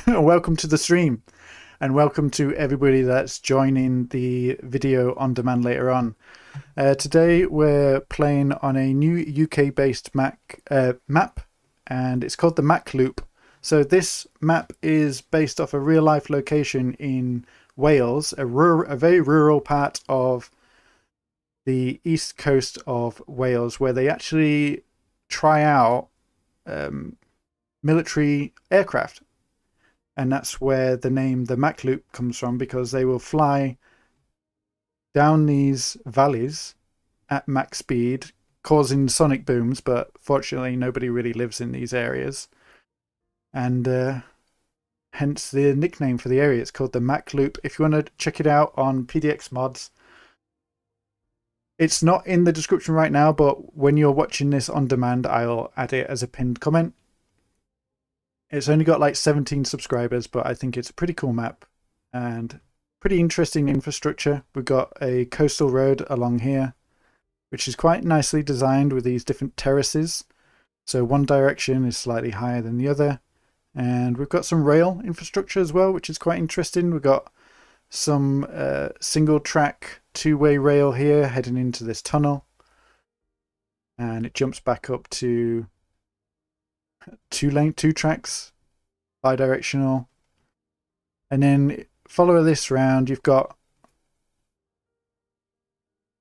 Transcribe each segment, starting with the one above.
Welcome to the stream, and welcome to everybody that's joining the video on demand later on. Today we're playing on a new UK-based map, and it's called the Mac Loop. So this map is based off a real-life location in Wales, a very rural part of the east coast of Wales, where they actually try out military aircraft. And that's where the name the Mac Loop comes from, because they will fly down these valleys at max speed, causing sonic booms, but fortunately nobody really lives in these areas. And hence the nickname for the area. It's called the Mac Loop. If you want to check it out on PDX mods, it's not in the description right now, but when you're watching this on demand, I'll add it as a pinned comment. It's only got like 17 subscribers, but I think it's a pretty cool map and pretty interesting infrastructure. We've got a coastal road along here, which is quite nicely designed with these different terraces. So one direction is slightly higher than the other. And we've got some rail infrastructure as well, which is quite interesting. We've got some single track two-way rail here heading into this tunnel. And it jumps back up to two tracks, bi-directional. And then follow this round, you've got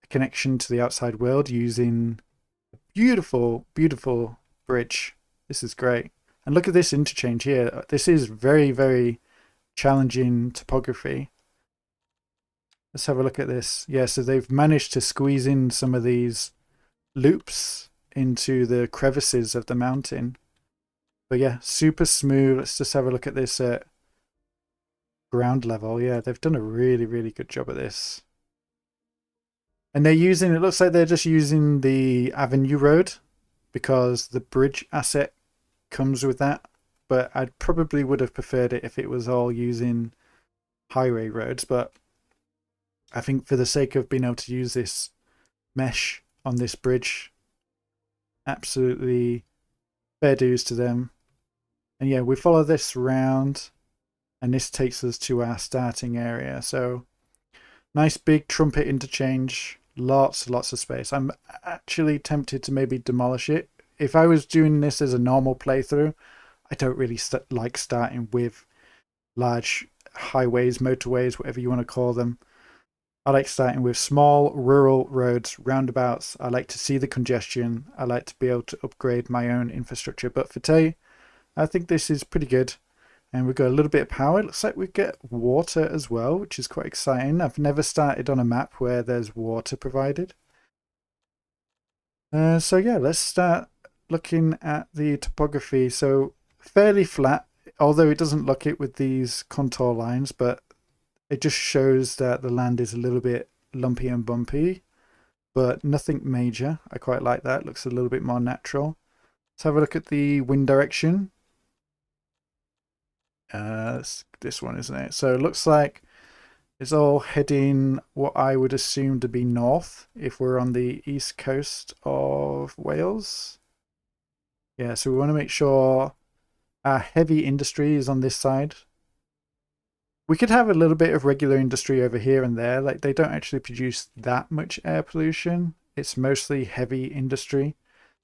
a connection to the outside world using a beautiful bridge. This is great. And look at this interchange here. This is very challenging topography. Let's have a look at this. Yeah, so they've managed to squeeze in some of these loops into the crevices of the mountain. But yeah, super smooth. Let's just have a look at this at ground level. Yeah, they've done a really good job at this. And they're using, it looks like they're just using the Avenue Road because the bridge asset comes with that. But I probably would have preferred it if it was all using highway roads. But I think for the sake of being able to use this mesh on this bridge, absolutely fair dues to them. And yeah, we follow this round, and this takes us to our starting area. So nice big trumpet interchange, lots of space. I'm actually tempted to maybe demolish it. If I was doing this as a normal playthrough, I don't really like starting with large highways, motorways, whatever you want to call them. I like starting with small rural roads, roundabouts. I like to see the congestion. I like to be able to upgrade my own infrastructure. But for today, I think this is pretty good. And we've got a little bit of power. It looks like we get water as well, which is quite exciting. I've never started on a map where there's water provided. So yeah, let's start looking at the topography. So fairly flat, although it doesn't look it with these contour lines, but it just shows that the land is a little bit lumpy and bumpy, but nothing major. I quite like that. It looks a little bit more natural. Let's have a look at the wind direction. This one, isn't it? So it looks like it's all heading what I would assume to be north if we're on the east coast of Wales. Yeah, so we want to make sure our heavy industry is on this side. We could have a little bit of regular industry over here and there. Like, they don't actually produce that much air pollution. It's mostly heavy industry.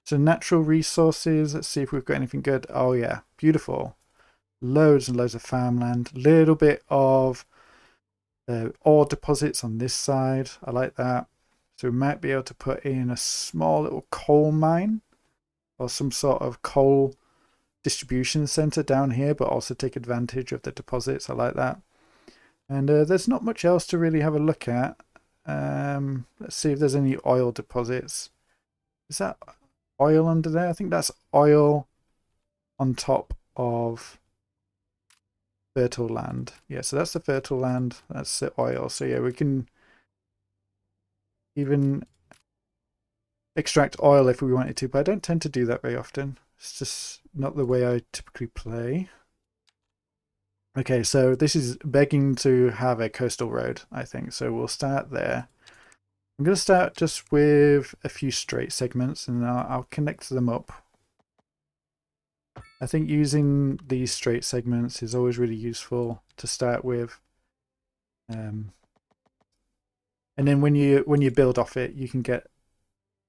So natural resources, let's see if we've got anything good. Oh yeah, beautiful. Loads and loads of farmland. Little bit of ore deposits on this side. I like that. So we might be able to put in a small little coal mine or some sort of coal distribution center down here, but also take advantage of the deposits. I like that. And there's not much else to really have a look at. Let's see if there's any oil deposits. Is that oil under there? I think that's oil on top of fertile land. Yeah, so that's the fertile land. That's the oil. So yeah, we can even extract oil if we wanted to, but I don't tend to do that very often. It's just not the way I typically play. Okay, so this is begging to have a coastal road, I think. So we'll start there. I'm going to start just with a few straight segments, and I'll connect them up. I think using these straight segments is always really useful to start with. And then when you build off it, you can get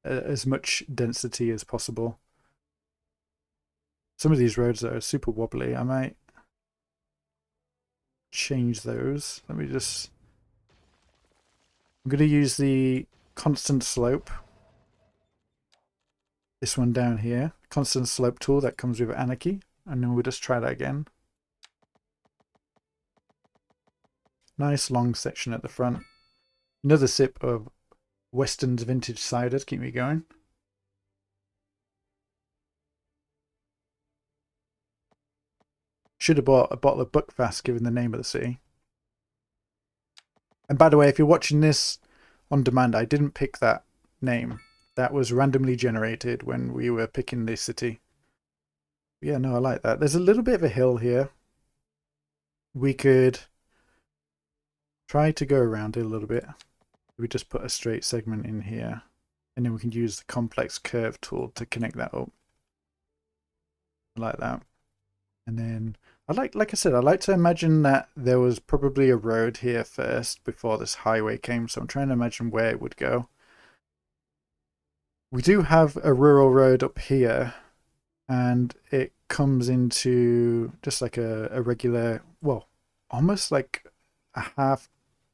as much density as possible. Some of these roads are super wobbly. I might change those. Let me just... I'm going to use the constant slope. This one down here. Constant slope tool that comes with Anarchy. And then we'll just try that again. Nice long section at the front. Another sip of Weston's vintage cider to keep me going. Should have bought a bottle of Buckfast given the name of the city. And by the way, if you're watching this on demand, I didn't pick that name. That was randomly generated when we were picking this city. Yeah, no, I like that. There's a little bit of a hill here. We could try to go around it a little bit. We just put a straight segment in here. And then we can use the complex curve tool to connect that up. I like that. And then, like I said, I like to imagine that there was probably a road here first before this highway came. So I'm trying to imagine where it would go. We do have a rural road up here. And it comes into just like a regular, well, almost like a half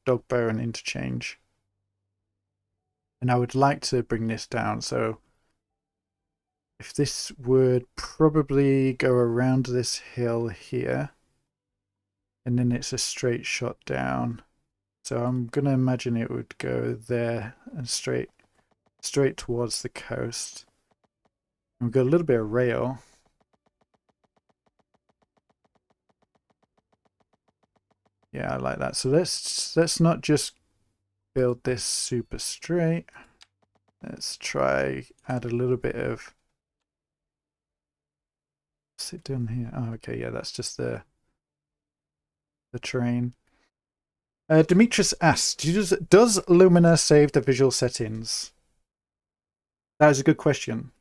dog bone interchange. And I would like to bring this down. So if this would probably go around this hill here. And then it's a straight shot down. So I'm going to imagine it would go there and straight towards the coast. We've got a little bit of rail. Yeah, I like that. So let's not just build this super straight. Let's try add a little bit of... What's it down here? Oh, okay, yeah, that's just the train. Demetrius asks, does Lumina save the visual settings? That is a good question.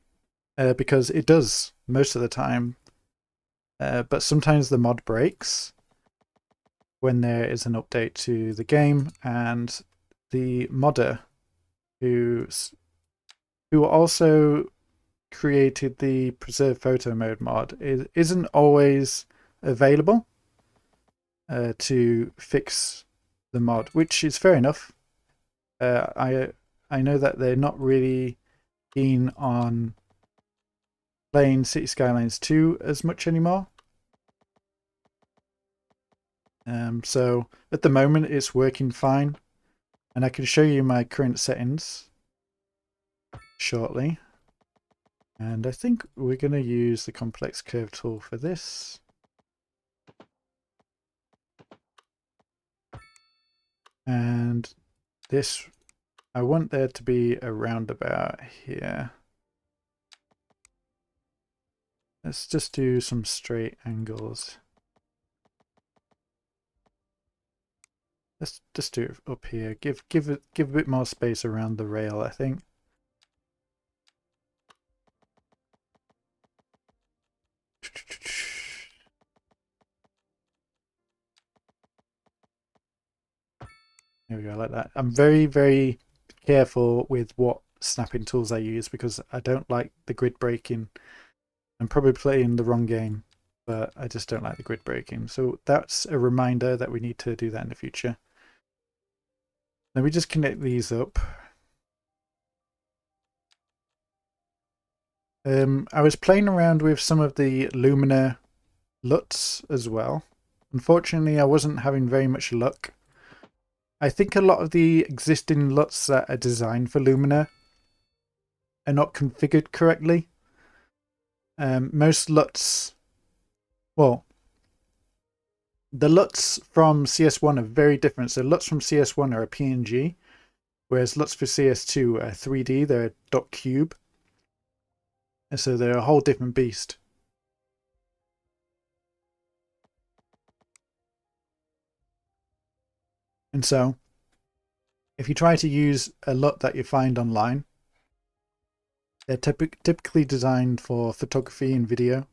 Because it does most of the time. But sometimes the mod breaks when there is an update to the game, and the modder who also created the preserve photo mode mod isn't always available to fix the mod, which is fair enough. I know that they're not really keen on playing City Skylines 2 as much anymore. So at the moment it's working fine, and I can show you my current settings shortly. And I think we're going to use the complex curve tool for this. And this, I want there to be a roundabout here. Let's just do some straight angles. Let's just do it up here. Give a bit more space around the rail, I think. There we go, like that. I'm very, very careful with what snapping tools I use because I don't like the grid breaking. I'm probably playing the wrong game, but I just don't like the grid breaking. So that's a reminder that we need to do that in the future. Let me just connect these up. I was playing around with some of the Lumina LUTs as well. Unfortunately, I wasn't having very much luck. I think a lot of the existing LUTs that are designed for Lumina are not configured correctly. Most LUTs, well, the LUTs from CS1 are very different. So LUTs from CS1 are a PNG, whereas LUTs for CS2 are 3D, they're a dot cube. And so they're a whole different beast. And so, if you try to use a LUT that you find online, they're typically designed for photography and video.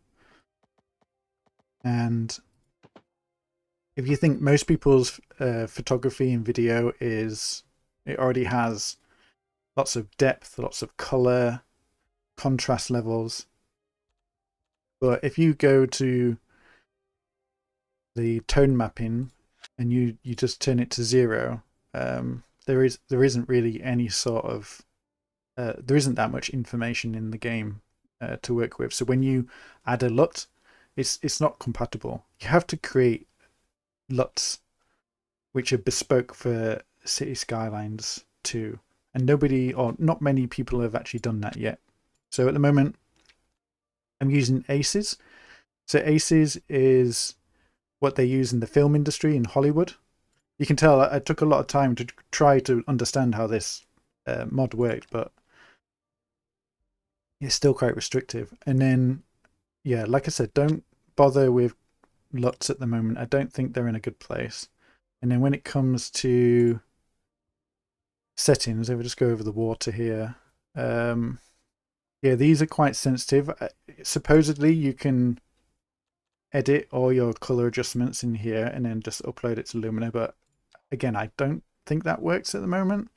And if you think most people's photography and video is, it already has lots of depth, lots of color, contrast levels. But if you go to the tone mapping and you just turn it to 0, there isn't really any sort of there isn't that much information in the game to work with. So when you add a LUT, it's not compatible. You have to create LUTs which are bespoke for City Skylines 2, and nobody, or not many people, have actually done that yet. So at the moment I'm using ACES. So ACES is what they use in the film industry in Hollywood. You can tell I took a lot of time to try to understand how this mod worked, but it's still quite restrictive. And then, yeah, like I said, don't bother with LUTs at the moment. I don't think they're in a good place. And then when it comes to settings, if I just go over the water here, yeah, these are quite sensitive. Supposedly you can edit all your color adjustments in here and then just upload it to Lumina, but again, I don't think that works at the moment.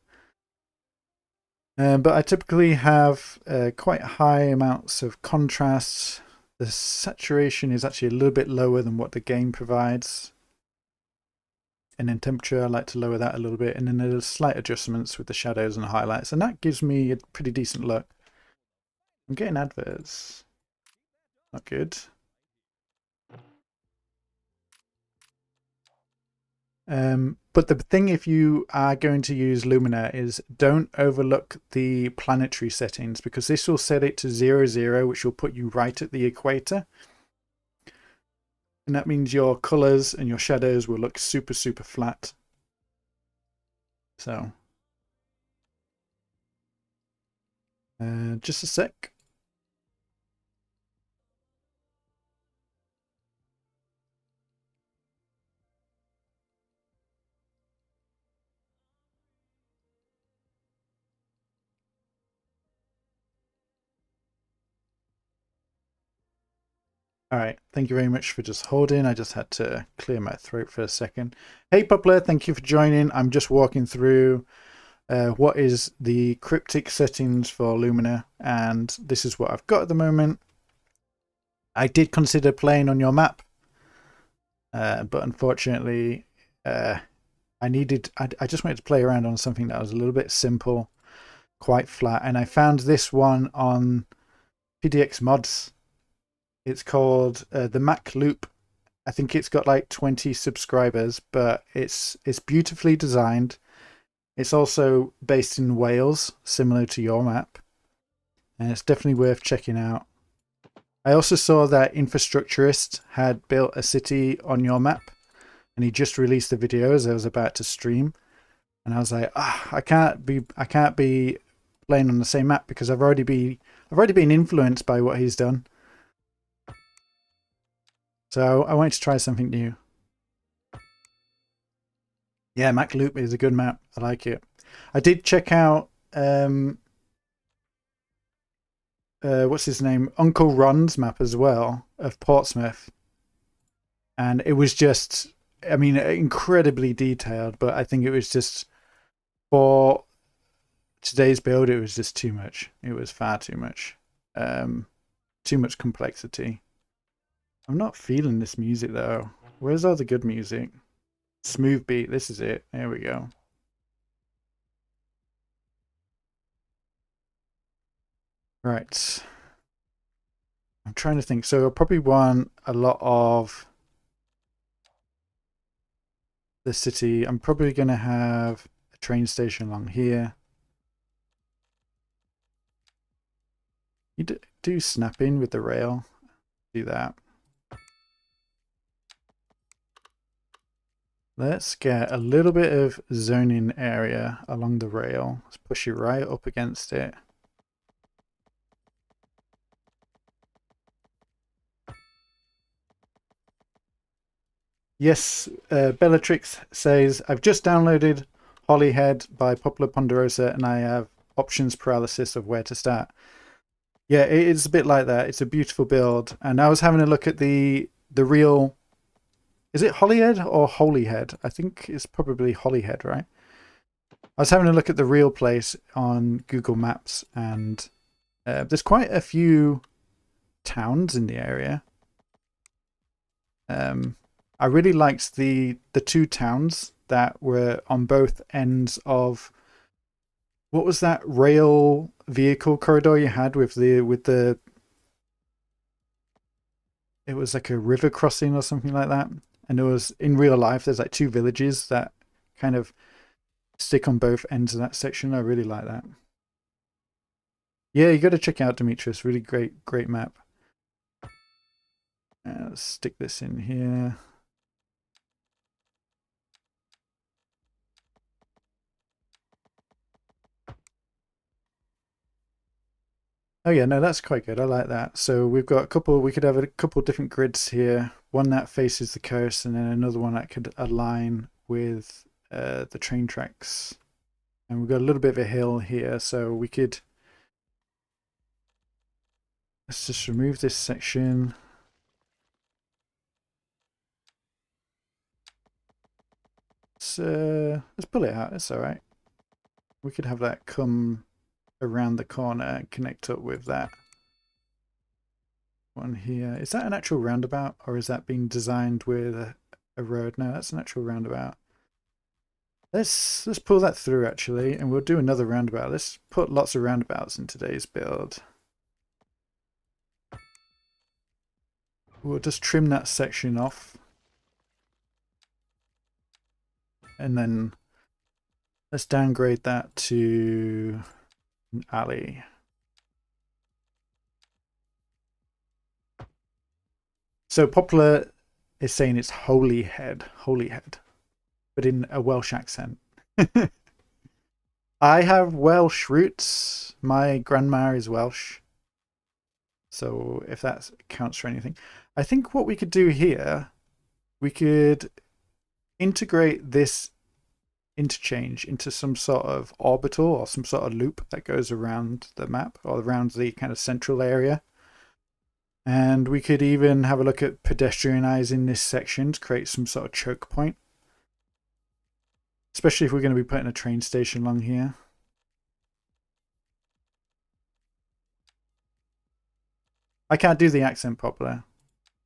But I typically have quite high amounts of contrast. The saturation is actually a little bit lower than what the game provides. And then temperature, I like to lower that a little bit. And then there's slight adjustments with the shadows and highlights. And that gives me a pretty decent look. I'm getting adverts. Not good. But the thing, if you are going to use Lumina, is don't overlook the planetary settings, because this will set it to 0, 0, which will put you right at the equator. And that means your colors and your shadows will look super, super flat. So, just a sec. All right, thank you very much for just holding. I just had to clear my throat for a second. Hey, Poplar, thank you for joining. I'm just walking through what is the cryptic settings for Lumina, and this is what I've got at the moment. I did consider playing on your map, but unfortunately, I just wanted to play around on something that was a little bit simple, quite flat, and I found this one on PDX Mods. It's called the Mac Loop. I think it's got like 20 subscribers, but it's beautifully designed. It's also based in Wales, similar to your map, and it's definitely worth checking out. I also saw that Infrastructurist had built a city on your map, and he just released the video as I was about to stream, and I was like, I can't be playing on the same map because I've already been influenced by what he's done. So I wanted to try something new. Yeah, Mac Loop is a good map. I like it. I did check out what's his name? Uncle Ron's map as well of Portsmouth. And it was just, I mean, incredibly detailed, but I think it was just, for today's build, it was just too much. It was far too much. Too much complexity. I'm not feeling this music though. Where's all the good music? Smooth beat, this is it. There we go. Right. I'm trying to think. So I probably want a lot of the city. I'm probably going to have a train station along here. You do snap in with the rail. Do that. Let's get a little bit of zoning area along the rail. Let's push it right up against it. Yes, Bellatrix says, I've just downloaded Hollyhead by Popular Ponderosa and I have options paralysis of where to start. Yeah, it is a bit like that. It's a beautiful build. And I was having a look at the the real, is it Holyhead or Holyhead? I think it's probably Holyhead, right? I was having a look at the real place on Google Maps, and there's quite a few towns in the area. I really liked the two towns that were on both ends of, what was that rail vehicle corridor you had with the it was like a river crossing or something like that, and there was, in real life, there's like two villages that kind of stick on both ends of that section. I really like that. Yeah, you got to check out Demetrius. Really great map. Let's stick this in here. Oh yeah, no, that's quite good. I like that. So we've got a couple, we could have a couple different grids here. One that faces the coast, and then another one that could align with the train tracks. And we've got a little bit of a hill here, so we could, let's just remove this section. Let's pull it out. It's all right. We could have that come around the corner and connect up with that one here. Is that an actual roundabout, or is that being designed with a road? No, that's an actual roundabout. Let's pull that through actually, and we'll do another roundabout. Let's put lots of roundabouts in today's build. We'll just trim that section off, and then let's downgrade that to an alley. So Popular is saying it's Holyhead, but in a Welsh accent. I have Welsh roots. My grandma is Welsh. So if that counts for anything. I think what we could do here, we could integrate this interchange into some sort of orbital or some sort of loop that goes around the map or around the kind of central area. And we could even have a look at pedestrianizing this section to create some sort of choke point. Especially if we're going to be putting a train station along here. I can't do the accent properly.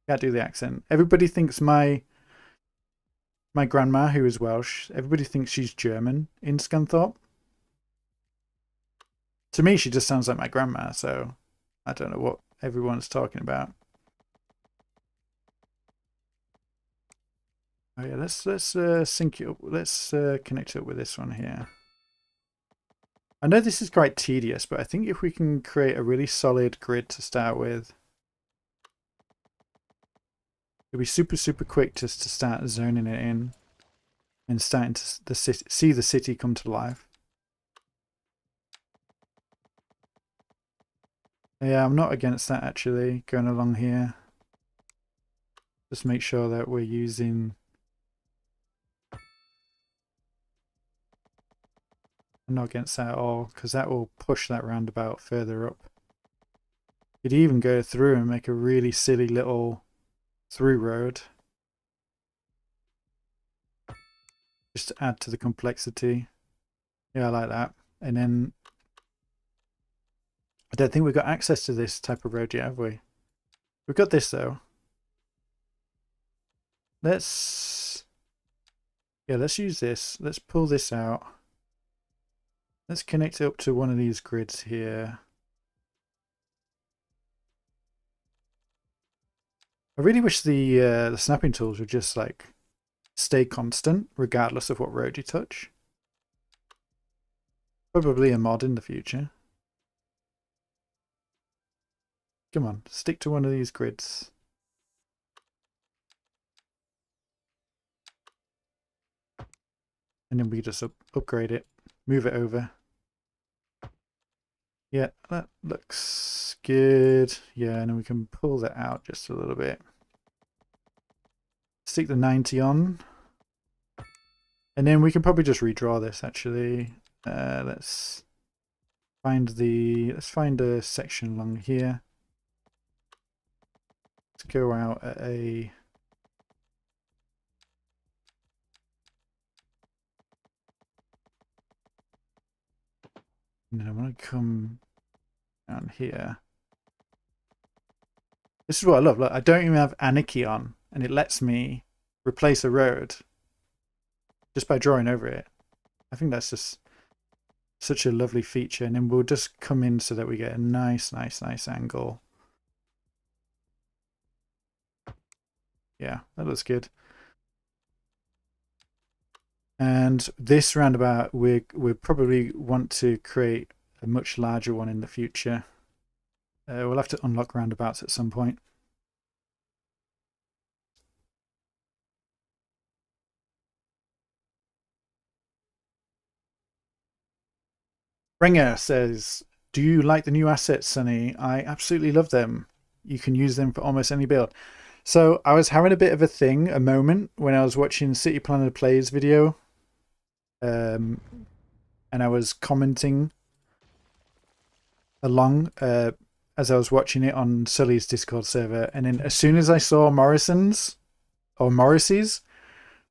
Can't do the accent. Everybody thinks my grandma, who is Welsh, everybody thinks she's German in Scunthorpe. To me, she just sounds like my grandma, so I don't know what everyone's talking about. Oh yeah, let's sync it up. Let's connect it with this one here. I know this is quite tedious, but I think if we can create a really solid grid to start with, it'll be super quick just to start zoning it in and starting to see the city come to life. Yeah, I'm not against that actually, going along here. Just make sure that we're using... I'm not against that at all, because that will push that roundabout further up. You'd even go through and make a really silly little through road. Just to add to the complexity. Yeah, I like that. And then I don't think we've got access to this type of road yet, have we? We've got this though. Let's use this. Let's pull this out. Let's connect it up to one of these grids here. I really wish the snapping tools would just like stay constant regardless of what road you touch. Probably a mod in the future. Come on, stick to one of these grids. And then we just upgrade it, move it over. Yeah, that looks good. Yeah, and then we can pull that out just a little bit. Stick the 90 on. And then we can probably just redraw this actually. Let's find a section along here. Let's go out at a And then I want to come down here. This is what I love. Look, I don't even have Anarchy on, and it lets me replace a road just by drawing over it. I think that's just such a lovely feature. And then we'll just come in so that we get a nice angle. Yeah, that looks good. And this roundabout, we probably want to create a much larger one in the future. We'll have to unlock roundabouts at some point. Ringer says, do you like the new assets, Sunny? I absolutely love them. You can use them for almost any build. So I was having a bit of a moment, when I was watching City Planner Plays video. And I was commenting along as I was watching it on Sully's Discord server. And then as soon as I saw Morrison's or Morrissey's,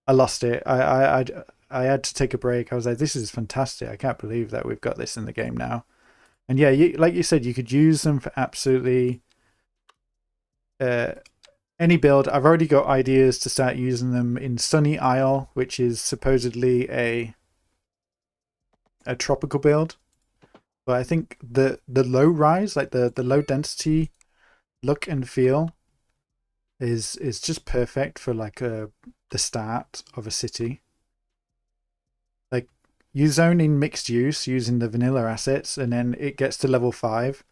I lost it. I had to take a break. I was like, this is fantastic. I can't believe that we've got this in the game now. And yeah, like you said, you could use them for absolutely any build. I've already got ideas to start using them in Sunny Isle, which is supposedly a tropical build. But I think the low rise, like the low density look and feel is just perfect for like the start of a city. Like you zone in mixed use using the vanilla assets, and then it gets to level 5.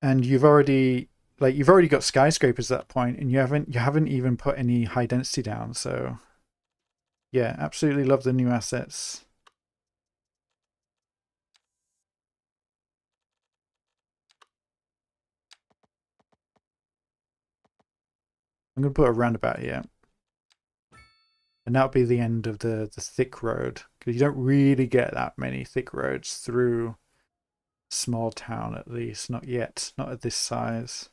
And you've already got skyscrapers at that point, and you haven't even put any high density down. So yeah, absolutely love the new assets. I'm going to put a roundabout here. And that'll be the end of the thick road. Because you don't really get that many thick roads through small town, at least. Not yet. Not at this size.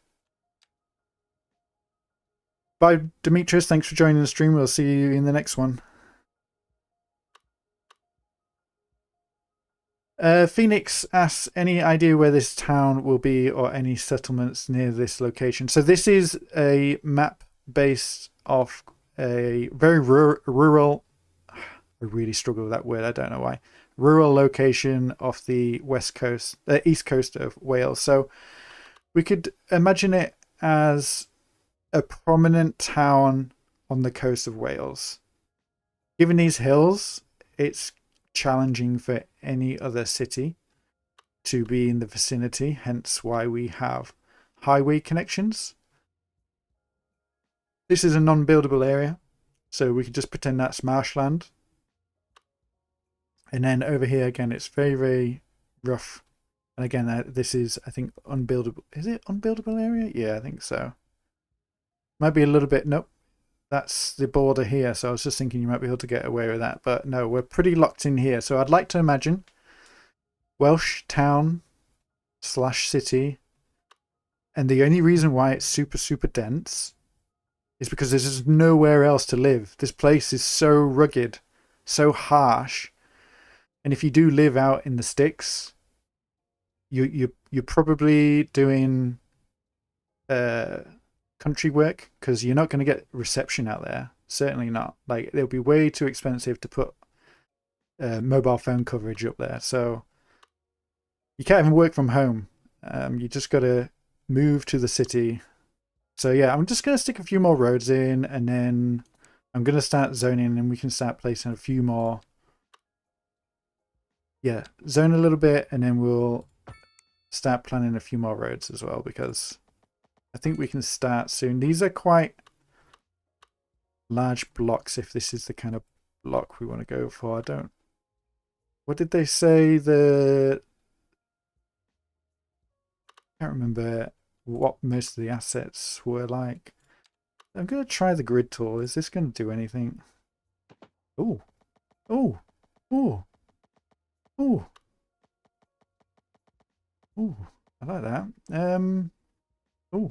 Bye, Demetrius. Thanks for joining the stream. We'll see you in the next one. Phoenix asks, any idea where this town will be or any settlements near this location? So this is a map based off a very rural, I really struggle with that word, I don't know why, rural location off the west coast, east coast of Wales. So we could imagine it as a prominent town on the coast of Wales. Given these hills, it's challenging for any other city to be in the vicinity, hence why we have highway connections. This is a non-buildable area, so we could just pretend that's marshland. And then over here again, it's very rough. And again, this is, I think, unbuildable. Is it unbuildable area? Yeah, I think so. Might be a little bit, nope. That's the border here, so I was just thinking you might be able to get away with that, but no, we're pretty locked in here. So I'd like to imagine Welsh town / city, and the only reason why it's super dense is because there's just nowhere else to live. This place is so rugged, so harsh, and if you do live out in the sticks, you're probably doing country work, because you're not going to get reception out there. Certainly not. Like, it'll be way too expensive to put mobile phone coverage up there. So you can't even work from home. You just got to move to the city. So yeah, I'm just going to stick a few more roads in, and then I'm going to start zoning, and we can start placing a few more. Yeah, zone a little bit, and then we'll start planning a few more roads as well, because I think we can start soon. These are quite large blocks if this is the kind of block we want to go for. What did they say? I can't remember what most of the assets were like. I'm going to try the grid tool. Is this going to do anything? Oh, oh, oh, oh, oh, I like that. Oh,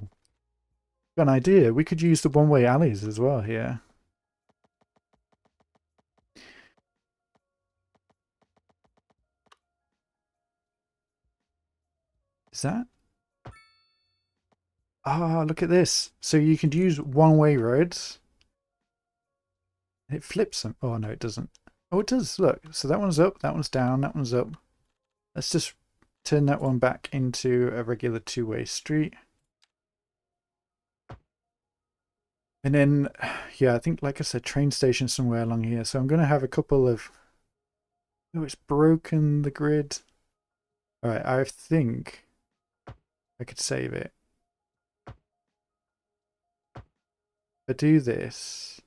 got an idea. We could use the one-way alleys as well here. Is that? Ah, look at this. So you can use one-way roads. It flips them. Oh, no, it doesn't. Oh, it does. Look. So that one's up, that one's down, that one's up. Let's just turn that one back into a regular two-way street. And then, yeah, I think, like I said, train station somewhere along here. So I'm going to have a couple of... Oh, it's broken the grid. All right, I think I could save it. If I do this...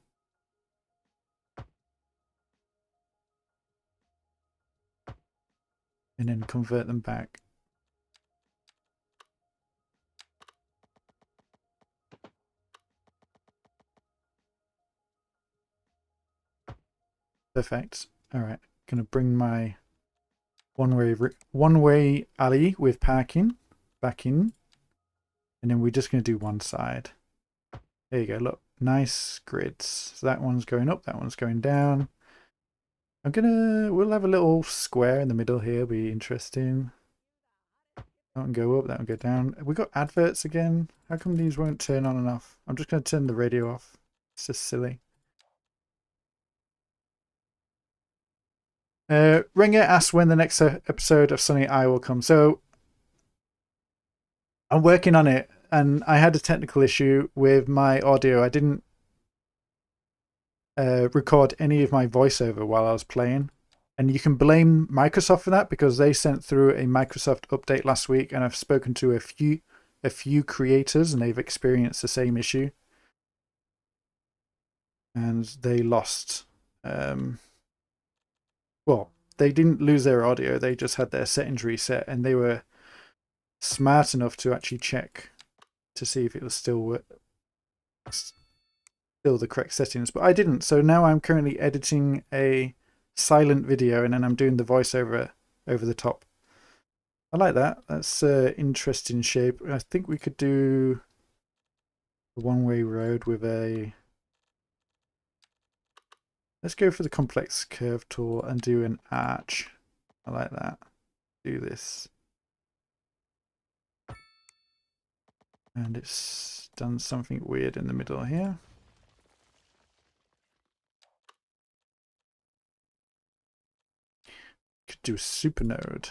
and then convert them back. Perfect. All right, gonna bring my one-way alley with parking back in, and then we're just gonna do one side. There you go. Look, nice grids. So that one's going up, that one's going down. We'll have a little square in the middle here. Be interesting. That one go up, that one go down. We got adverts again. How come these won't turn on and off? I'm just gonna turn the radio off. It's just silly. Ringer asks when the next episode of Sunny I will come. So I'm working on it, and I had a technical issue with my audio. I didn't record any of my voiceover while I was playing. And you can blame Microsoft for that because they sent through a Microsoft update last week, and I've spoken to a few creators and they've experienced the same issue. And they lost well, they didn't lose their audio, they just had their settings reset, and they were smart enough to actually check to see if it was still the correct settings, but I didn't. So now I'm currently editing a silent video, and then I'm doing the voiceover over the top. I like that. That's interesting shape. I think we could do a one-way road with a... Let's go for the complex curve tool and do an arch. I like that. Do this. And it's done something weird in the middle here. Could do a supernode.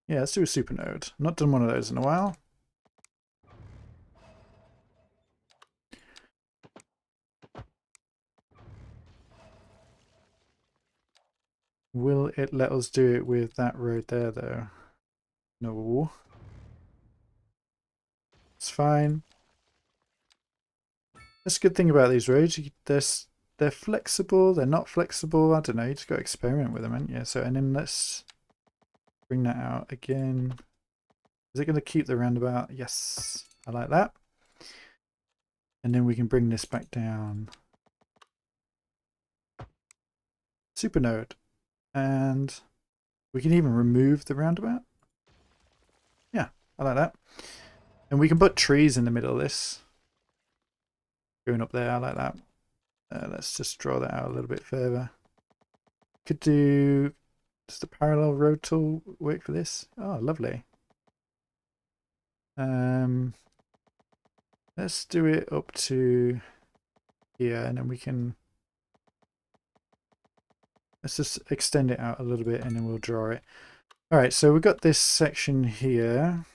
Yeah, let's do a supernode. Not done one of those in a while. Will it let us do it with that road there, though? No. It's fine. That's a good thing about these roads. They're flexible, they're not flexible. I don't know, you just got to experiment with them, haven't you? So, and then let's bring that out again. Is it going to keep the roundabout? Yes, I like that. And then we can bring this back down. Supernode. And we can even remove the roundabout. Yeah, I like that. And we can put trees in the middle of this. Going up there, I like that. Let's just draw that out a little bit further. Could do... Does the parallel road tool work for this? Oh, lovely. Let's do it up to here, and then we can... Let's just extend it out a little bit, and then we'll draw it. All right, so we've got this section here.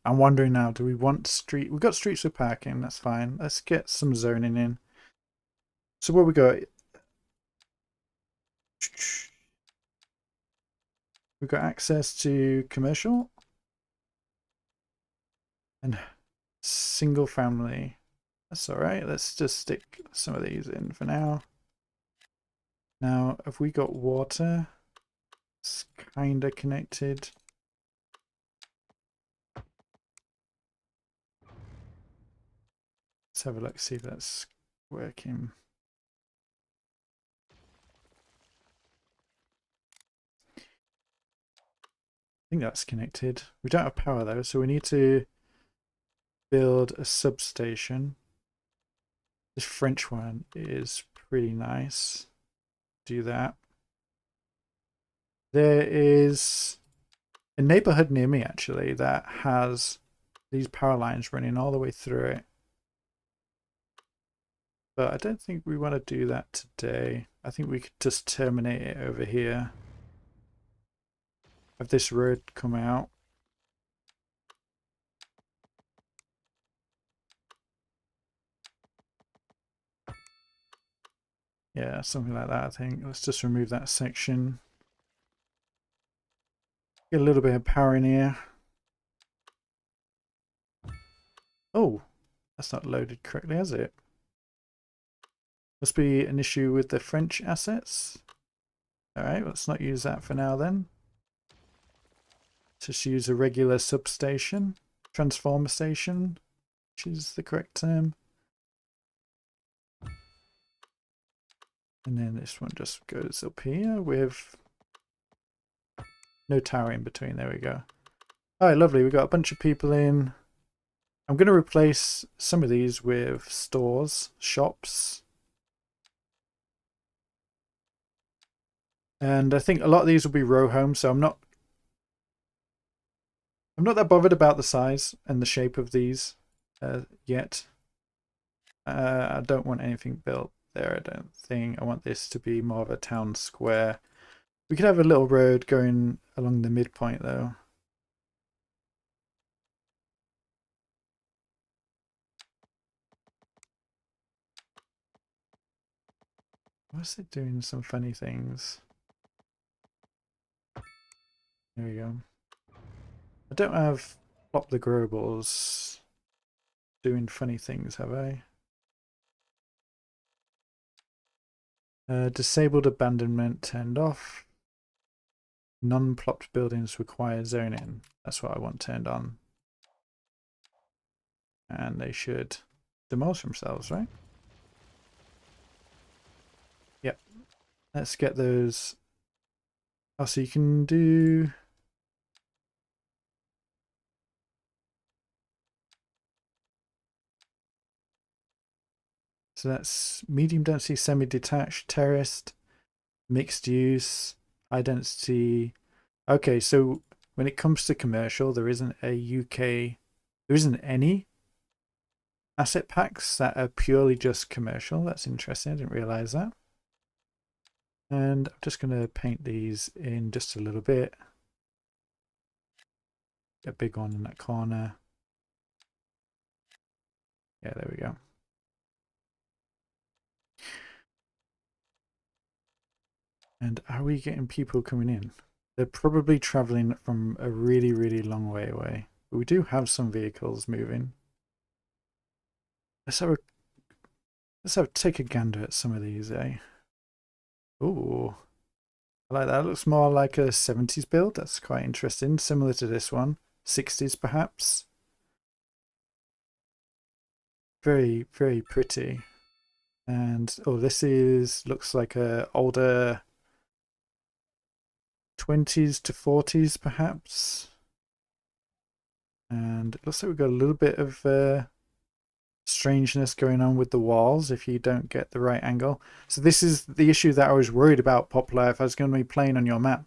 I'm wondering now, do we want street? We've got streets with parking, that's fine. Let's get some zoning in. So what we got? We've got access to commercial and single family. That's all right. Let's just stick some of these in for now. Now, have we got water? It's kind of connected. Let's have a look, see if that's working. I think that's connected. We don't have power though, so we need to build a substation. This French one is pretty nice. Do that. There is a neighborhood near me actually that has these power lines running all the way through it. But I don't think we want to do that today. I think we could just terminate it over here. Have this road come out. Yeah, something like that, I think. Let's just remove that section. Get a little bit of power in here. Oh, that's not loaded correctly, has it? Must be an issue with the French assets. Alright, let's not use that for now then. Just use a regular substation. Transformer station, which is the correct term. And then this one just goes up here with no tower in between. There we go. Alright, lovely. We've got a bunch of people in. I'm going to replace some of these with stores, shops. And I think a lot of these will be row homes, so I'm not that bothered about the size and the shape of these yet. I don't want anything built there, I don't think. I want this to be more of a town square. We could have a little road going along the midpoint though. What's it doing? Some funny things. There we go. I don't have Plop the Grobles doing funny things, have I? Disabled abandonment turned off. Non-plopped buildings require zoning. That's what I want turned on. And they should demolish themselves, right? Yep. Let's get those. Oh, so you can do. So that's medium density, semi-detached, terraced, mixed use, high density. Okay, so when it comes to commercial, there isn't any asset packs that are purely just commercial. That's interesting. I didn't realize that. And I'm just going to paint these in just a little bit. A big one in that corner. Yeah, there we go. And are we getting people coming in? They're probably traveling from a really, really long way away. But we do have some vehicles moving. Let's take a gander at some of these, eh? Ooh, I like that. It looks more like a 70s build. That's quite interesting. Similar to this one. 60s perhaps. Very, very pretty. And oh, this looks like a older 20s to 40s perhaps. And it looks like we've got a little bit of strangeness going on with the walls if you don't get the right angle. So this is the issue that I was worried about, Poplar, if I was going to be playing on your map.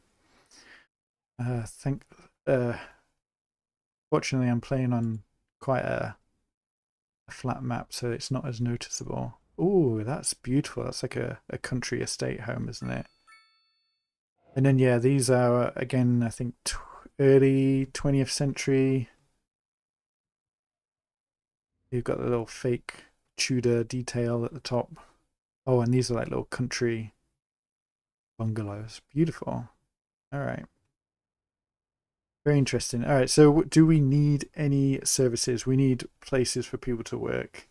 Fortunately I'm playing on quite a flat map, so it's not as noticeable. Oh, that's beautiful. That's like a country estate home, isn't it? And then yeah, these are again, I think early 20th century. You've got the little fake Tudor detail at the top. Oh, and these are like little country bungalows. Beautiful. All right. Very interesting. All right, so do we need any services? We need places for people to work.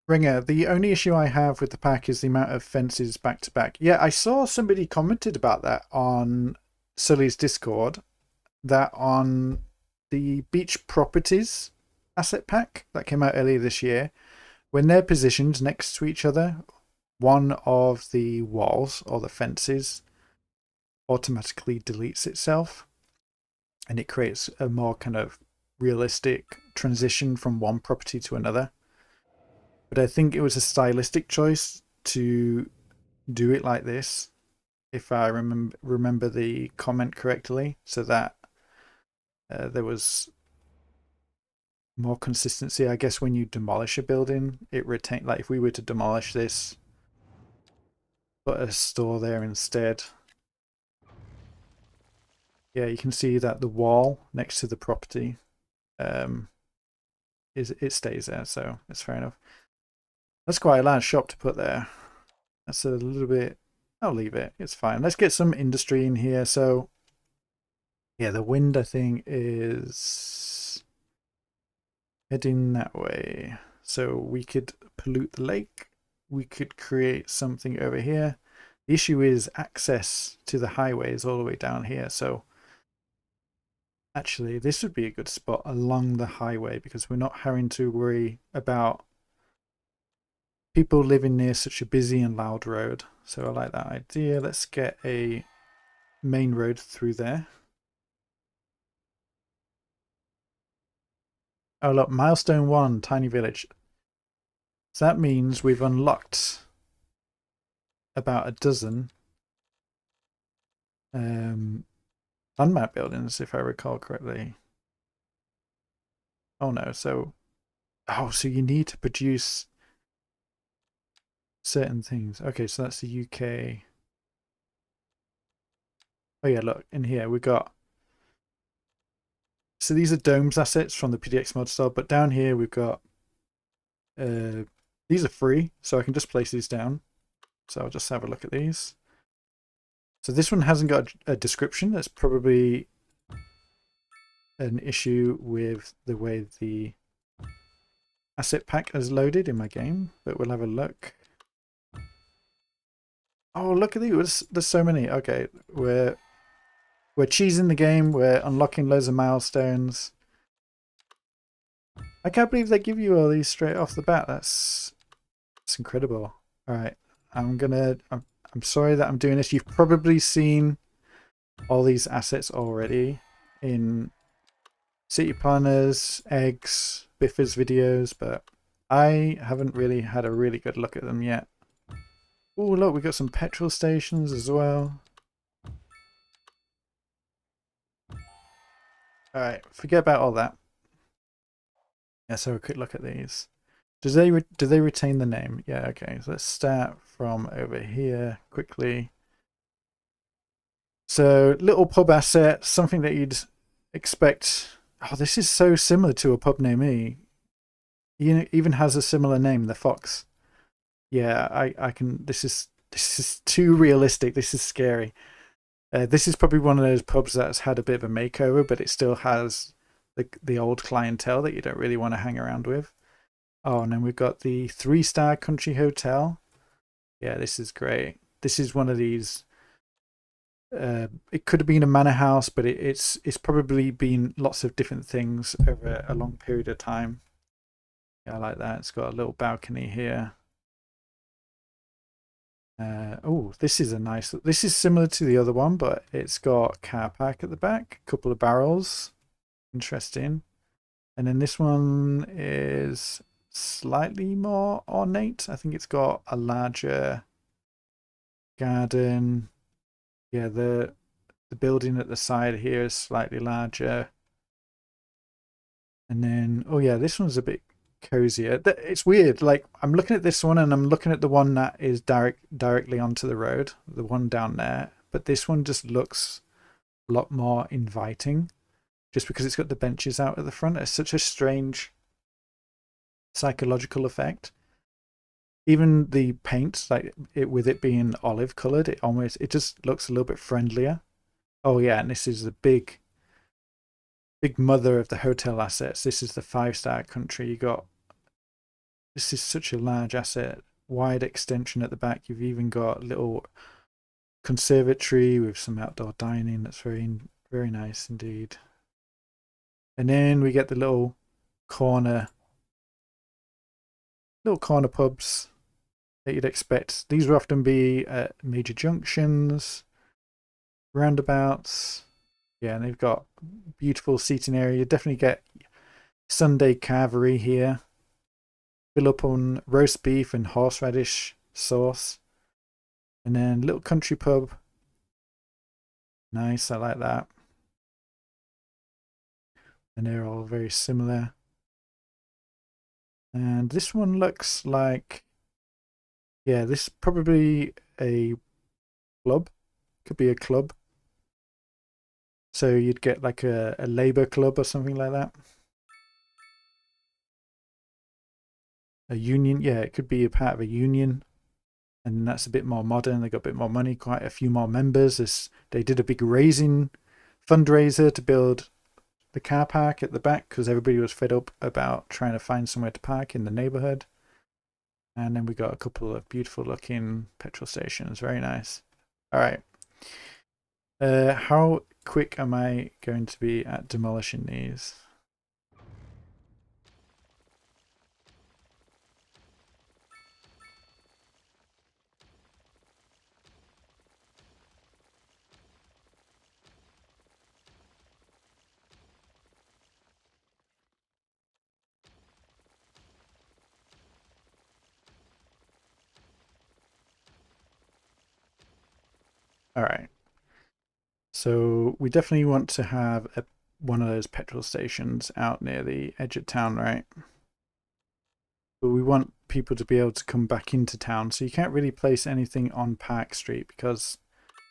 Ringer, the only issue I have with the pack is the amount of fences back to back. Yeah, I saw somebody commented about that on Sully's Discord, that on the Beach Properties asset pack that came out earlier this year, when they're positioned next to each other, one of the walls or the fences automatically deletes itself, and it creates a more kind of realistic transition from one property to another. But I think it was a stylistic choice to do it like this, if I remember the comment correctly, so that there was more consistency. I guess when you demolish a building, it retain, like if we were to demolish this, put a store there instead. Yeah, you can see that the wall next to the property it stays there, so it's fair enough. That's quite a large shop to put there. That's a little bit. I'll leave it. It's fine. Let's get some industry in here. So yeah, the wind I think is heading that way. So we could pollute the lake. We could create something over here. The issue is access to the highway is all the way down here. So actually, this would be a good spot along the highway because we're not having to worry about people living near such a busy and loud road. So I like that idea. Let's get a main road through there. Oh look, Milestone 1, tiny village. So that means we've unlocked about a dozen unmap buildings, if I recall correctly. Oh no, so so you need to produce certain things. Okay, so that's the UK. Oh yeah, look, in here we got, so these are domes assets from the PDX mod store, but down here we've got these are free, so I can just place these down. So I'll just have a look at these. So this one hasn't got a description. That's probably an issue with the way the asset pack is loaded in my game, but we'll have a look. Oh, look at these. There's so many. Okay, we're cheesing the game. We're unlocking loads of milestones. I can't believe they give you all these straight off the bat. That's incredible. All right, I'm sorry that I'm doing this. You've probably seen all these assets already in City Planners, Eggs, Biffa's videos, but I haven't really had a really good look at them yet. Oh look, we got some petrol stations as well. Alright, forget about all that. Let's have a quick look at these. Do they retain the name? Yeah, okay. So let's start from over here quickly. So little pub asset, something that you'd expect. Oh, this is so similar to a pub near me. It even has a similar name, the Fox. Yeah, I can. This is too realistic. This is scary. This is probably one of those pubs that's had a bit of a makeover, but it still has the old clientele that you don't really want to hang around with. Oh, and then we've got the 3-star country hotel. Yeah, this is great. This is one of these. It could have been a manor house, but it's probably been lots of different things over a long period of time. Yeah, I like that. It's got a little balcony here. Oh, this is a nice. This is similar to the other one, but it's got car park at the back, a couple of barrels. Interesting. And then this one is slightly more ornate. I think it's got a larger garden. Yeah, the building at the side here is slightly larger. And then, oh yeah, this one's a bit cozier. It's weird. Like I'm looking at this one and I'm looking at the one that is directly onto the road, the one down there. But this one just looks a lot more inviting, just because it's got the benches out at the front. It's such a strange psychological effect. Even the paint, like with it being olive colored, it just looks a little bit friendlier. Oh yeah, and this is the big mother of the hotel assets. This is the 5-star country. This is such a large asset, wide extension at the back. You've even got a little conservatory with some outdoor dining. That's very, very nice indeed. And then we get the little corner little corner pubs that you'd expect. These would often be at major junctions, roundabouts. Yeah, and they've got beautiful seating area. You definitely get Sunday cavalry here. Fill up on roast beef and horseradish sauce. And then little country pub. Nice, I like that. And they're all very similar. And this one looks like, yeah, this is probably a club. Could be a club. So you'd get like a labor club or something like that. A union, yeah, it could be a part of a union. And that's a bit more modern. They got a bit more money, quite a few more members. They did a big raising fundraiser to build the car park at the back because everybody was fed up about trying to find somewhere to park in the neighborhood. And then we got a couple of beautiful looking petrol stations. Very nice. All right. How quick am I going to be at demolishing these? All right. So we definitely want to have one of those petrol stations out near the edge of town, right? But we want people to be able to come back into town. So you can't really place anything on Park Street because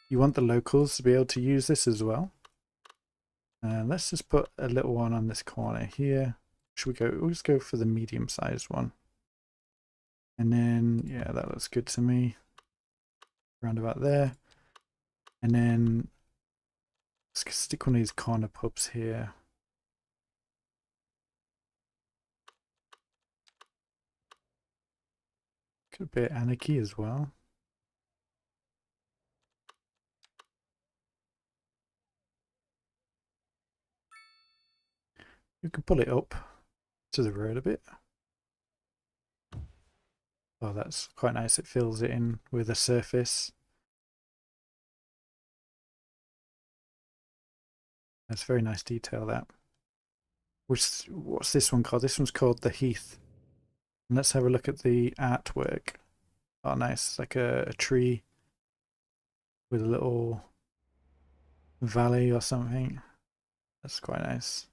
you want the locals to be able to use this as well. Let's just put a little one on this corner here. Should we go? We'll just go for the medium-sized one. And then, yeah, that looks good to me. Around about there. And then let's stick one of these corner pubs here. Could be anarchy as well. You can pull it up to the road a bit. Oh, that's quite nice. It fills it in with a surface. That's very nice detail, that. What's this one called? This one's called The Heath. And let's have a look at the artwork. Oh, nice. It's like a tree with a little valley or something. That's quite nice.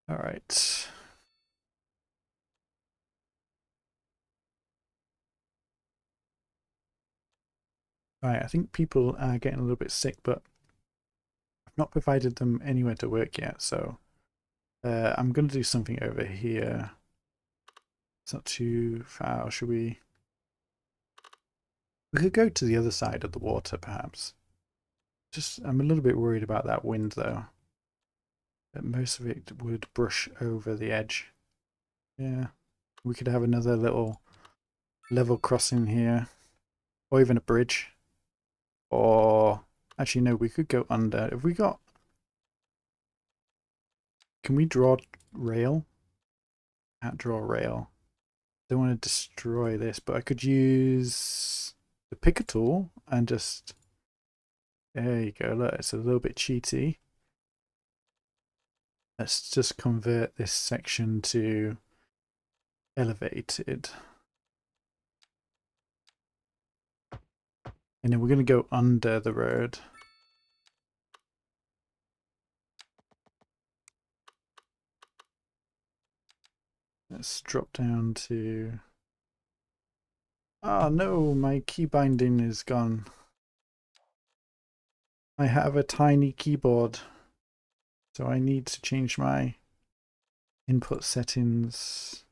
All right. All right, I think people are getting a little bit sick, but I've not provided them anywhere to work yet, so I'm going to do something over here. It's not too far. Should we? We could go to the other side of the water, perhaps. Just, I'm a little bit worried about that wind, though. That most of it would brush over the edge. Yeah, we could have another little level crossing here, or even a bridge. Or actually, no, we could go under. Have we got? Can we draw rail? Can't draw rail. Don't want to destroy this, but I could use the picker tool and just. There you go. Look, it's a little bit cheaty. Let's just convert this section to elevated. And then we're going to go under the road. Let's drop down to... Oh no, my key binding is gone. I have a tiny keyboard, so I need to change my input settings.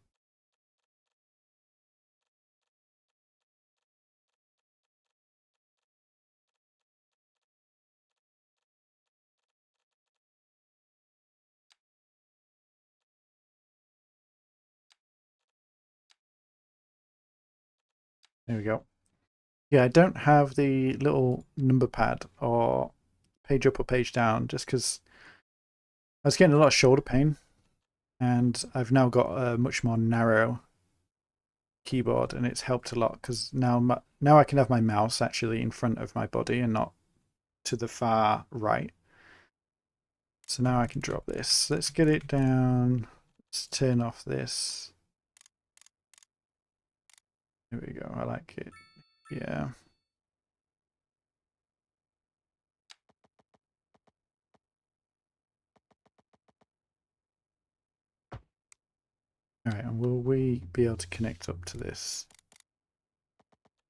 There we go. Yeah, I don't have the little number pad or page up or page down just because I was getting a lot of shoulder pain And I've now got a much more narrow keyboard, and it's helped a lot because now I can have my mouse actually in front of my body and not to the far right. So now I can drop this. Let's get it down. Let's turn off this. There we go. I like it. Yeah. All right, and will we be able to connect up to this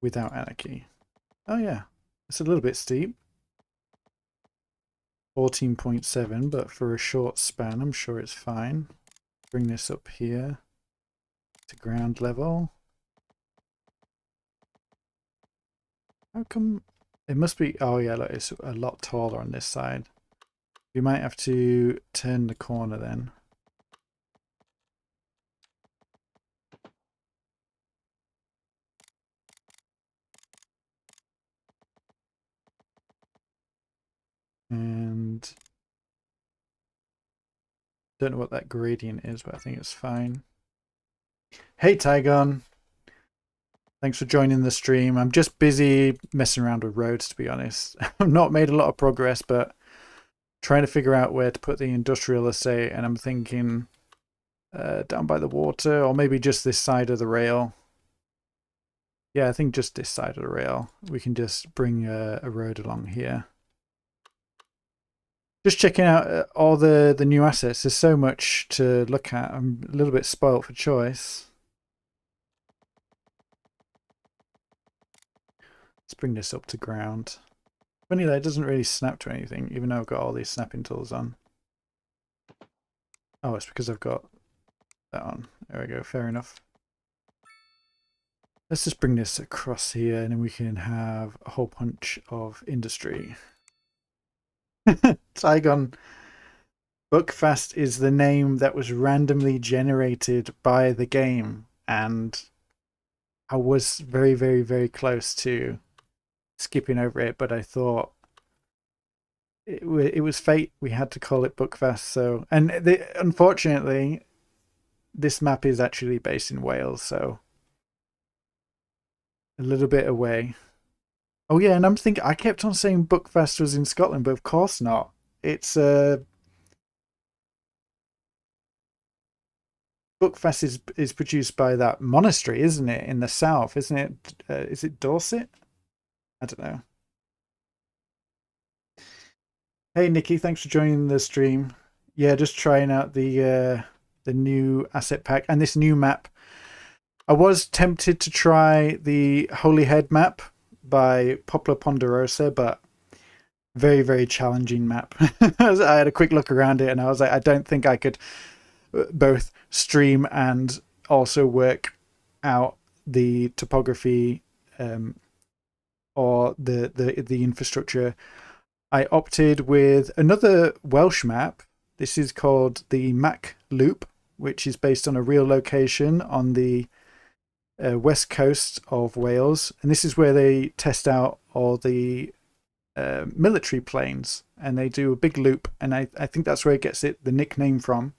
without anarchy? Oh yeah, it's a little bit steep. 14.7, but for a short span, I'm sure it's fine. Bring this up here to ground level. How come it must be? Oh yeah, look, it's a lot taller on this side. We might have to turn the corner then. And don't know what that gradient is, but I think it's fine. Hey Tygon, thanks for joining the stream. I'm just busy messing around with roads, to be honest. I've not made a lot of progress, but trying to figure out where to put the industrial estate, and I'm thinking down by the water, or maybe just this side of the rail. Yeah, I think just this side of the rail. We can just bring a road along here. Just checking out all the new assets. There's so much to look at. I'm a little bit spoilt for choice. Let's bring this up to ground. Funny that it doesn't really snap to anything, even though I've got all these snapping tools on. Oh, it's because I've got that on. There we go, fair enough. Let's just bring this across here, and then we can have a whole bunch of industry. Tygon. Buckfast is the name that was randomly generated by the game, and I was very, very, very close to skipping over it, but I thought it was fate. We had to call it Buckfast. So, and unfortunately, this map is actually based in Wales, so a little bit away. Oh yeah, and I'm thinking I kept on saying Buckfast was in Scotland, but of course not. It's Buckfast is produced by that monastery, isn't it, in the south? Isn't it? Is it Dorset? I don't know. Hey Nikki, thanks for joining the stream. Yeah, just trying out the new asset pack and this new map. I was tempted to try the Holyhead map by Poplar Ponderosa, but very, very challenging map. I had a quick look around it and I was like, I don't think I could both stream and also work out the topography or the infrastructure. I opted with another Welsh map. This is called the Mac Loop, which is based on a real location on the west coast of Wales, and this is where they test out all the military planes, and they do a big loop, and I think that's where it gets the nickname from,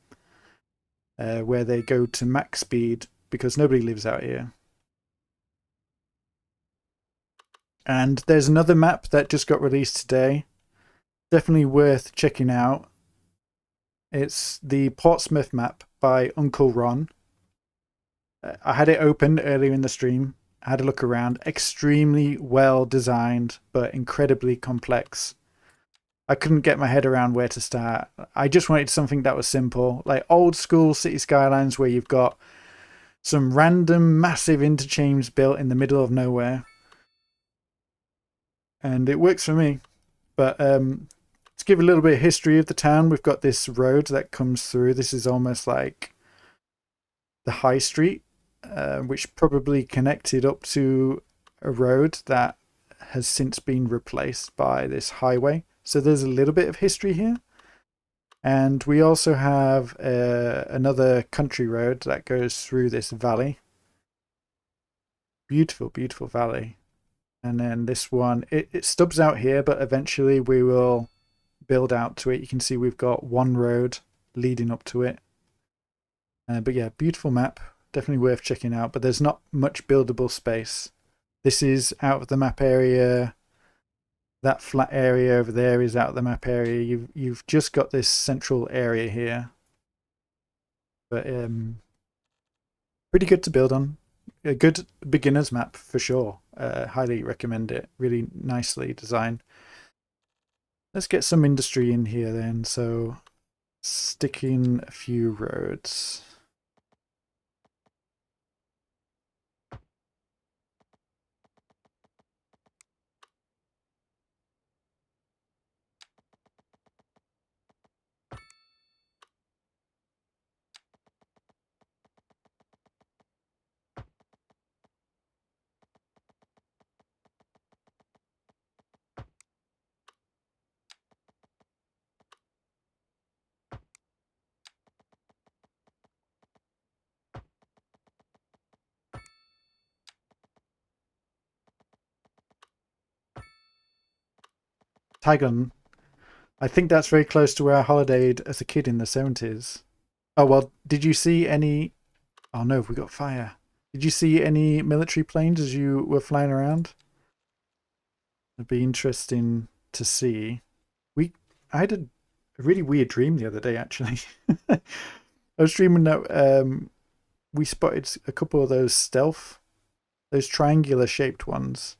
where they go to max speed because nobody lives out here. And there's another map that just got released today, definitely worth checking out. It's the Portsmouth map by Uncle Ron. I had it open earlier in the stream. I had a look around. Extremely well designed, but incredibly complex. I couldn't get my head around where to start. I just wanted something that was simple, like old school city skylines where you've got some random massive interchange built in the middle of nowhere. And it works for me. But to give a little bit of history of the town, we've got this road that comes through. This is almost like the high street, which probably connected up to a road that has since been replaced by this highway. So there's a little bit of history here. And we also have another country road that goes through this valley. Beautiful, beautiful valley. And then this one, it stubs out here, but eventually we will build out to it. You can see we've got one road leading up to it. But yeah, beautiful map. Definitely worth checking out, but there's not much buildable space. This is out of the map area. That flat area over there is out of the map area. You've just got this central area here. But pretty good to build on. A good beginner's map for sure. Highly recommend it. Really nicely designed. Let's get some industry in here then. So stick in a few roads. Tygon, I think that's very close to where I holidayed as a kid in the 70s. Oh, well, did you see any... Oh no, we got fire. Did you see any military planes as you were flying around? It'd be interesting to see. I had a really weird dream the other day, actually. I was dreaming that we spotted a couple of those triangular shaped ones.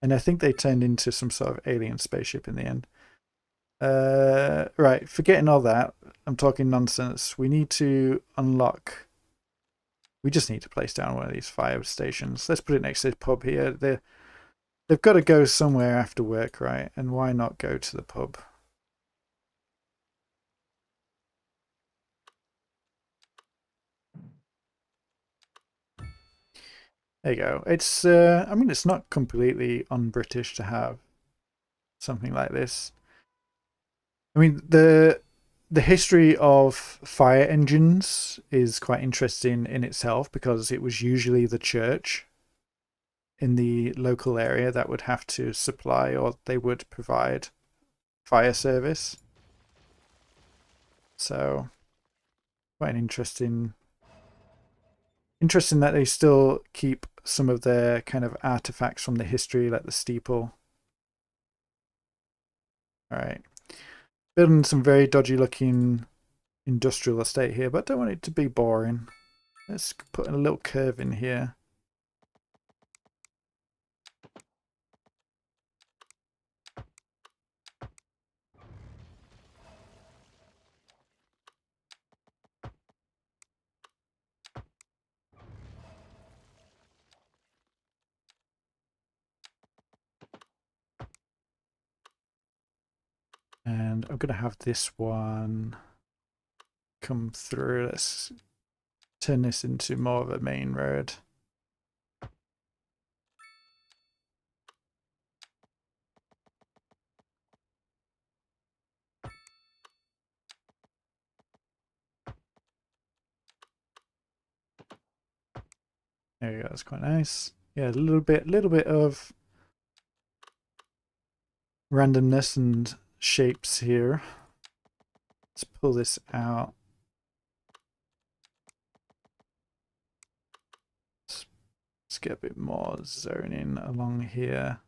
And I think they turned into some sort of alien spaceship in the end. Right, forgetting all that, I'm talking nonsense. We need to unlock... We just need to place down one of these fire stations. Let's put it next to the pub here. They've got to go somewhere after work, right? And why not go to the pub? There you go. It's, I mean, it's not completely un-British to have something like this. I mean, the history of fire engines is quite interesting in itself because it was usually the church in the local area that would have to supply or they would provide fire service. So quite an interesting that they still keep some of their kind of artifacts from the history, like the steeple. All right, building some very dodgy looking industrial estate here, but don't want it to be boring. Let's put a little curve in here. And I'm going to have this one come through. Let's turn this into more of a main road. There you go, that's quite nice. Yeah, a little bit of randomness and shapes here. Let's pull this out. Let's get a bit more zoning along here.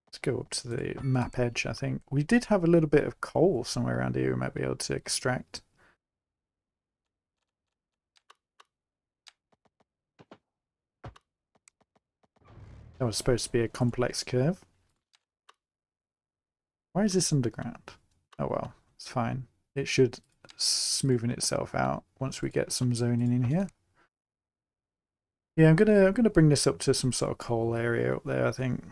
Let's go up to the map edge, I think. We did have a little bit of coal somewhere around here we might be able to extract. That was supposed to be a complex curve. Why is this underground? Oh well, it's fine. It should smoothen itself out once we get some zoning in here. Yeah, I'm gonna bring this up to some sort of coal area up there, I think.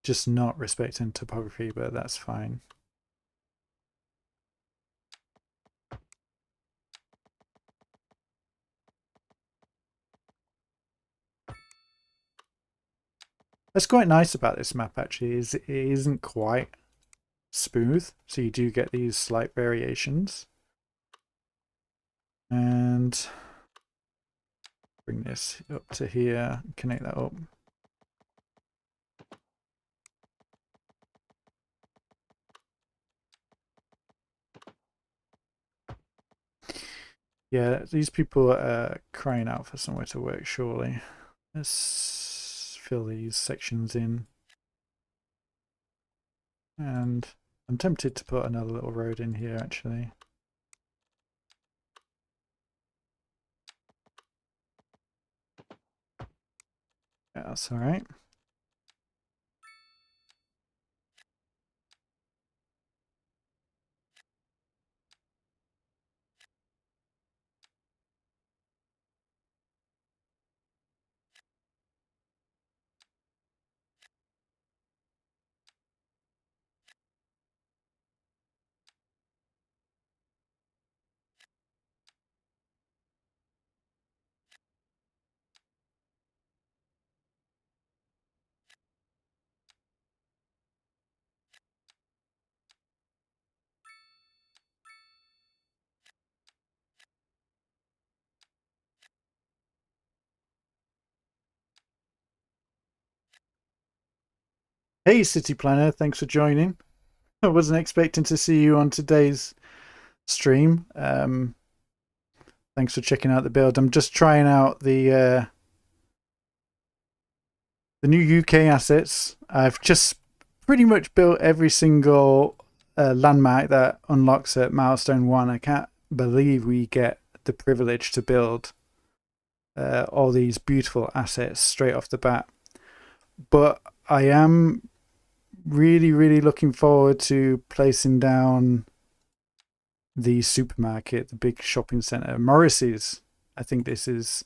Just not respecting topography, but that's fine. That's quite nice about this map actually, is it isn't quite smooth, so you do get these slight variations. And bring this up to here, connect that up. Yeah, these people are crying out for somewhere to work, surely. Let's fill these sections in. And I'm tempted to put another little road in here, actually. Yeah, that's all right. Hey, City Planner, thanks for joining. I wasn't expecting to see you on today's stream. Thanks for checking out the build. I'm just trying out the new UK assets. I've just pretty much built every single landmark that unlocks at Milestone 1. I can't believe we get the privilege to build all these beautiful assets straight off the bat. But I am really, really looking forward to placing down the supermarket, the big shopping centre, Morrissey's. I think this is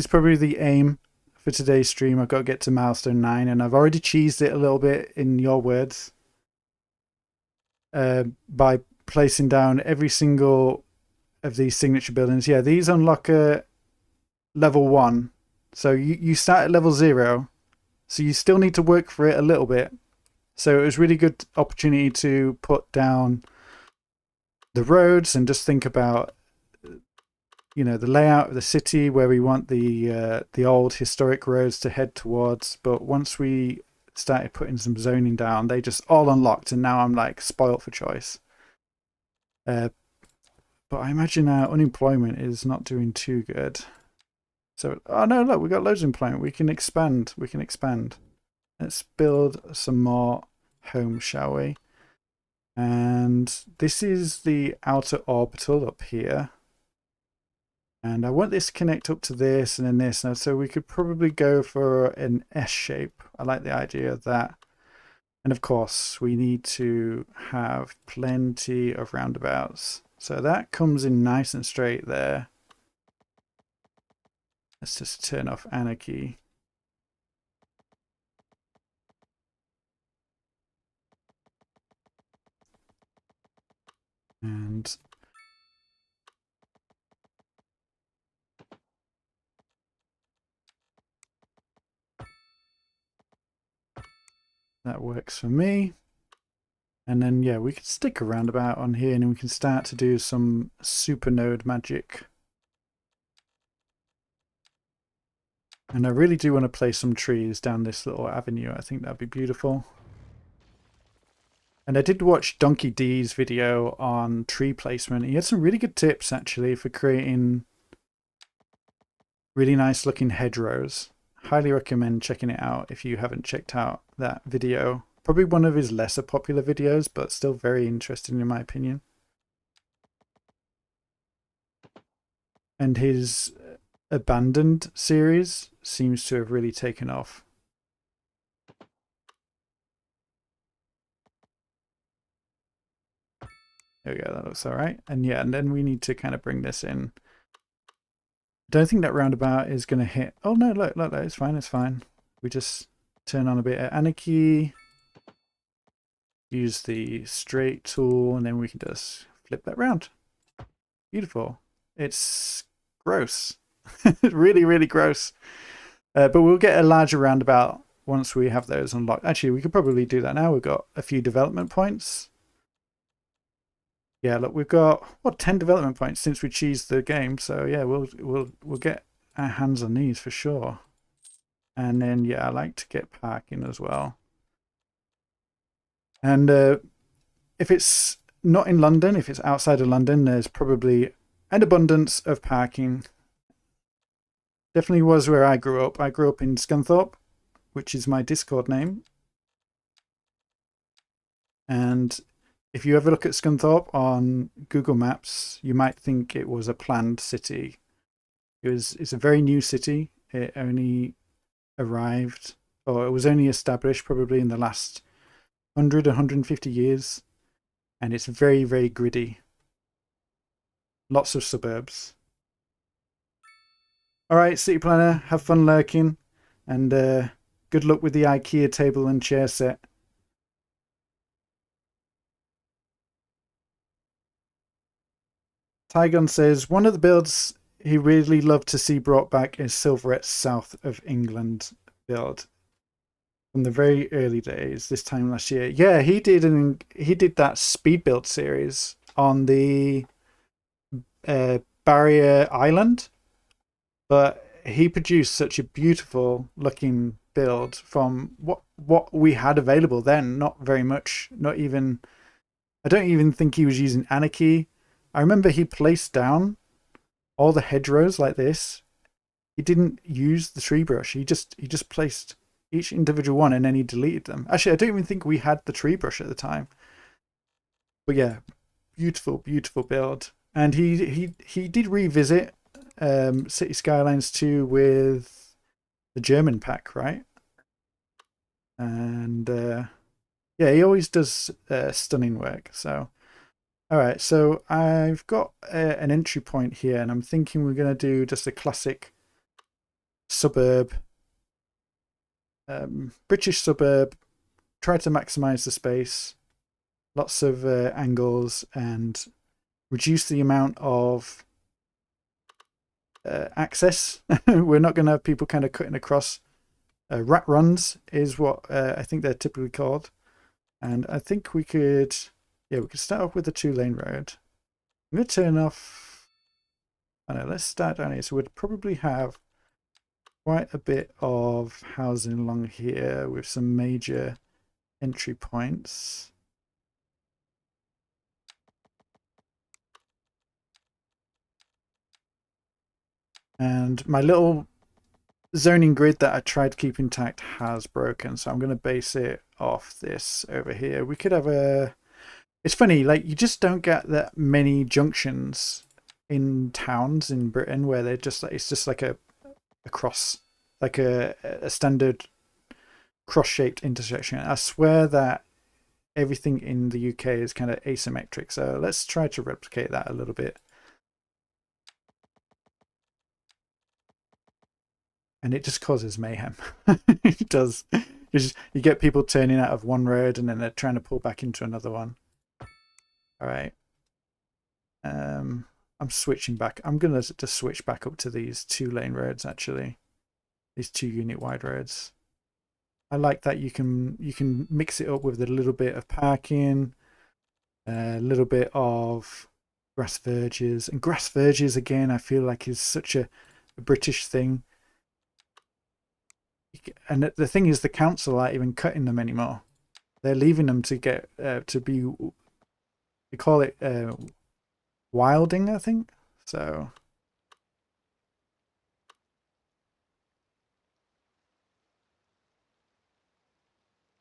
probably the aim for today's stream. I've got to get to milestone 9, and I've already cheesed it a little bit, in your words, by placing down every single of these signature buildings. Yeah, these unlock level 1, so you start at level 0, so you still need to work for it a little bit. So it was really good opportunity to put down the roads and just think about, you know, the layout of the city, where we want the old historic roads to head towards. But once we started putting some zoning down, they just all unlocked, and now I'm like spoilt for choice. But I imagine our unemployment is not doing too good. So, oh no, look, we got loads of employment. We can expand. We can expand. Let's build some more homes, shall we? And this is the outer orbital up here. And I want this to connect up to this and then this. And so we could probably go for an S shape. I like the idea of that. And of course, we need to have plenty of roundabouts. So that comes in nice and straight there. Let's just turn off anarchy. And that works for me. And then, yeah, we could stick a roundabout on here, and then we can start to do some super node magic. And I really do want to place some trees down this little avenue. I think that'd be beautiful. And I did watch Donkey D's video on tree placement. He had some really good tips, actually, for creating really nice looking hedgerows. Highly recommend checking it out if you haven't checked out that video. Probably one of his lesser popular videos, but still very interesting in my opinion. And his Abandoned series seems to have really taken off. There we go, that looks all right. And yeah, and then we need to kind of bring this in. Don't think that roundabout is going to hit. Oh no, look, it's fine, it's fine. We just turn on a bit of anarchy, use the straight tool, and then we can just flip that round. Beautiful. It's gross. Really, really gross. But we'll get a larger roundabout once we have those unlocked. Actually, we could probably do that now. We've got a few development points. Yeah, look, we've got what 10 development points since we cheesed the game. So yeah, we'll get our hands on these for sure. And then yeah, I like to get parking as well. And if it's not in London, if it's outside of London, there's probably an abundance of parking. Definitely was where I grew up. I grew up in Scunthorpe, which is my Discord name. And if you ever look at Scunthorpe on Google Maps, you might think it was a planned city. It's a very new city. It only arrived, or it was only established probably in the last 100, 150 years. And it's very, very gritty. Lots of suburbs. All right, City Planner, have fun lurking. And good luck with the IKEA table and chair set. Tygon says, one of the builds he really loved to see brought back is Silverette's South of England build from the very early days, this time last year. Yeah, he did that speed build series on the Barrier Island, but he produced such a beautiful looking build from what we had available then. Not very much, not even, I don't even think he was using Anarchy. I remember he placed down all the hedgerows like this. He didn't use the tree brush. He just placed each individual one and then he deleted them. Actually, I don't even think we had the tree brush at the time. But yeah, beautiful, beautiful build. And he did revisit City Skylines 2 with the German pack, right? And yeah, he always does stunning work. So all right, so I've got an entry point here, and I'm thinking we're going to do just a classic suburb, British suburb, try to maximize the space, lots of angles, and reduce the amount of access. We're not going to have people kind of cutting across. Rat runs is what I think they're typically called. And I think we could... Yeah, we could start off with a 2-lane road. I'm going to turn off... I know, let's start down here. So we'd probably have quite a bit of housing along here with some major entry points. And my little zoning grid that I tried to keep intact has broken. So I'm going to base it off this over here. We could have a... It's funny, like you just don't get that many junctions in towns in Britain where they're just like, it's just like a cross, like a standard cross-shaped intersection. I swear that everything in the UK is kind of asymmetric. So let's try to replicate that a little bit. And it just causes mayhem. It does. You get people turning out of one road and then they're trying to pull back into another one. All right. I'm switching back. I'm gonna just switch back up to these 2-lane roads actually. These 2 unit wide roads. I like that you can mix it up with a little bit of parking, a little bit of grass verges. And grass verges again I feel like is such a British thing. And the thing is the council aren't even cutting them anymore. They're leaving them to get to be, they call it wilding, I think. So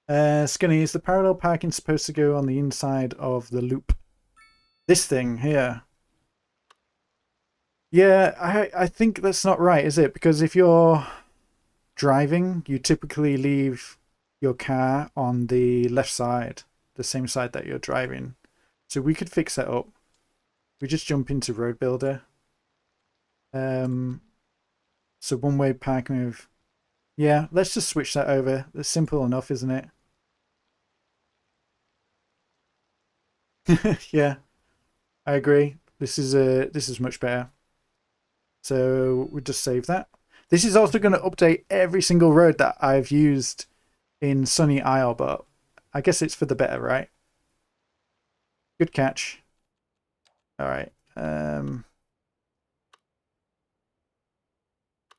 Scunny, is the parallel parking supposed to go on the inside of the loop? This thing here. Yeah, I think that's not right, is it? Because if you're driving, you typically leave your car on the left side, the same side that you're driving. So we could fix that up. We just jump into Road Builder. So one-way parking with... Yeah, let's just switch that over. That's simple enough, isn't it? Yeah, I agree. This is much better. So we'll just save that. This is also going to update every single road that I've used in Sunny Isle, but I guess it's for the better, right? Good catch. All right.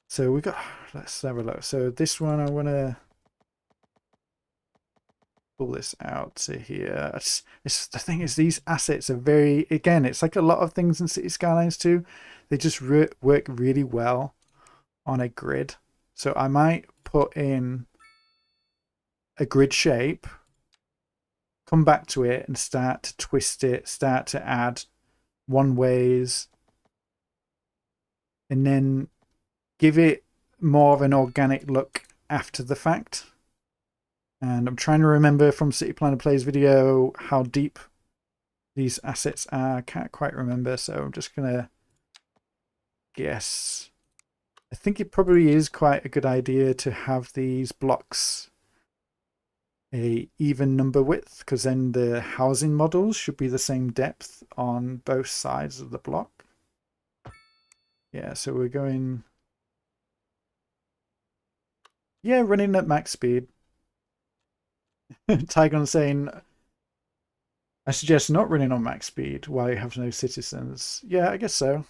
So we got, let's have a look. So this one, I want to pull this out to here. It's the thing is, these assets are very, again, it's like a lot of things in City Skylines too. They just work really well on a grid. So I might put in a grid shape, come back to it and start to twist it, start to add one ways, and then give it more of an organic look after the fact. And I'm trying to remember from City Planner Plays video how deep these assets are. I can't quite remember, so I'm just gonna guess. I think it probably is quite a good idea to have these blocks a even number width, because then the housing models should be the same depth on both sides of the block. Yeah, so we're going, yeah, running at max speed. Tygon saying, I suggest not running on max speed while you have no citizens. Yeah, I guess so.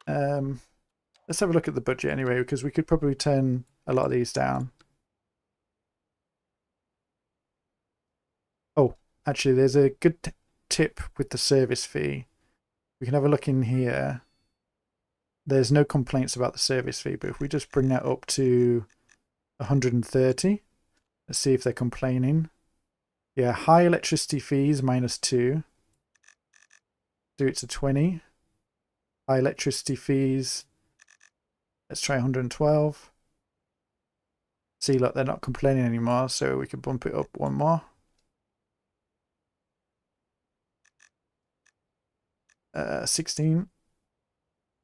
Let's have a look at the budget anyway, because we could probably turn a lot of these down. Oh, actually, there's a good tip with the service fee. We can have a look in here. There's no complaints about the service fee, but if we just bring that up to 130, let's see if they're complaining. Yeah, high electricity fees, -2. Do it to 20. High electricity fees. Let's try 112. See, look, they're not complaining anymore, so we can bump it up one more. 16.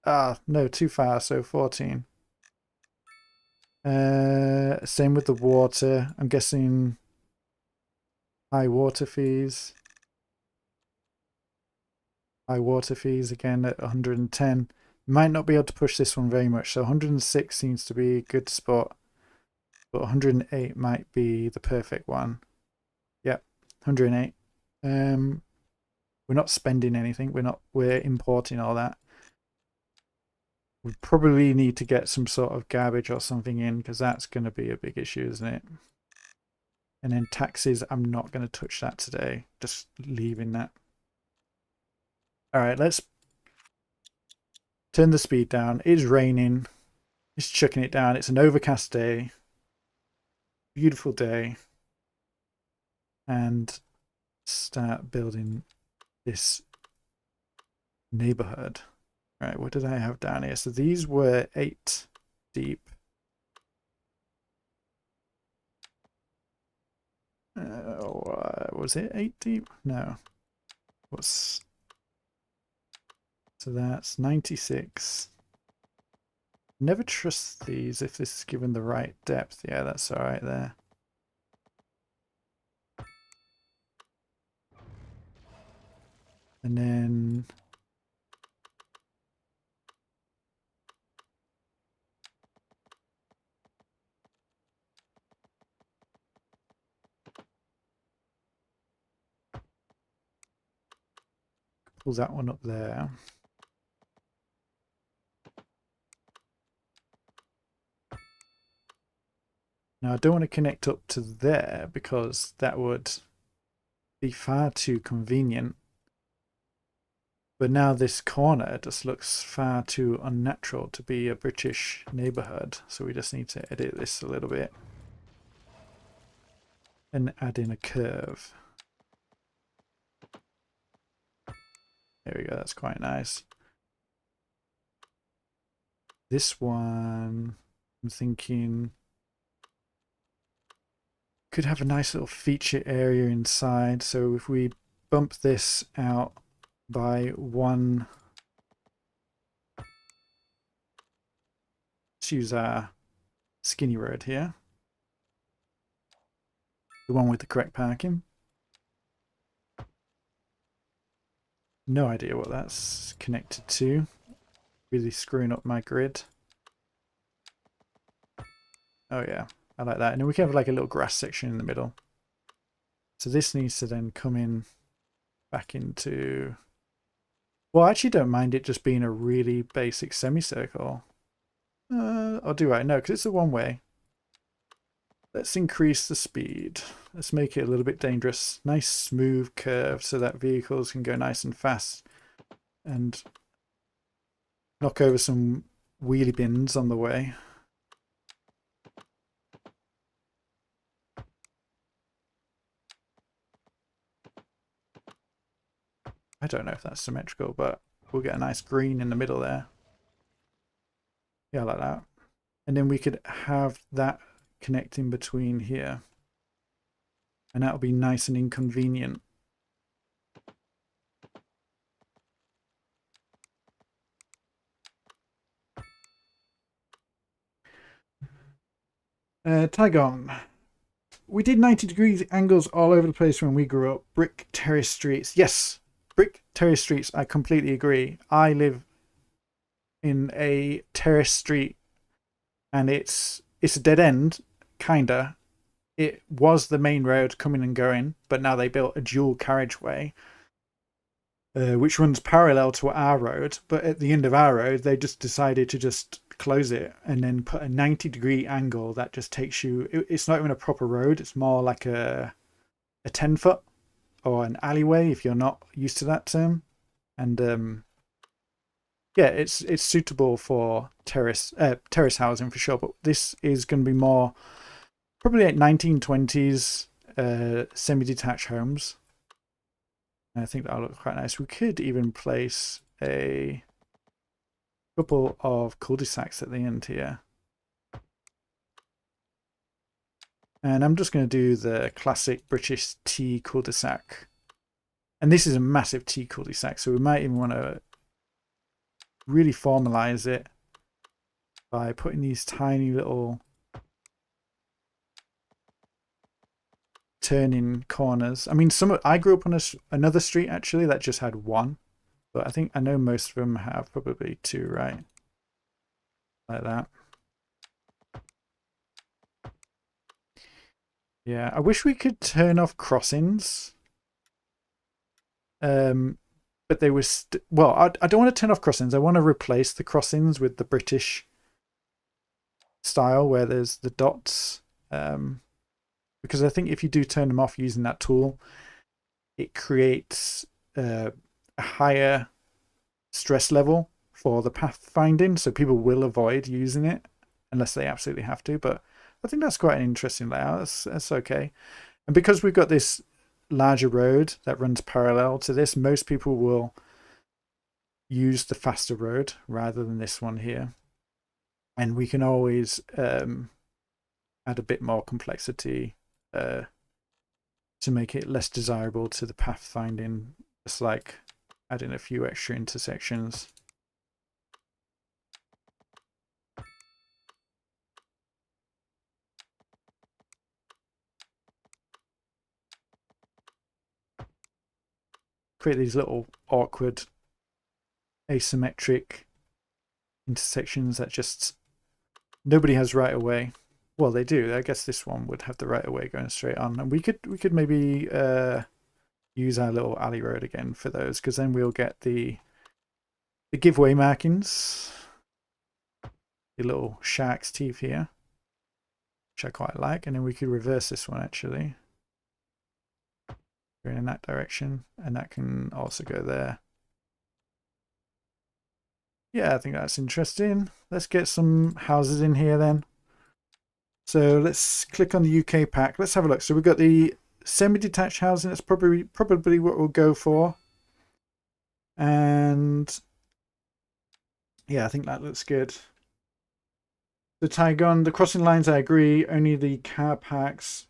Ah, no, too far, so 14. Same with the water. I'm guessing high water fees. High water fees again at 110. Might not be able to push this one very much, so 106 seems to be a good spot. But 108 might be the perfect one. Yep, 108. We're not spending anything. We're importing all that. We probably need to get some sort of garbage or something in, because that's going to be a big issue, isn't it? And then taxes, I'm not going to touch that today. Just leaving that. All right, let's turn the speed down. It's raining. It's chucking it down. It's an overcast day. Beautiful day. And start building this neighborhood. All right, what did I have down here? So these were 8 deep. Was it 8 deep? No. So that's 96. Never trust these if this is given the right depth. Yeah, that's all right there. And then pulls that one up there. Now I don't want to connect up to there because that would be far too convenient. But now this corner just looks far too unnatural to be a British neighborhood. So we just need to edit this a little bit and add in a curve. There we go, that's quite nice. This one, I'm thinking, could have a nice little feature area inside. So if we bump this out by 1, let's use our skinny road here, the one with the correct parking. No idea what that's connected to. Really screwing up my grid. Oh yeah, I like that. And then we can have like a little grass section in the middle. So this needs to then come in back into Well, I actually don't mind it just being a really basic semicircle. Or do I? No, because it's a one-way. Let's increase the speed. Let's make it a little bit dangerous. Nice smooth curve so that vehicles can go nice and fast and knock over some wheelie bins on the way. I don't know if that's symmetrical, but we'll get a nice green in the middle there. Yeah, like that. And then we could have that connecting between here. And that'll be nice and inconvenient. Tygon. We did 90 degrees angles all over the place when we grew up. Brick terrace streets. Yes, brick terrace streets. I completely agree. I live in a terrace street and it's a dead end, kinda. It was the main road coming and going, but now they built a dual carriageway, which runs parallel to our road. But at the end of our road, they just decided to just close it and then put a 90-degree angle that just takes you. It's not even a proper road. It's more like a 10-foot or an alleyway if you're not used to that term. And yeah, it's suitable for terrace housing for sure. But this is going to be more probably like 1920s semi-detached homes. And I think that'll look quite nice. We could even place a couple of cul-de-sacs at the end here. And I'm just going to do the classic British T cul-de-sac. And this is a massive T cul-de-sac, so we might even want to really formalize it by putting these tiny little turning corners. I mean, I grew up on another street actually that just had one, but I know most of them have probably two, right? Like that. Yeah, I wish we could turn off crossings. But they were well, I don't want to turn off crossings. I want to replace the crossings with the British style where there's the dots. Because I think if you do turn them off using that tool, it creates a higher stress level for the pathfinding, so people will avoid using it unless they absolutely have to. But I think that's quite an interesting layout. That's okay. And because we've got this larger road that runs parallel to this, most people will use the faster road rather than this one here. And we can always add a bit more complexity to make it less desirable to the pathfinding, just like adding a few extra intersections. Create these little awkward asymmetric intersections that just nobody has right away. Well, they do. I guess this one would have the right of way going straight on, and we could maybe use our little alley road again for those, because then we'll get the giveaway markings, the little shark's teeth here, which I quite like, and then we could reverse this one actually, going in that direction, and that can also go there. Yeah, I think that's interesting. Let's get some houses in here then. So let's click on the UK pack. Let's have a look. So we've got the semi-detached housing. That's probably what we'll go for. And yeah, I think that looks good. The Tygon, the crossing lines, I agree. Only the car packs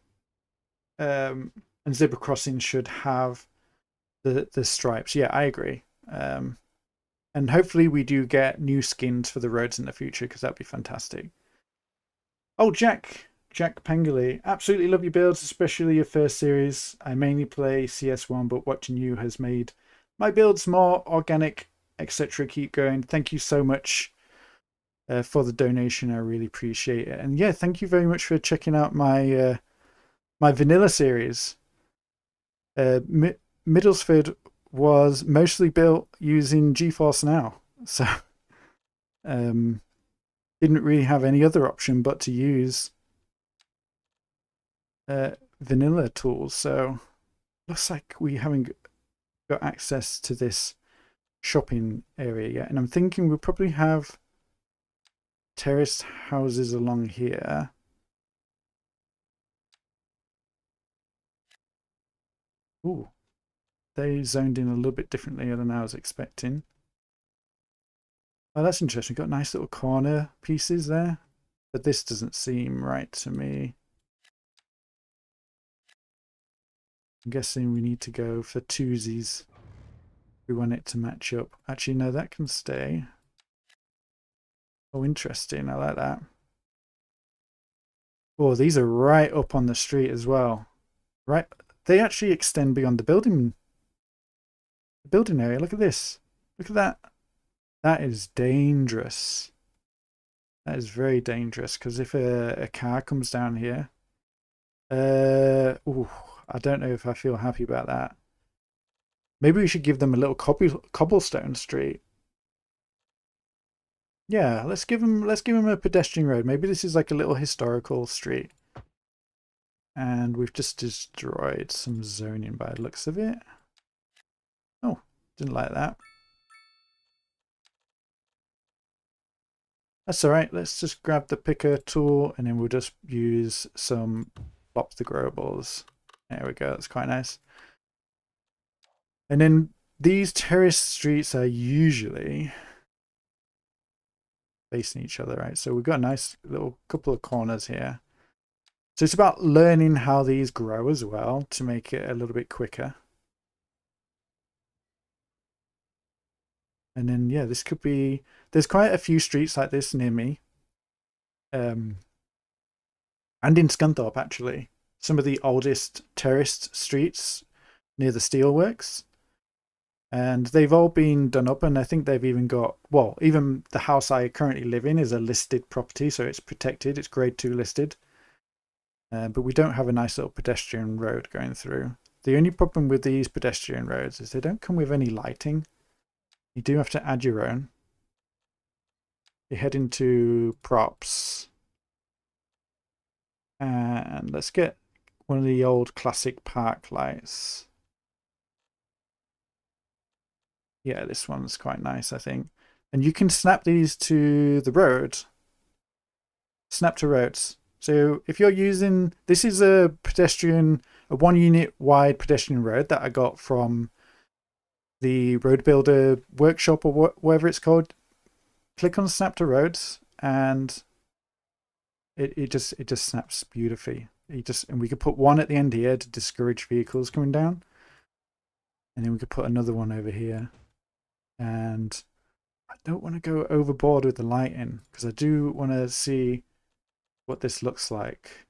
and zebra crossings should have the stripes. Yeah, I agree. And hopefully we do get new skins for the roads in the future, because that'd be fantastic. Oh, Jack Pengoli. Absolutely love your builds, especially your first series. I mainly play CS1, but watching you has made my builds more organic, etc. Keep going. Thank you so much for the donation. I really appreciate it. And yeah, thank you very much for checking out my my vanilla series. Middlesford was mostly built using GeForce Now. So didn't really have any other option but to use vanilla tools. So looks like we haven't got access to this shopping area yet. And I'm thinking we'll probably have terraced houses along here. Ooh, they zoned in a little bit differently than I was expecting. Oh, that's interesting. Got nice little corner pieces there. But this doesn't seem right to me. I'm guessing we need to go for twosies. We want it to match up. Actually, no, that can stay. Oh, interesting. I like that. Oh, these are right up on the street as well. Right, they actually extend beyond the building area. Look at this. Look at that. That is dangerous. That is very dangerous because if a car comes down here, ooh, I don't know if I feel happy about that. Maybe we should give them a little cobblestone street. Yeah, let's give them a pedestrian road. Maybe this is like a little historical street. And we've just destroyed some zoning by the looks of it. Oh, didn't like that. That's all right. Let's just grab the picker tool and then we'll just use some plop the growables. There we go. That's quite nice. And then these terrace streets are usually facing each other, right? So we've got a nice little couple of corners here. So it's about learning how these grow as well to make it a little bit quicker. And then, yeah, this could be... There's quite a few streets like this near me. And in Scunthorpe, actually. Some of the oldest terraced streets near the steelworks. And they've all been done up, and I think they've even got... Well, even the house I currently live in is a listed property, so it's protected. It's grade 2 listed. But we don't have a nice little pedestrian road going through. The only problem with these pedestrian roads is they don't come with any lighting. You do have to add your own. You head into props. And let's get one of the old classic park lights. Yeah, this one's quite nice, I think. And you can snap these to the road. Snap to roads. So if you're using, this is a 1 unit wide pedestrian road that I got from the road builder workshop or whatever it's called. Click on snap to roads and it just snaps beautifully. And we could put one at the end here to discourage vehicles coming down. And then we could put another one over here. And I don't want to go overboard with the lighting because I do want to see what this looks like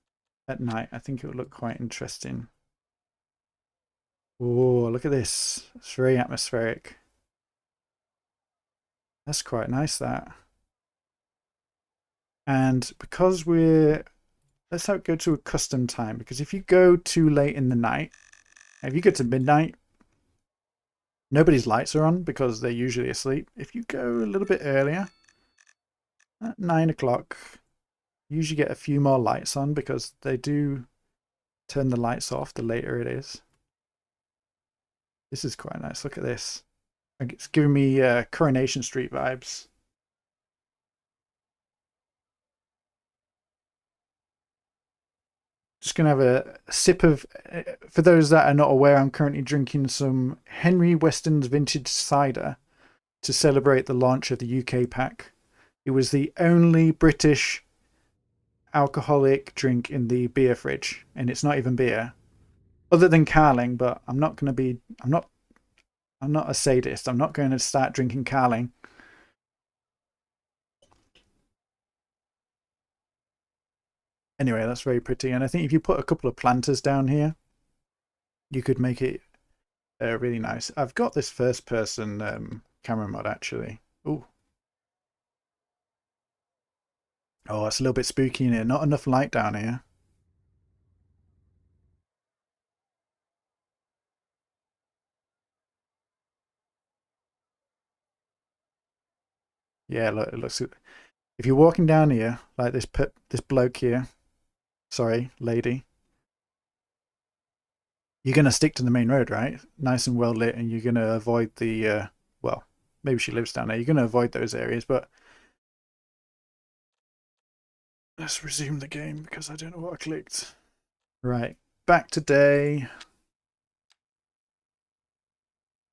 at night. I think it would look quite interesting. Oh, look at this. It's very atmospheric. That's quite nice, that. And because let's go to a custom time, because if you go too late in the night, if you go to midnight, nobody's lights are on because they're usually asleep. If you go a little bit earlier, at 9 o'clock, you usually get a few more lights on because they do turn the lights off the later it is. This is quite nice. Look at this. It's giving me Coronation Street vibes. Just going to have a sip of, for those that are not aware, I'm currently drinking some Henry Weston's Vintage Cider to celebrate the launch of the UK pack. It was the only British alcoholic drink in the beer fridge, and it's not even beer. Other than Carling, but I'm not a sadist. I'm not going to start drinking Carling. Anyway, that's very pretty. And I think if you put a couple of planters down here, you could make it really nice. I've got this first person camera mod actually. Ooh. Oh, it's a little bit spooky in here. Not enough light down here. Yeah, look, it looks. If you're walking down here, like this bloke here, sorry, lady, you're gonna stick to the main road, right? Nice and well lit, and you're gonna avoid the well, maybe she lives down there. You're gonna avoid those areas, but let's resume the game because I don't know what I clicked. Right, back to day.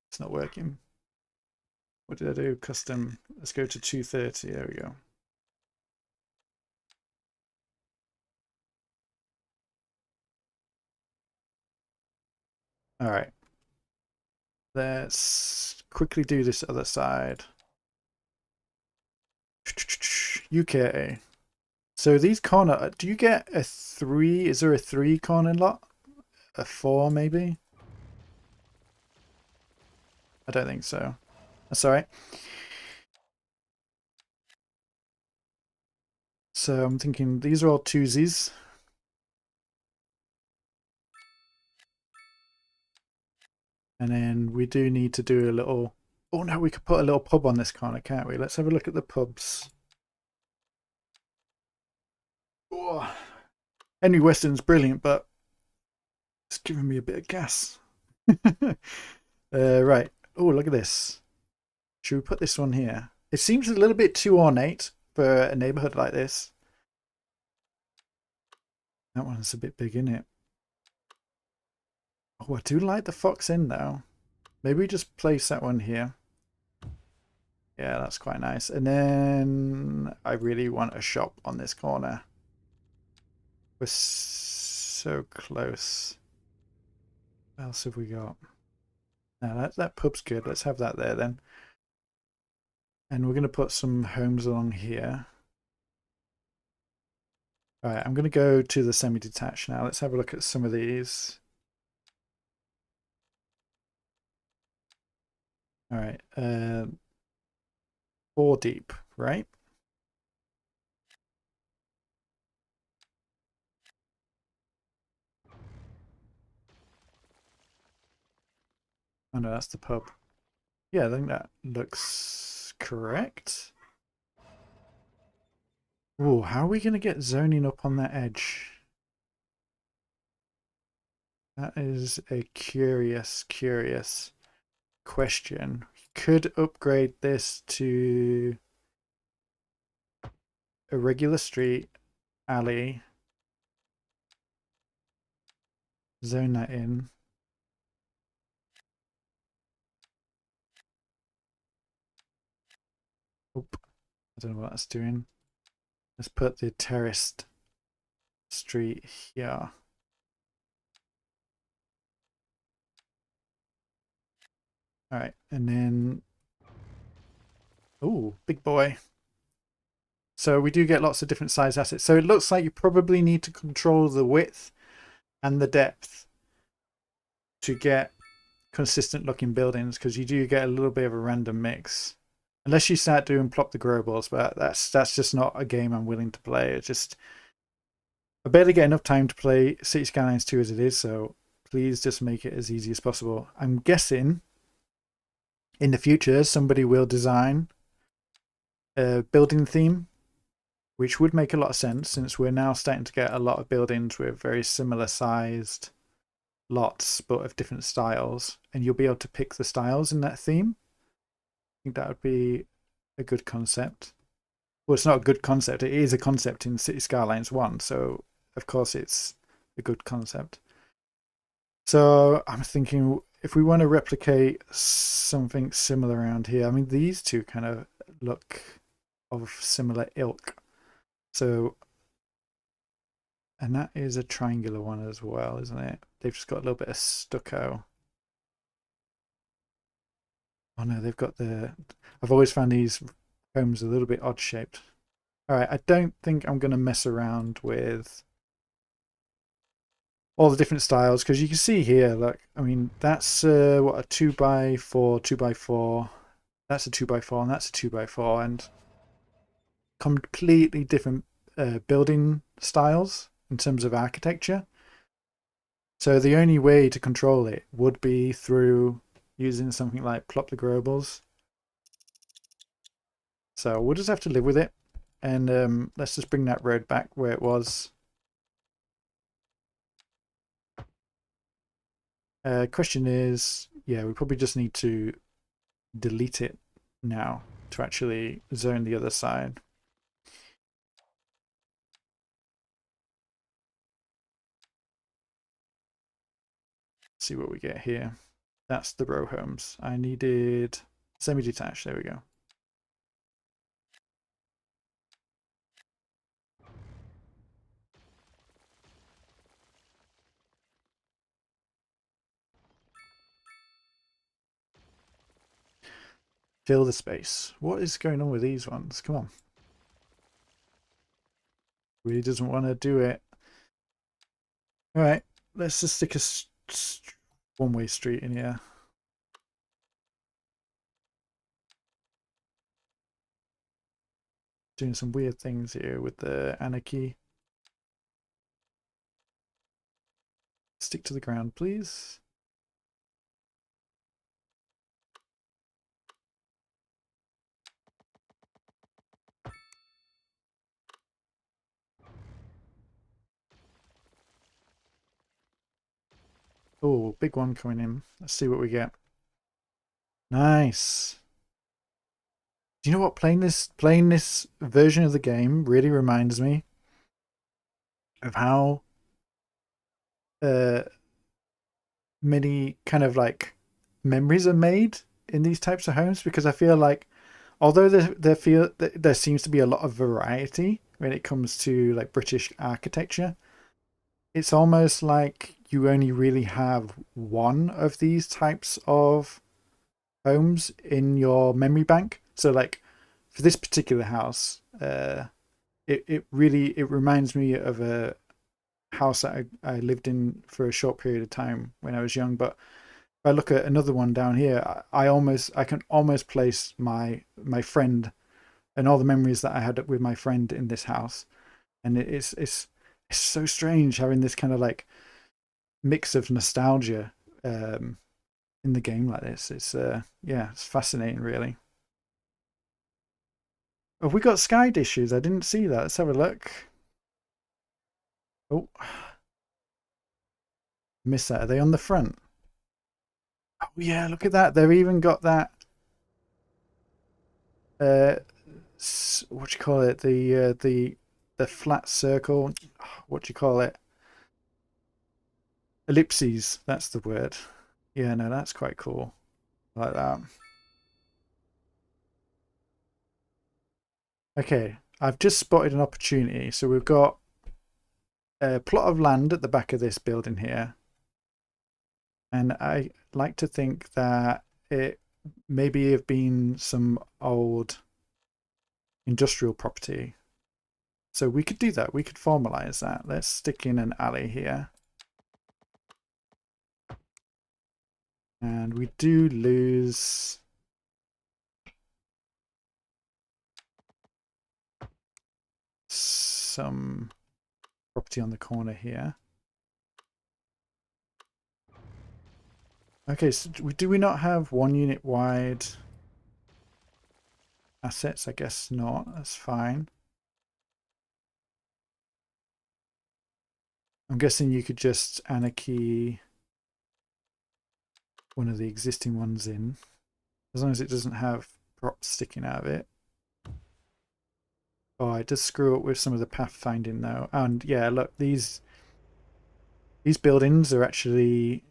It's not working. What did I do? Custom. Let's go to 230. There we go. All right. Let's quickly do this other side. UK. So these corner, do you get a 3? Is there a 3 corner lot? A 4 maybe? I don't think so. That's all right. So I'm thinking these are all twosies. And then we do need to do a little... Oh no, we could put a little pub on this corner, can't we? Let's have a look at the pubs. Oh, Henry Weston's brilliant, but it's giving me a bit of gas. Right. Oh, look at this. Should we put this one here? It seems a little bit too ornate for a neighborhood like this. That one's a bit big, isn't it? Oh, I do like the fox in though. Maybe we just place that one here. Yeah, that's quite nice. And then I really want a shop on this corner. We're so close. What else have we got? No, that pub's good. Let's have that there then. And we're going to put some homes along here. All right, I'm going to go to the semi-detached now. Let's have a look at some of these. All right, 4 deep, right? Oh no, that's the pub. Yeah, I think that looks correct. Oh, how are we going to get zoning up on that edge? That is a curious question. Could upgrade this to a regular street, alley, zone that in. Oop, I don't know what that's doing. Let's put the terraced street here. All right, and then, oh, big boy. So we do get lots of different size assets. So it looks like you probably need to control the width and the depth to get consistent looking buildings, because you do get a little bit of a random mix. Unless you start doing plop the grow balls, but that's just not a game I'm willing to play. It's just, I barely get enough time to play City Skylines 2 as it is, so please just make it as easy as possible. I'm guessing in the future somebody will design a building theme, which would make a lot of sense since we're now starting to get a lot of buildings with very similar sized lots but of different styles, and you'll be able to pick the styles in that theme. I think that would be a good concept. Well, it's not a good concept. It is a concept in City Skylines 1, so of course it's a good concept. So I'm thinking if we want to replicate something similar around here, I mean, these two kind of look of similar ilk. So, and that is a triangular one as well, isn't it? They've just got a little bit of stucco. Oh no, they've got the... I've always found these homes a little bit odd shaped. All right, I don't think I'm going to mess around with all the different styles, because you can see here, look, I mean, that's what, a 2x4, 2x4. That's a 2x4, and that's a 2x4, and completely different building styles in terms of architecture. So the only way to control it would be through using something like plop the globals. So we'll just have to live with it. And let's just bring that road back where it was. Question is, yeah, we probably just need to delete it now to actually zone the other side. See what we get here. That's the row homes. I needed semi-detached. There we go. Fill the space. What is going on with these ones? Come on. Really doesn't want to do it. All right, let's just stick a one-way street in here. Doing some weird things here with the anarchy. Stick to the ground, please. Oh, big one coming in. Let's see what we get. Nice. Do you know what playing this version of the game really reminds me of how uh many kind of like memories are made in these types of homes, because I feel like although there seems to be a lot of variety when it comes to like British architecture, it's almost like you only really have one of these types of homes in your memory bank. So like for this particular house, it reminds me of a house that I lived in for a short period of time when I was young. But if I look at another one down here, I can almost place my friend and all the memories that I had with my friend in this house. And it's so strange having this kind of like mix of nostalgia in the game like this. It's yeah, it's fascinating, really. Have we got sky dishes? I didn't see that. Let's have a look. Oh, missed that. Are they on the front? Oh yeah, look at that. They've even got that. Uh, what do you call it? The flat circle. What do you call it? Ellipses. That's the word. Yeah, no, that's quite cool. Like that. Okay, I've just spotted an opportunity. So we've got a plot of land at the back of this building here, and I like to think that it maybe have been some old industrial property. So we could do that. We could formalize that. Let's stick in an alley here. And we do lose some property on the corner here. Okay, so do we not have 1 unit wide assets? I guess not. That's fine. I'm guessing you could just anarchy one of the existing ones in, as long as it doesn't have props sticking out of it. Oh, it does screw up with some of the pathfinding though. And yeah, look, these buildings are actually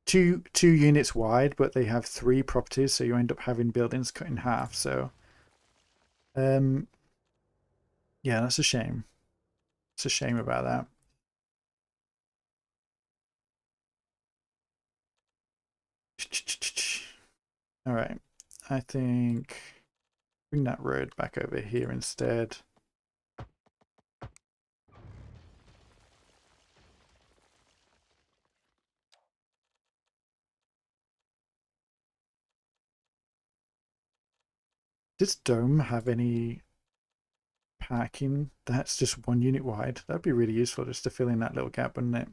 two units wide, but they have 3 properties, so you end up having buildings cut in half. So yeah, that's a shame. It's a shame about that. All right, I think bring that road back over here instead. Does Dome have any parking that's just 1 unit wide? That'd be really useful just to fill in that little gap, wouldn't it?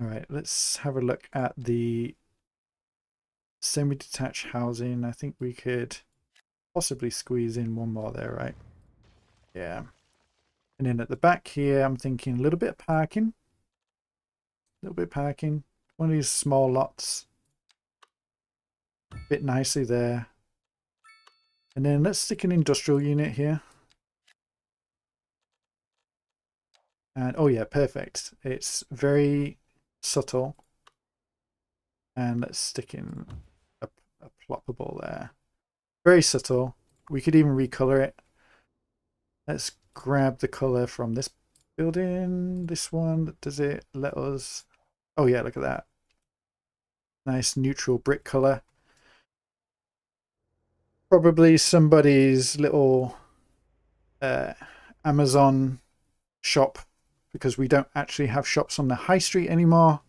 All right, let's have a look at the semi-detached housing. I think we could possibly squeeze in one more there, right? Yeah. And then at the back here, I'm thinking a little bit of parking. A little bit of parking. One of these small lots. Fit nicely there. And then let's stick an industrial unit here. And oh yeah, perfect. It's very subtle. And let's stick in a ploppable there. Very subtle. We could even recolor it. Let's grab the color from this building. This one. Does it let us? Oh yeah, look at that. Nice neutral brick color. Probably somebody's little Amazon shop, because we don't actually have shops on the high street anymore.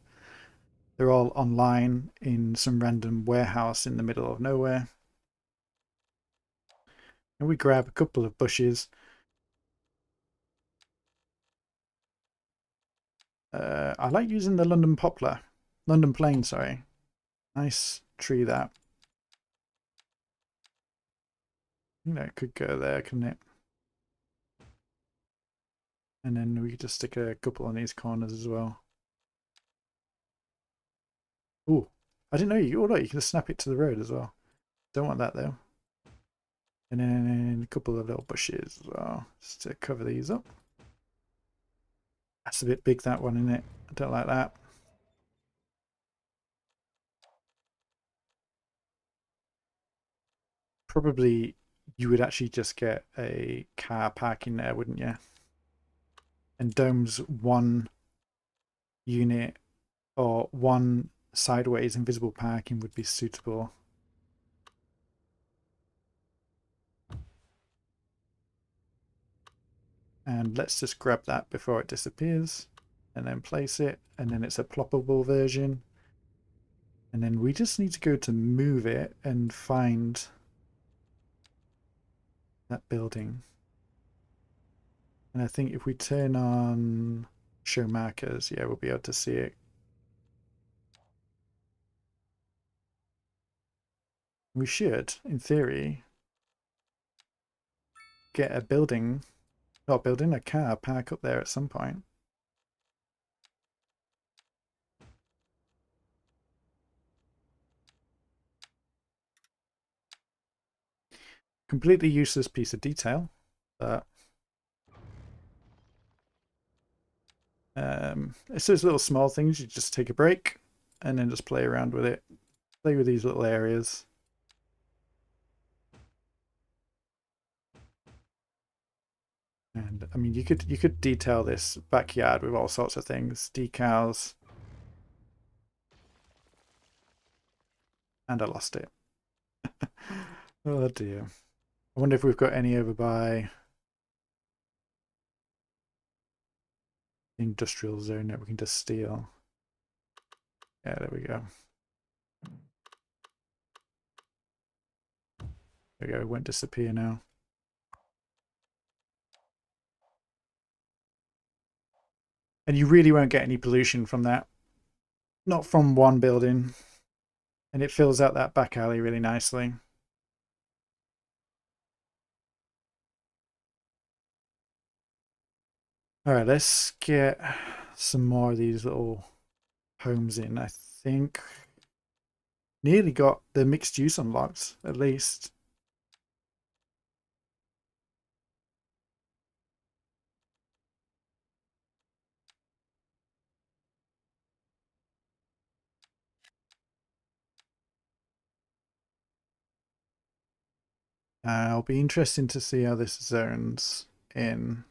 They're all online in some random warehouse in the middle of nowhere. And we grab a couple of bushes. I like using the London poplar. London plane, sorry. Nice tree that. You know, it could go there, couldn't it? And then we could just stick a couple on these corners as well. Ooh, I didn't know you. Oh, look, you can snap it to the road as well. Don't want that though. And then a couple of little bushes as well, just to cover these up. That's a bit big, that one, isn't it? I don't like that. Probably you would actually just get a car parking there, wouldn't you? And Dome's one unit or one sideways invisible parking would be suitable. And let's just grab that before it disappears and then place it, and then it's a ploppable version. And then we just need to go to move it and find that building. And I think if we turn on show markers, yeah, we'll be able to see it. We should, in theory, get a building, not building, a car park up there at some point. Completely useless piece of detail, but it's those little small things. You just take a break and then just play around with it. Play with these little areas. And I mean, you could detail this backyard with all sorts of things, decals. And I lost it. Oh dear. I wonder if we've got any over by the industrial zone that we can just steal. Yeah, there we go. There we go, it won't disappear now. And you really won't get any pollution from that. Not from one building. And it fills out that back alley really nicely. Alright, let's get some more of these little homes in. I think nearly got the mixed use unlocked, at least. It'll be interesting to see how this zones in.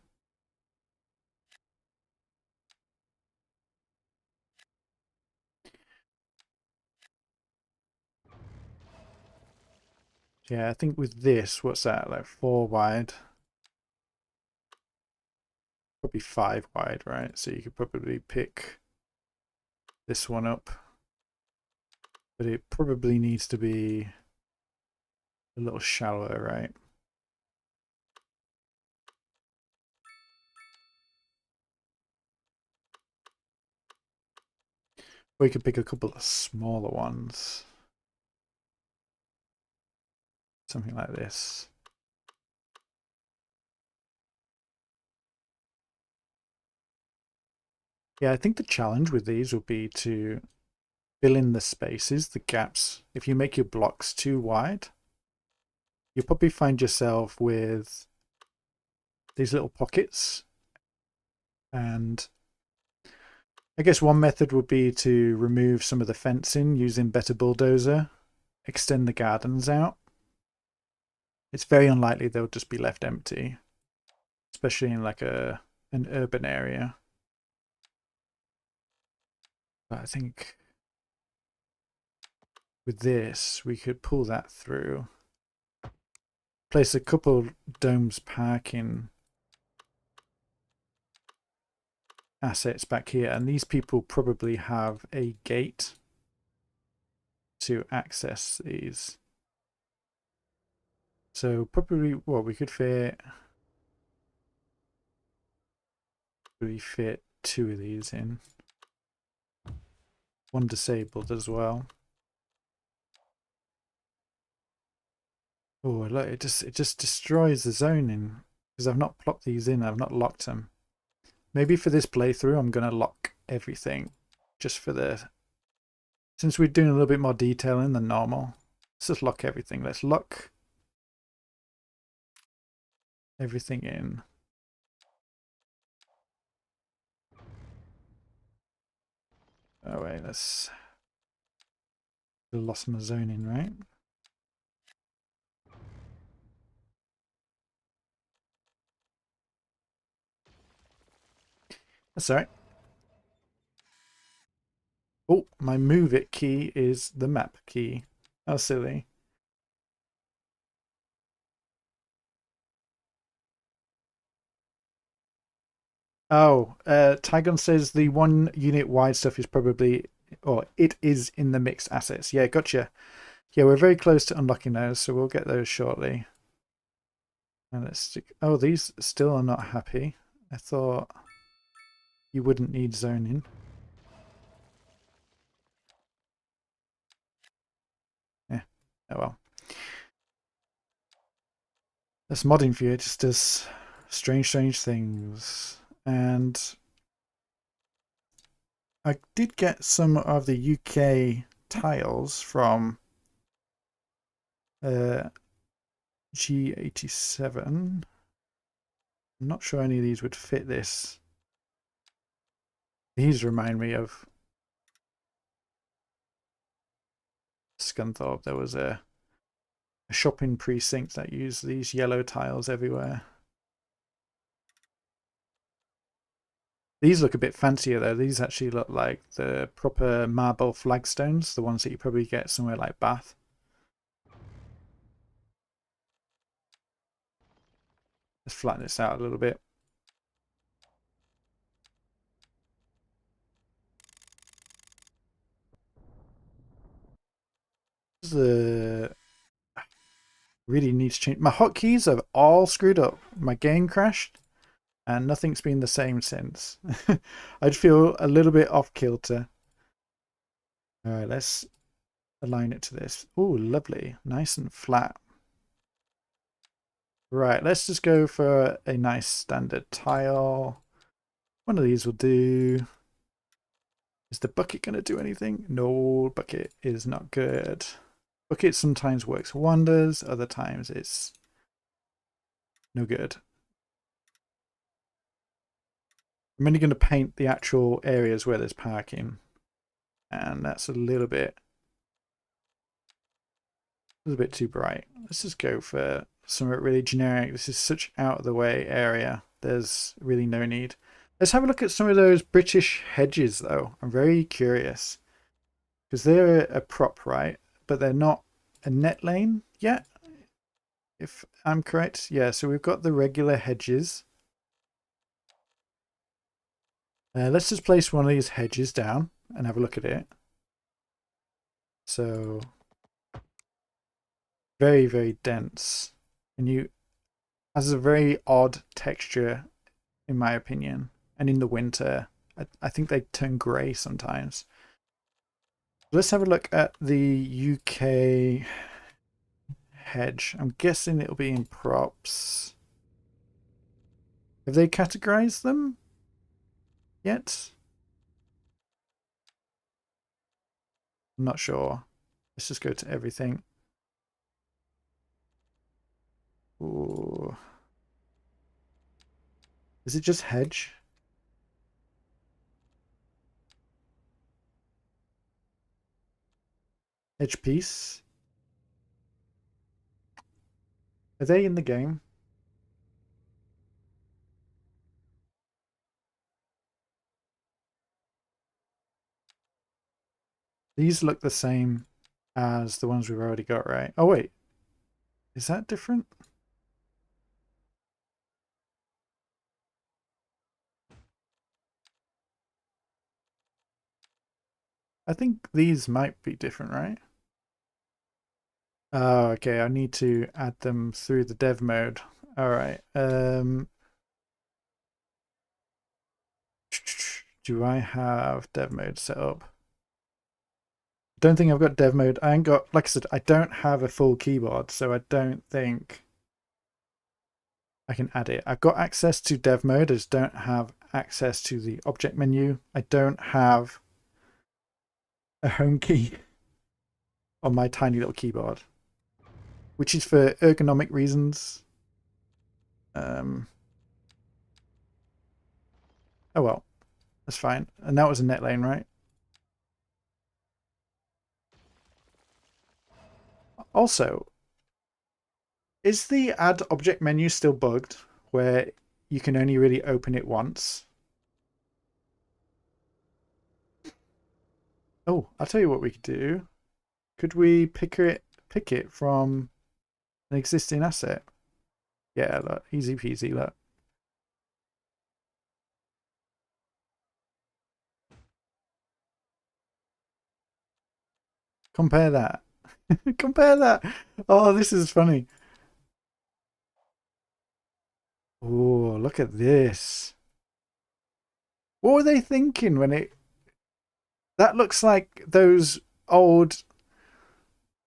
Yeah, I think with this, what's that, like 4 wide? Probably 5 wide, right? So you could probably pick this one up. But it probably needs to be a little shallower, right? Or you could pick a couple of smaller ones. something like this. Yeah, I think the challenge with these will be to fill in the spaces, the gaps. If you make your blocks too wide, you'll probably find yourself with these little pockets. And I guess one method would be to remove some of the fencing using Better Bulldozer, extend the gardens out. It's very unlikely they'll just be left empty, especially in like an urban area. But I think with this, we could pull that through. Place a couple domes parking assets back here, and these people probably have a gate to access these. So probably what we could fit, we fit 2 of these in. One disabled as well. Oh look, it just destroys the zoning because I've not plopped these in, I've not locked them. Maybe for this playthrough I'm gonna lock everything just for the, since we're doing a little bit more detailing than normal. Let's just lock everything. Let's lock everything in. Oh wait, that's lost my zoning, right? That's alright. Oh, my move it key is the map key. How silly. Oh, Tygon says the 1 unit wide stuff is probably, or it is in the mixed assets. Yeah, gotcha. Yeah, we're very close to unlocking those, so we'll get those shortly. And let's stick. Oh, these still are not happy. I thought you wouldn't need zoning. Yeah. Oh well. This modding view, it just does strange things. And I did get some of the UK tiles from G87. I'm not sure any of these would fit this. These remind me of Scunthorpe. There was a shopping precinct that used these yellow tiles everywhere. These look a bit fancier though. These actually look like the proper marble flagstones, the ones that you probably get somewhere like Bath. Let's flatten this out a little bit. The really needs to change. My hotkeys are all screwed up. My game crashed and nothing's been the same since. I'd feel a little bit off kilter. All right, let's align it to this. Oh, lovely. Nice and flat. Right, let's just go for a nice standard tile. One of these will do. Is the bucket going to do anything? No, bucket is not good. Bucket sometimes works wonders, other times it's no good. I'm only going to paint the actual areas where there's parking. And that's a little bit too bright. Let's just go for something really generic. This is such out of the way area. There's really no need. Let's have a look at some of those British hedges though. I'm very curious. Because they're a prop, right? But they're not a net lane yet. If I'm correct. Yeah, so we've got the regular hedges. Let's just place one of these hedges down and have a look at it. So very dense, and you has a very odd texture in my opinion, and in the winter I think they turn grey sometimes. Let's have a look at the UK hedge. I'm guessing it'll be in props. Have they categorized them yet? I'm not sure. Let's just go to everything. Ooh. Is it just hedge? Hedge piece? Are they in the game? These look the same as the ones we've already got, right? Oh, wait. Is that different? I think these might be different, right? Oh, okay. I need to add them through the dev mode. All right. Do I have dev mode set up? Don't think I've got dev mode. I ain't got, like I said, I don't have a full keyboard, so I don't think I can add it. I've got access to dev mode, I just don't have access to the object menu. I don't have a home key on my tiny little keyboard, which is for ergonomic reasons. Oh well, that's fine. And that was a net lane, right? Also, is the add object menu still bugged where you can only really open it once? Oh, I'll tell you what we could do. Could we pick it from an existing asset? Yeah, look, easy peasy, look. Compare that. Compare that. Oh, this is funny. Oh, look at this. What were they thinking when it... That looks like those old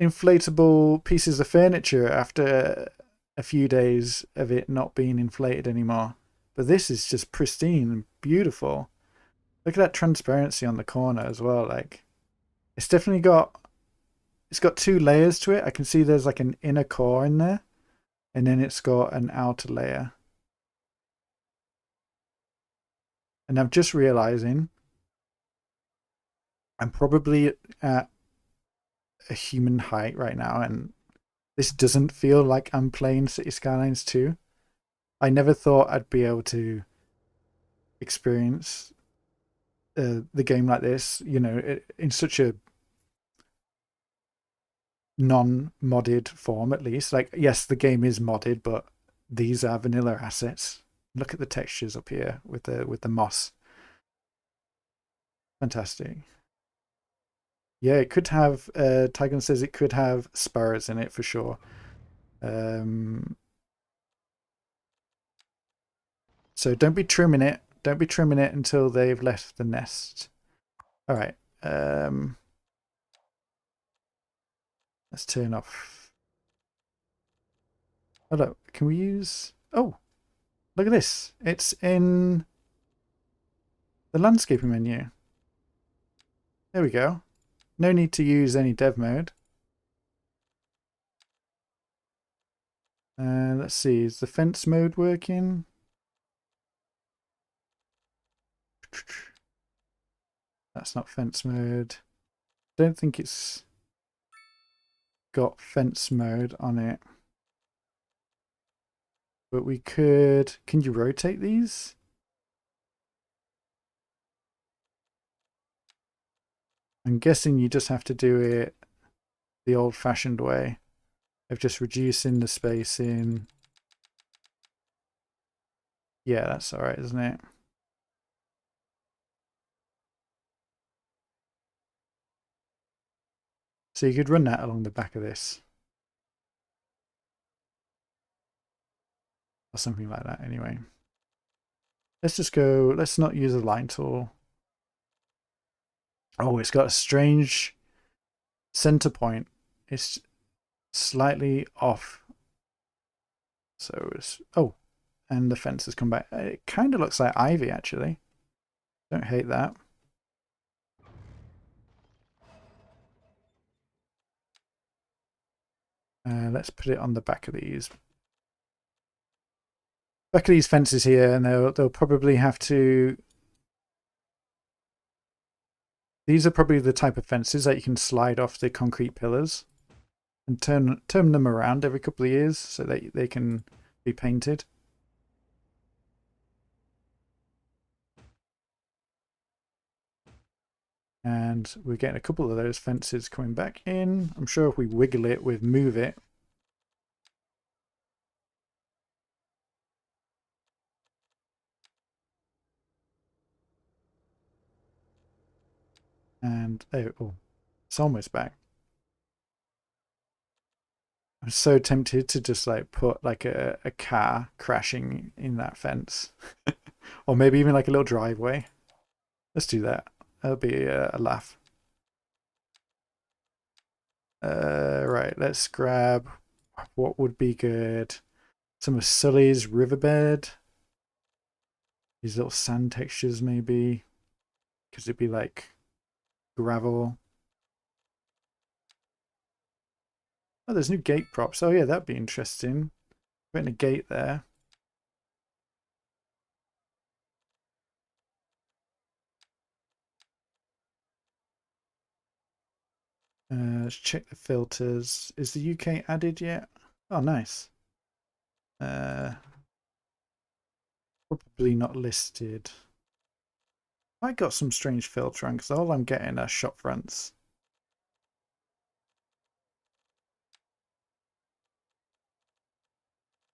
inflatable pieces of furniture after a few days of it not being inflated anymore. But this is just pristine and beautiful. Look at that transparency on the corner as well. Like, it's definitely got... It's got two layers to it. I can see there's like an inner core in there. And then it's got an outer layer. And I'm just realizing I'm probably at a human height right now, and this doesn't feel like I'm playing City Skylines 2. I never thought I'd be able to experience the game like this, you know, in such a non-modded form, at least. Like, yes, the game is modded, but these are vanilla assets. Look at the textures up here with the moss. Fantastic. Yeah, it could have, Tygon says it could have sparrows in it for sure. So don't be trimming it. Don't be trimming it until they've left the nest. All right. Let's turn off. Hold up. Can we use... Oh, look at this. It's in the landscaping menu. There we go. No need to use any dev mode. Let's see. Is the fence mode working? That's not fence mode. Don't think it's got fence mode on it. But we could... Can you rotate these? I'm guessing you just have to do it the old-fashioned way of just reducing the spacing. Yeah, that's all right, isn't it? So you could run that along the back of this. Or something like that anyway. Let's just go, let's not use a line tool. Oh, it's got a strange center point. It's slightly off. So it's, oh, and the fence has come back. It kind of looks like ivy, actually. Don't hate that. Let's put it on the back of these. Back of these fences here, and they'll probably have to. These are probably the type of fences that you can slide off the concrete pillars and turn them around every couple of years so that they can be painted. And we're getting a couple of those fences coming back in. I'm sure if we wiggle it with move it. And oh, it's almost back. I'm so tempted to just like put like a car crashing in that fence. Or maybe even like a little driveway. Let's do that. That'll be a laugh. Right, let's grab what would be good. Some of Sully's riverbed. These little sand textures maybe. Because it'd be like gravel. Oh, there's new gate props. Oh yeah, that'd be interesting. Putting a gate there. Let's check the filters. Is the UK added yet? Oh, nice. Probably not listed. I got some strange filter on because all I'm getting are shop fronts.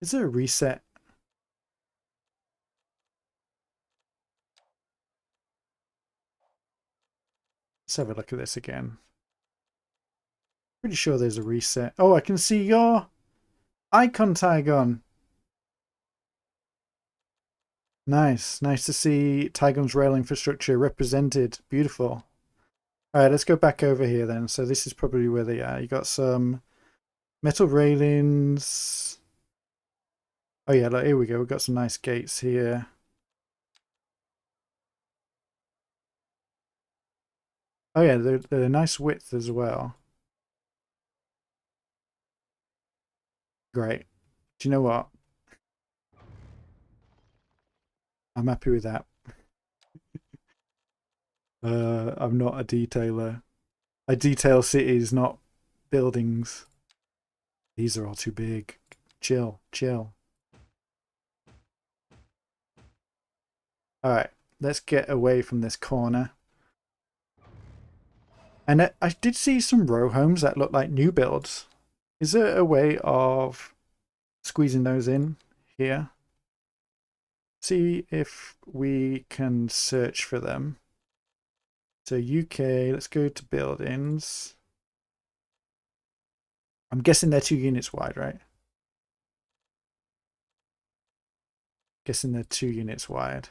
Is there a reset? Let's have a look at this again. Pretty sure there's a reset. Oh, I can see your icon tag on. Nice. Nice to see Tygon's rail infrastructure represented. Beautiful. All right, let's go back over here then. So this is probably where they are. You got some metal railings. Oh yeah, look, here we go. We've got some nice gates here. Oh yeah, they're a nice width as well. Great. Do you know what? I'm happy with that. I'm not a detailer. I detail cities, not buildings. These are all too big. Chill, chill. Alright, let's get away from this corner. And I did see some row homes that look like new builds. Is there a way of squeezing those in here? See if we can search for them. So UK, let's go to buildings. I'm guessing they're 2 units wide, right? Guessing they're 2 units wide.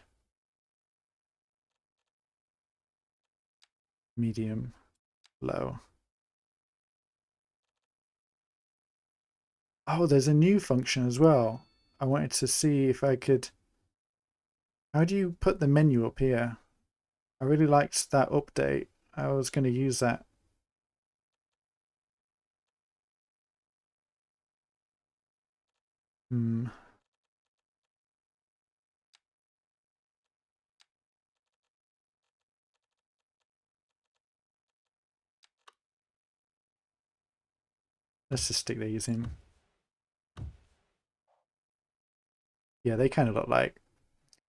Medium, low. Oh, there's a new function as well. I wanted to see if I could... How do you put the menu up here? I really liked that update. I was going to use that. Hmm. Let's just stick these in. Yeah, they kind of look like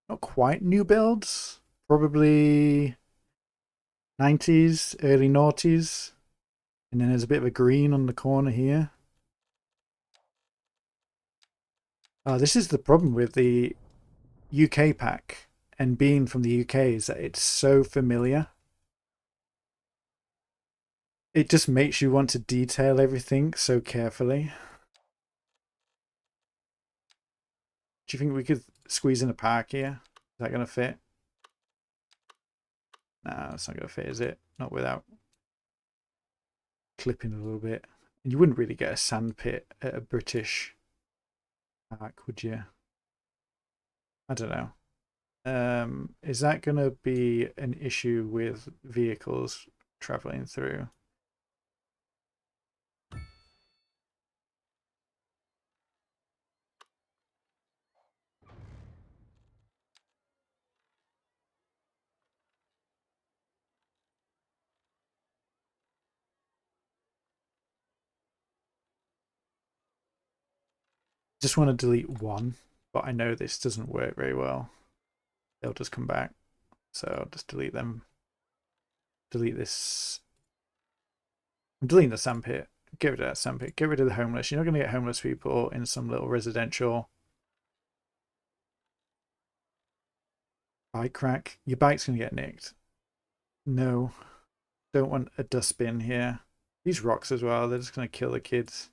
not quite new builds. Probably 90s, early noughties. And then there's a bit of a green on the corner here. This is the problem with the UK pack and being from the UK is that it's so familiar. It just makes you want to detail everything so carefully. Do you think we could squeeze in a park here? Is that going to fit? No, it's not going to fit, is it? Not without clipping a little bit. And you wouldn't really get a sand pit at a British park, would you? I don't know. Is that going to be an issue with vehicles traveling through? Just want to delete one, but I know this doesn't work very well. They'll just come back. So I'll just delete them. Delete this. I'm deleting the sandpit. Get rid of that sandpit. Get rid of the homeless. You're not going to get homeless people in some little residential bike rack. Your bike's going to get nicked. No. Don't want a dustbin here. These rocks as well. They're just going to kill the kids.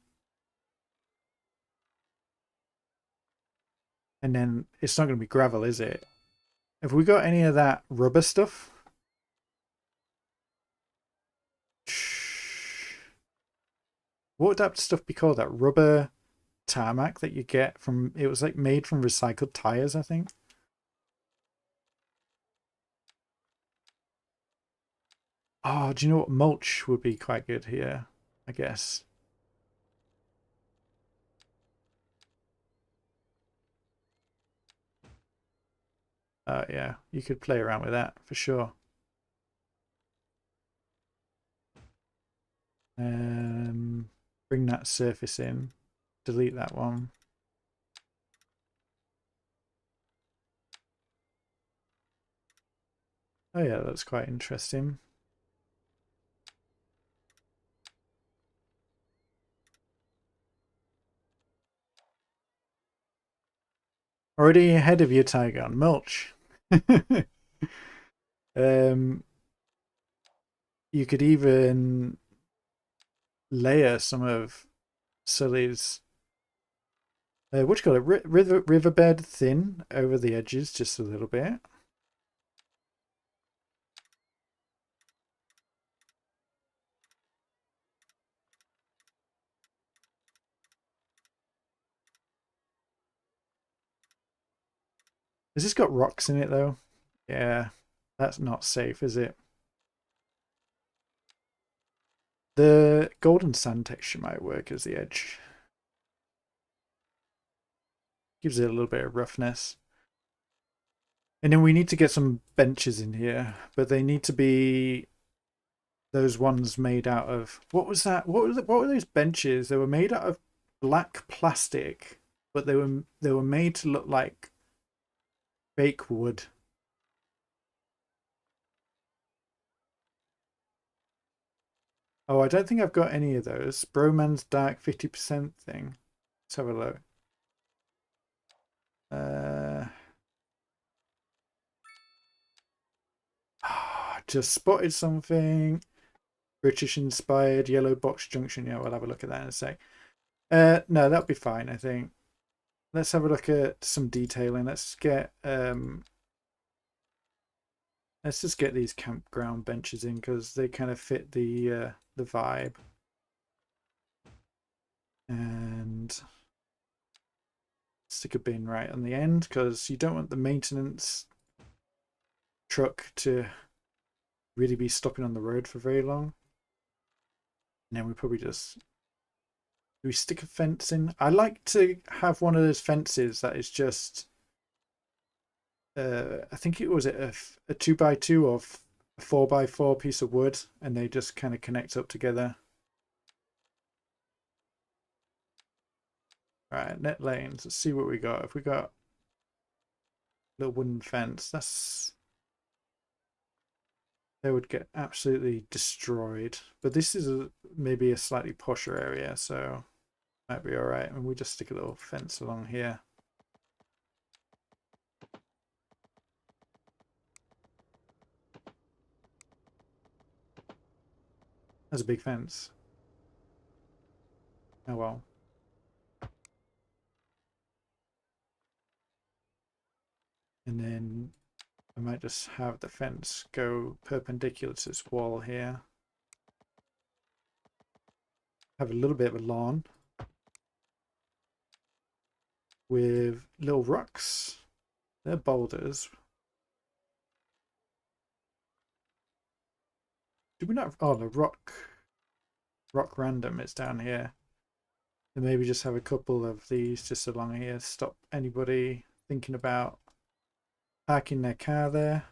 And then it's not going to be gravel, is it? Have we got any of that rubber stuff? What would that stuff be called? That rubber tarmac that you get from... It was like made from recycled tires, I think. Oh, do you know what? Mulch would be quite good here, I guess. Yeah, you could play around with that for sure. Bring that surface in. Delete that one. Oh yeah, that's quite interesting. Already ahead of you, Tiger, on mulch. You could even layer some of Sully's what do you call it? Riverbed thin over the edges just a little bit. Has this got rocks in it though? Yeah, that's not safe, is it? The golden sand texture might work as the edge. Gives it a little bit of roughness. And then we need to get some benches in here, but they need to be those ones made out of... What was that? What were those benches? They were made out of black plastic, but they were made to look like fake wood. Oh, I don't think I've got any of those. Broman's Dark 50% thing. Let's have a look. Just spotted something. British inspired yellow box junction. Yeah, we'll have a look at that in a sec. No, that'll be fine, I think. Let's have a look at some detailing. Let's just get these campground benches in because they kind of fit the vibe. And stick a bin right on the end because you don't want the maintenance truck to really be stopping on the road for very long. And then we probably just... Do we stick a fence in? I like to have one of those fences that is just... I think it was a 2x2 or a 4x4 piece of wood, and they just kind of connect up together. Right, net lanes. Let's see what we got. If we got a little wooden fence, they would get absolutely destroyed. But this is maybe a slightly posher area, so might be all right. And we just stick a little fence along here. That's a big fence. Oh well. And then I might just have the fence go perpendicular to this wall here. have a little bit of a lawn with little rocks. They're boulders. Do we not? Oh, the rock random is down here. And maybe just have a couple of these just along here. Stop anybody thinking about parking their car there.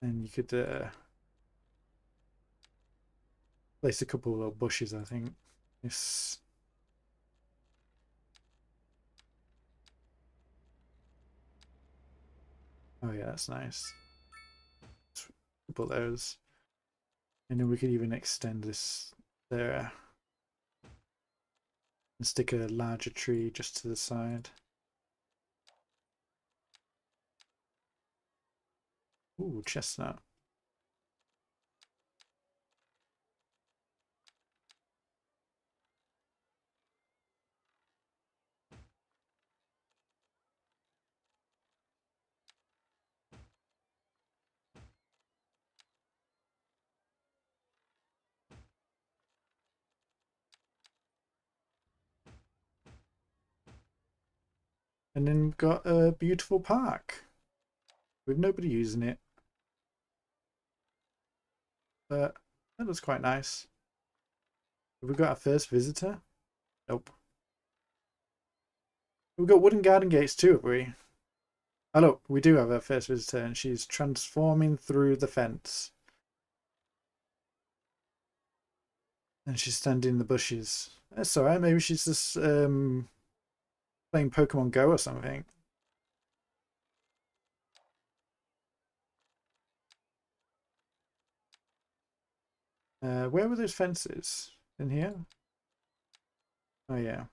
And you could place a couple of little bushes, I think. This. Oh yeah, that's nice. Put those. And then we could even extend this there. And stick a larger tree just to the side. Ooh, chestnut. And then we've got a beautiful park with nobody using it. But that looks quite nice. Have we got our first visitor? Nope. We've got wooden garden gates too, have we? Oh look, we do have our first visitor and she's transforming through the fence. And she's standing in the bushes. That's alright, maybe she's just playing Pokemon Go or something. Where were those fences? In here? Oh yeah.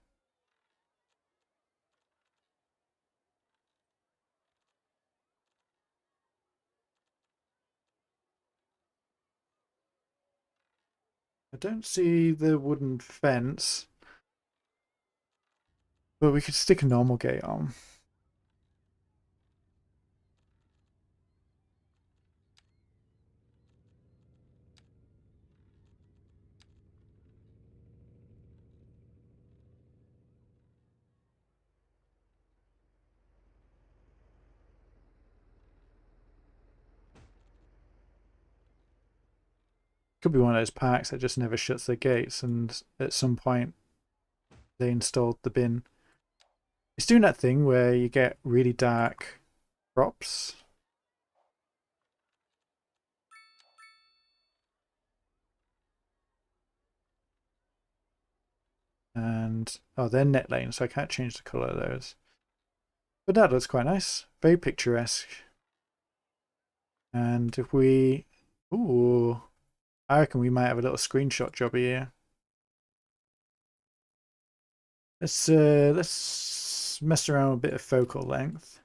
I don't see the wooden fence. But we could stick a normal gate on. Could be one of those parks that just never shuts their gates and at some point they installed the bin. It's doing that thing where you get really dark crops. And oh, they're net lane, so I can't change the colour of those. But that looks quite nice. Very picturesque. And if we... Ooh, I reckon we might have a little screenshot job here. Let's mess around with a bit of focal length.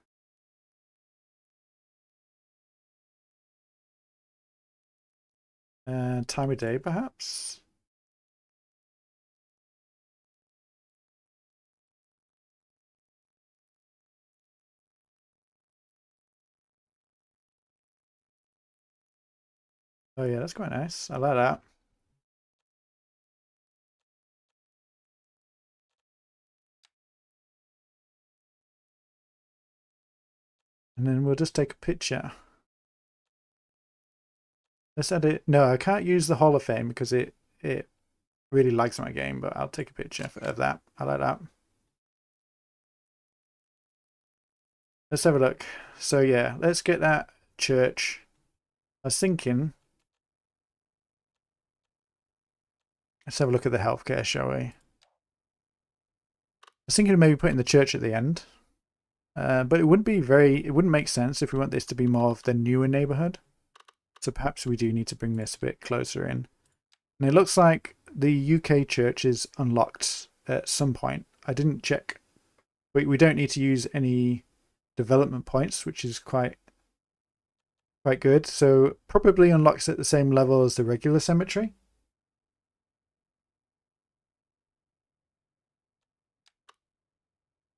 And time of day, perhaps. Oh yeah, that's quite nice. I like that. And then we'll just take a picture. Let's add it. No, I can't use the Hall of Fame because it really likes my game, but I'll take a picture of that. I like that. Let's have a look. So yeah, let's get that church. I was thinking, let's have a look at the healthcare, shall we? I was thinking of maybe putting the church at the end. But it wouldn't make sense if we want this to be more of the newer neighborhood. So perhaps we do need to bring this a bit closer in. And it looks like the UK church is unlocked at some point. I didn't check. We don't need to use any development points, which is quite good. So probably unlocks at the same level as the regular cemetery.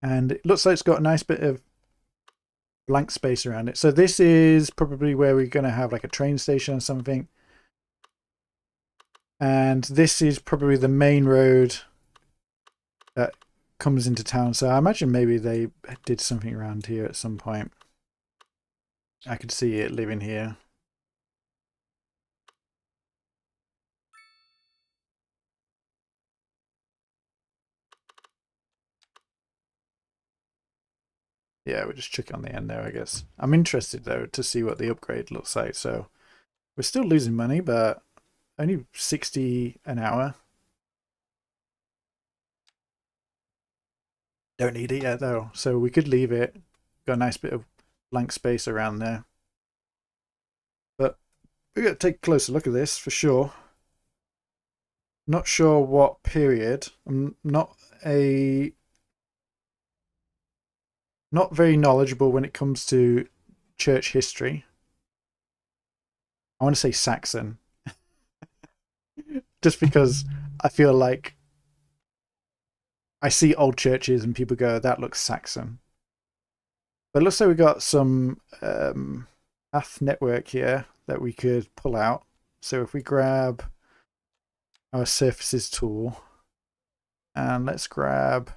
And it looks like it's got a nice bit of blank space around it. So this is probably where we're going to have like a train station or something. And this is probably the main road that comes into town. So I imagine maybe they did something around here at some point. I could see it living here. Yeah, we'll just chuck it on the end there, I guess. I'm interested, though, to see what the upgrade looks like. So we're still losing money, but only 60 an hour. Don't need it yet, though. So we could leave it. Got a nice bit of blank space around there. But we're going to take a closer look at this for sure. Not sure what period. I'm not very knowledgeable when it comes to church history. I want to say Saxon, just because I feel like I see old churches and people go, that looks Saxon. But it looks like we got some path network here that we could pull out. So if we grab our surfaces tool and let's grab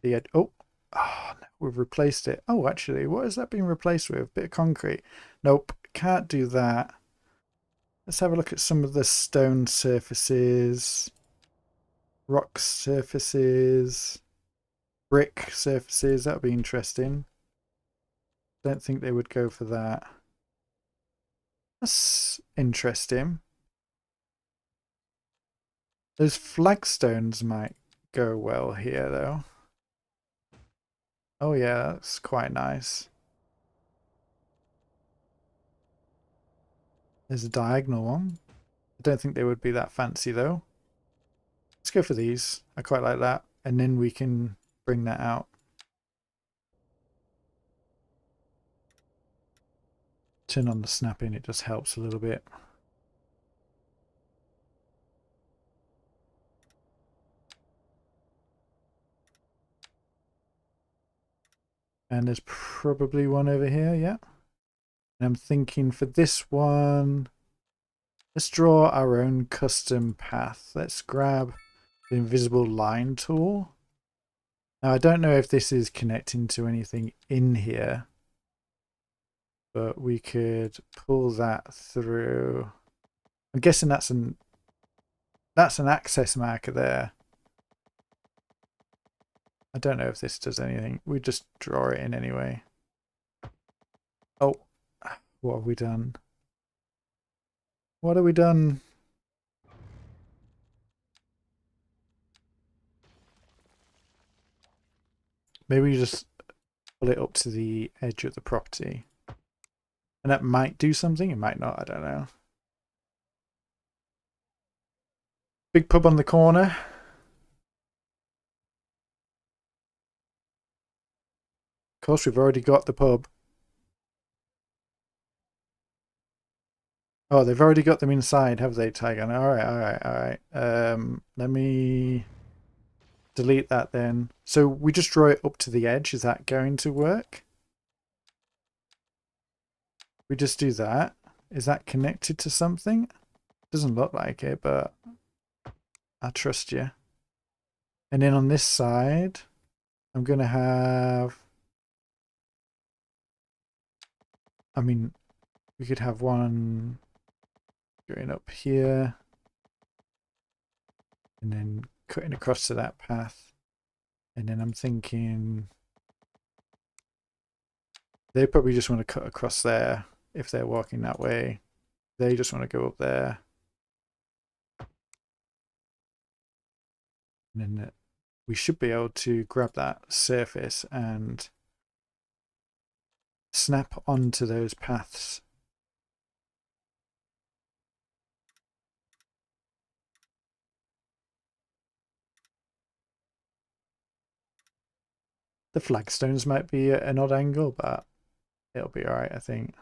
the edge. Oh no, we've replaced it. Oh, actually, what has that been replaced with? Bit of concrete. Nope, can't do that. Let's have a look at some of the stone surfaces, rock surfaces, brick surfaces. That would be interesting. Don't think they would go for that. That's interesting. Those flagstones might go well here, though. Oh yeah, that's quite nice. There's a diagonal one. I don't think they would be that fancy, though. Let's go for these. I quite like that. And then we can bring that out. Turn on the snapping, it just helps a little bit. And there's probably one over here, yeah. And I'm thinking for this one, let's draw our own custom path. Let's grab the invisible line tool. Now I don't know if this is connecting to anything in here, but we could pull that through. I'm guessing that's an access marker there. I don't know if this does anything. We just draw it in anyway. Oh, what have we done? What have we done? Maybe we just pull it up to the edge of the property. And that might do something, it might not, I don't know. Big pub on the corner. Of course, we've already got the pub. Oh, they've already got them inside, have they, Tiger? Alright. Let me delete that then. So we just draw it up to the edge. Is that going to work? We just do that. Is that connected to something? Doesn't look like it, but I trust you. And then on this side, I'm going to have... I mean, we could have one going up here. And then cutting across to that path. And then I'm thinking... They probably just want to cut across there if they're walking that way. They just want to go up there. And then we should be able to grab that surface and snap onto those paths. The flagstones might be at an odd angle, but it'll be alright, I think.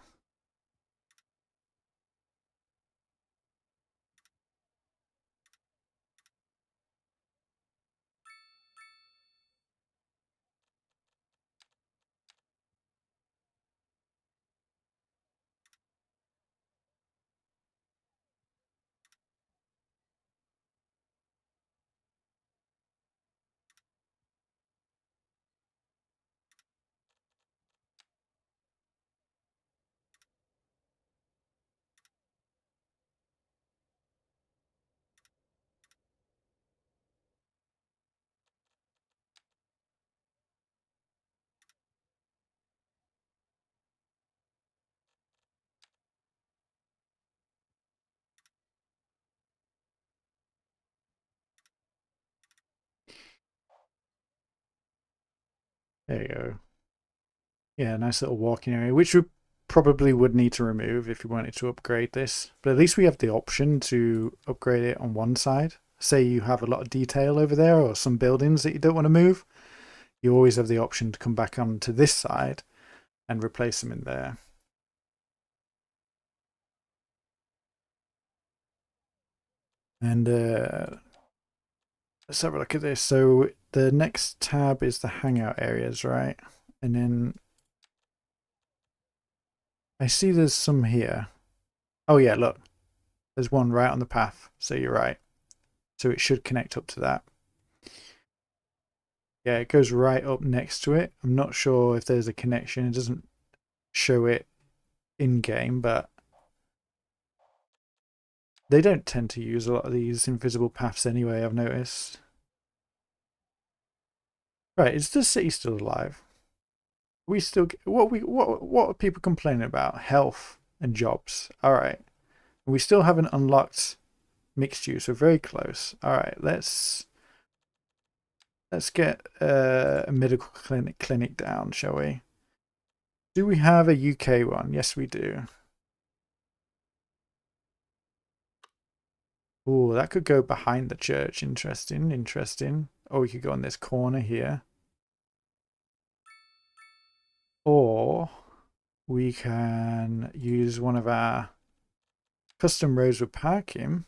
There you go. Yeah, nice little walking area, which we probably would need to remove if you wanted to upgrade this. But at least we have the option to upgrade it on one side. Say you have a lot of detail over there or some buildings that you don't want to move. You always have the option to come back onto this side and replace them in there. And let's have a look at this. So the next tab is the hangout areas, right? And then I see there's some here. Oh yeah, look. There's one right on the path. So you're right. So it should connect up to that. Yeah, it goes right up next to it. I'm not sure if there's a connection. It doesn't show it in game, but they don't tend to use a lot of these invisible paths anyway, I've noticed. Right, is the city still alive? We still what are people complaining about? Health and jobs. All right. We still haven't unlocked mixed use. We're very close. All right, let's get a medical clinic down, shall we? Do we have a UK one? Yes, we do. Oh, that could go behind the church. Interesting, interesting. Or we could go on this corner here. Or we can use one of our custom roads with parking,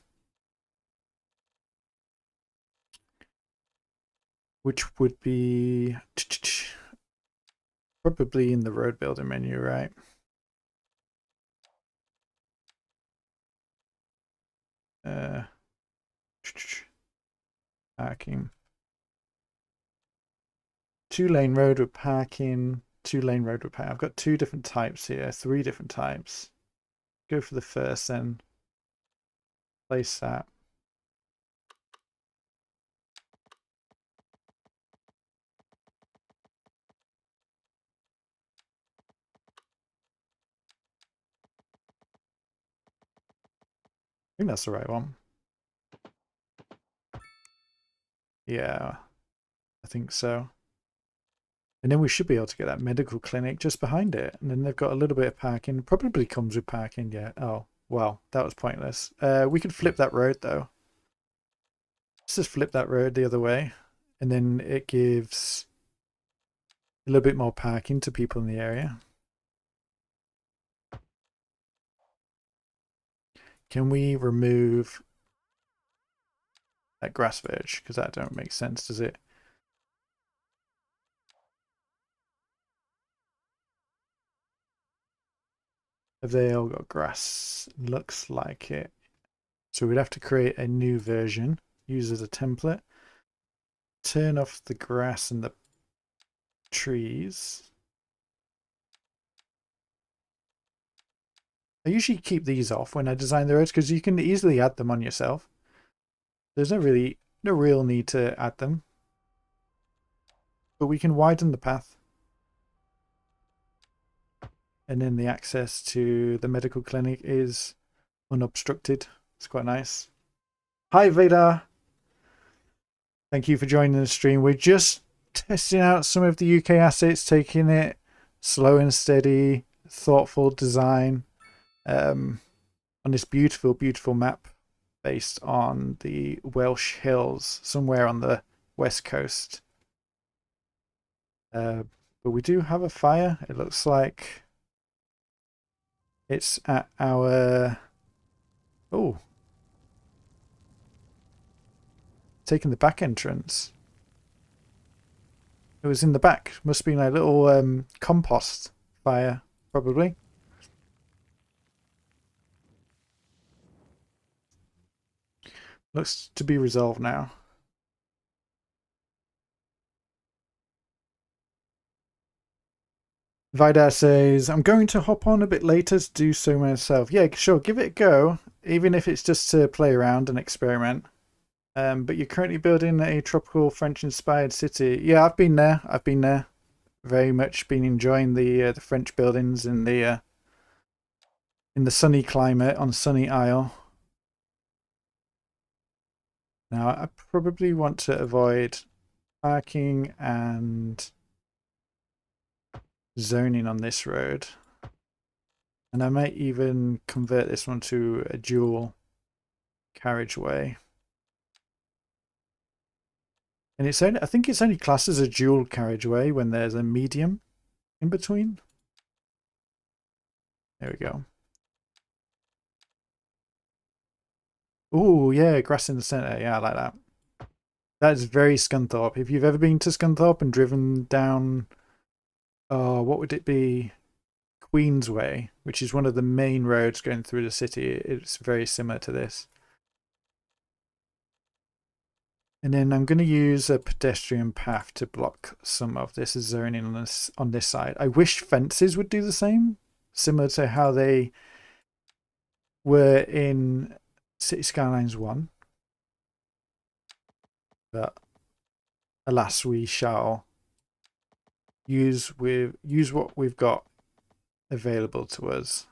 which would be probably in the road builder menu, right? Parking. 2-lane road with parking. 2-lane road with parking. I've got 2 different types here. 3 different types. Go for the first then. Place that. I think that's the right one. Yeah, I think so. And then we should be able to get that medical clinic just behind it. And then they've got a little bit of parking. Probably comes with parking, yeah. Oh, well, that was pointless. We could flip that road, though. Let's just flip that road the other way. And then it gives a little bit more parking to people in the area. Can we remove that grass verge? Because that don't make sense, does it? Have they all got grass? Looks like it. So we'd have to create a new version, use as a template. Turn off the grass and the trees. I usually keep these off when I design the roads because you can easily add them on yourself. There's no real need to add them. But we can widen the path. And then the access to the medical clinic is unobstructed. It's quite nice. Hi Veda. Thank you for joining the stream. We're just testing out some of the UK assets, taking it slow and steady, thoughtful design on this beautiful, beautiful map based on the Welsh Hills, somewhere on the west coast. But we do have a fire. It looks like it's at our... Oh. Taking the back entrance. It was in the back. Must have been a little compost fire, probably. Looks to be resolved now. Vidar says, I'm going to hop on a bit later to do so myself. Yeah, sure, give it a go, even if it's just to play around and experiment. But you're currently building a tropical French-inspired city. Yeah, I've been there. I've been there. Very much been enjoying the French buildings in the sunny climate on Sunny Isle. Now, I probably want to avoid parking and zoning on this road. And I might even convert this one to a dual carriageway. And it's only, I think it's only classed as a dual carriageway when there's a medium in between. There we go. Oh yeah, grass in the center. Yeah, I like that. That is very Scunthorpe. If you've ever been to Scunthorpe and driven down, what would it be? Queensway, which is one of the main roads going through the city. It's very similar to this. And then I'm going to use a pedestrian path to block some of this zoning on this side. I wish fences would do the same, similar to how they were in City Skylines 1. But alas, we shall use what we've got available to us.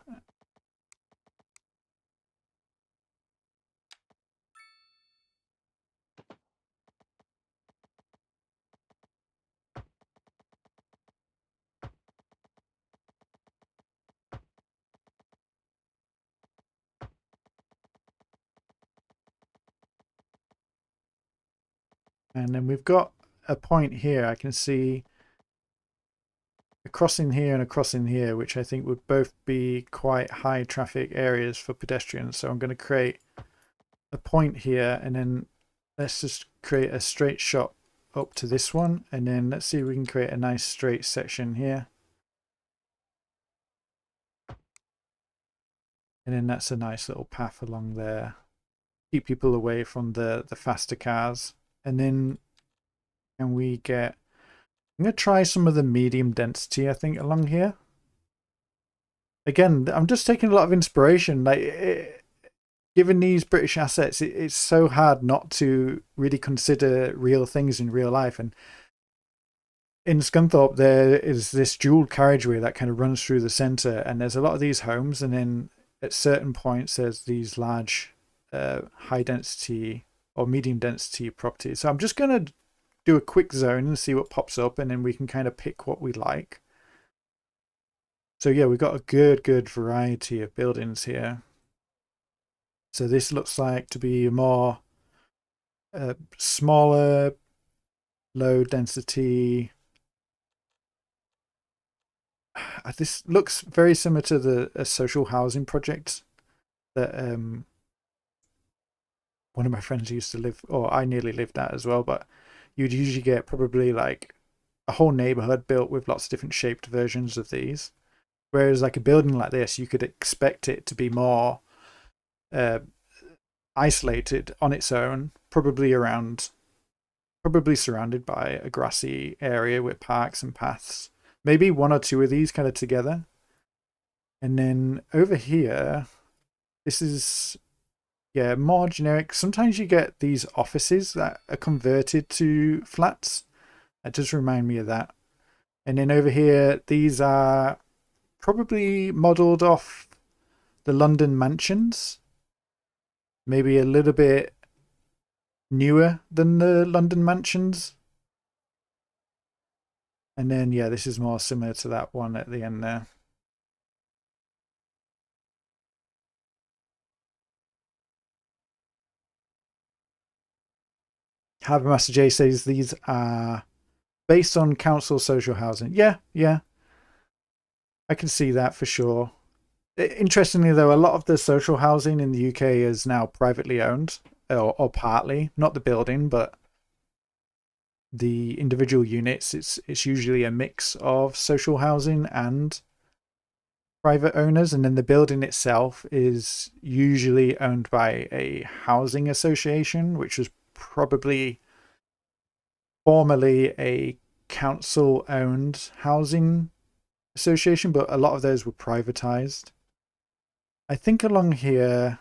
And then we've got a point here. I can see a crossing here and a crossing here, which I think would both be quite high traffic areas for pedestrians. So I'm going to create a point here, and then let's just create a straight shot up to this one, and then let's see if we can create a nice straight section here. And then that's a nice little path along there. Keep people away from the faster cars. And then can we get, I'm going to try some of the medium density, I think, along here. Again, I'm just taking a lot of inspiration. Like, given these British assets, it's so hard not to really consider real things in real life. And in Scunthorpe, there is this dual carriageway that kind of runs through the centre, and there's a lot of these homes, and then at certain points there's these large high density or medium density properties. So I'm just going to do a quick zone and see what pops up, and then we can kind of pick what we like. So yeah, we've got a good variety of buildings here. So this looks like to be a more smaller, low density. This looks very similar to the social housing project that one of my friends used to live, or I nearly lived at as well. But you'd usually get probably like a whole neighborhood built with lots of different shaped versions of these. Whereas like a building like this, you could expect it to be more isolated on its own, probably surrounded by a grassy area with parks and paths. Maybe one or two of these kind of together. And then over here, this is, yeah, more generic. Sometimes you get these offices that are converted to flats. That does remind me of that. And then over here, these are probably modeled off the London mansions. Maybe a little bit newer than the London mansions. And then, yeah, this is more similar to that one at the end there. Harbour Master J says these are based on council social housing. Yeah, yeah. I can see that for sure. Interestingly, though, a lot of the social housing in the UK is now privately owned, or partly, not the building, but the individual units. It's usually a mix of social housing and private owners, and then the building itself is usually owned by a housing association, which was probably formerly a council owned housing association, but a lot of those were privatized. I think along here,